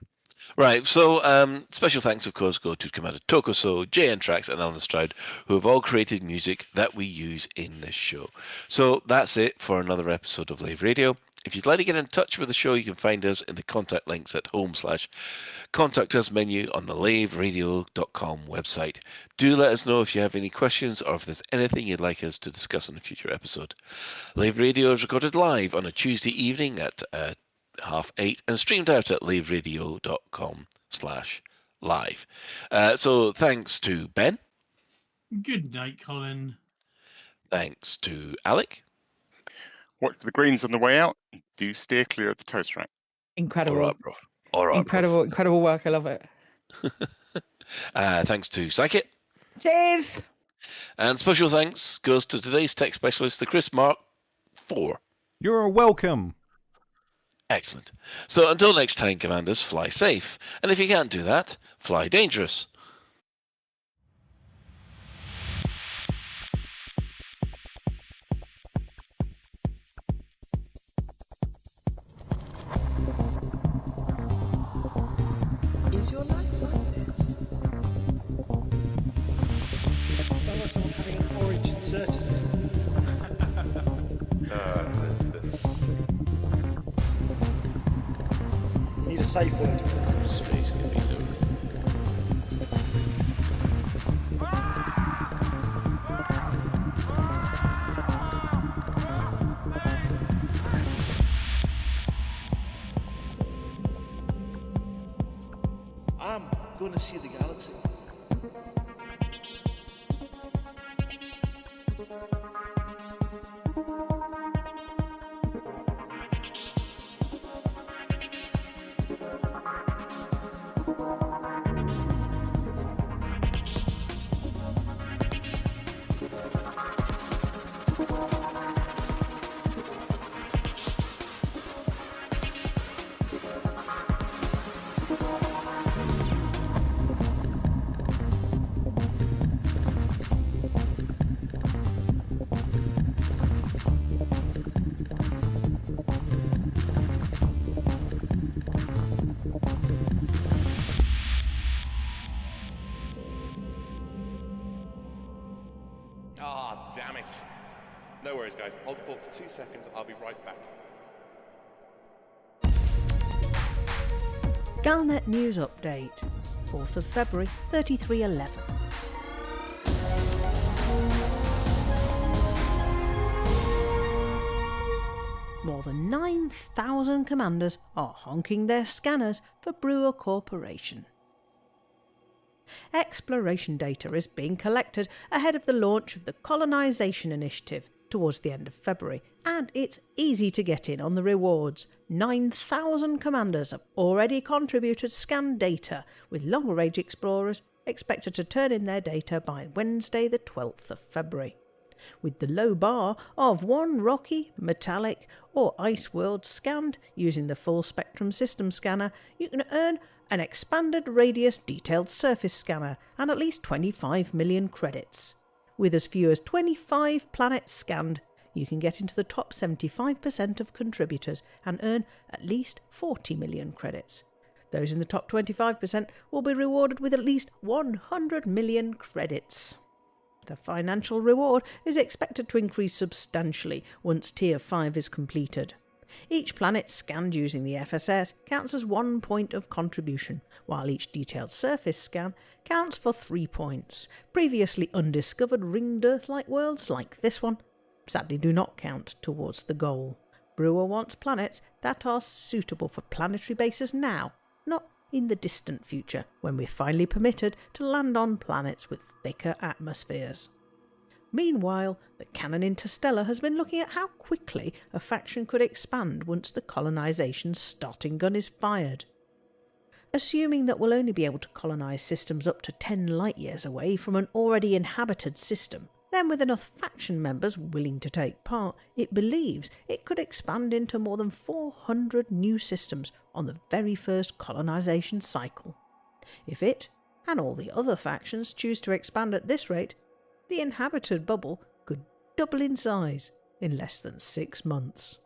Right, so special thanks, of course, go to Commander Tokoso, JN Trax, and Alan Stroud, who have all created music that we use in this show. So that's it for another episode of Lave Radio. If you'd like to get in touch with the show, you can find us in the contact links at home/contact us menu on the laveradio.com website. Do let us know if you have any questions or if there's anything you'd like us to discuss in a future episode. Lave Radio is recorded live on a Tuesday evening at 8:30 and streamed out at laveradio.com/live. So thanks to Ben. Good night, Colin. Thanks to Alec. Watch the greens on the way out. Do steer clear of the toast rack. Incredible. All right, bro. All right, incredible work. I love it. Thanks to Psychic. Cheers. And special thanks goes to today's tech specialist, the Chris Mark 4. You're welcome. Excellent. So until next time, Commanders, fly safe. And if you can't do that, fly dangerous. Is your life like this? Sounds like someone having an orange inserted. You need a safe word. Space can be loaded. I'm gonna see the galaxy. Damn it. No worries, guys. Hold the fort for 2 seconds. I'll be right back. Galnet News Update, 4th of February, 3311. more than 9,000 commanders are honking their scanners for Brewer Corporation. Exploration data is being collected ahead of the launch of the colonisation initiative towards the end of February, and it's easy to get in on the rewards. 9,000 commanders have already contributed scanned data, with long-range explorers expected to turn in their data by Wednesday the 12th of February. With the low bar of one rocky, metallic or ice world scanned using the full spectrum system scanner, you can earn an expanded radius detailed surface scanner and at least 25 million credits. With as few as 25 planets scanned, you can get into the top 75% of contributors and earn at least 40 million credits. Those in the top 25% will be rewarded with at least 100 million credits. The financial reward is expected to increase substantially once Tier 5 is completed. Each planet scanned using the FSS counts as 1 point of contribution, while each detailed surface scan counts for 3 points. Previously undiscovered ringed Earth-like worlds like this one sadly do not count towards the goal. Brewer wants planets that are suitable for planetary bases now, not in the distant future, when we're finally permitted to land on planets with thicker atmospheres. Meanwhile, the Canon Interstellar has been looking at how quickly a faction could expand once the colonisation starting gun is fired. Assuming that we'll only be able to colonise systems up to 10 light-years away from an already inhabited system, then with enough faction members willing to take part, it believes it could expand into more than 400 new systems on the very first colonisation cycle. If it, and all the other factions, choose to expand at this rate, the inhabited bubble could double in size in less than 6 months.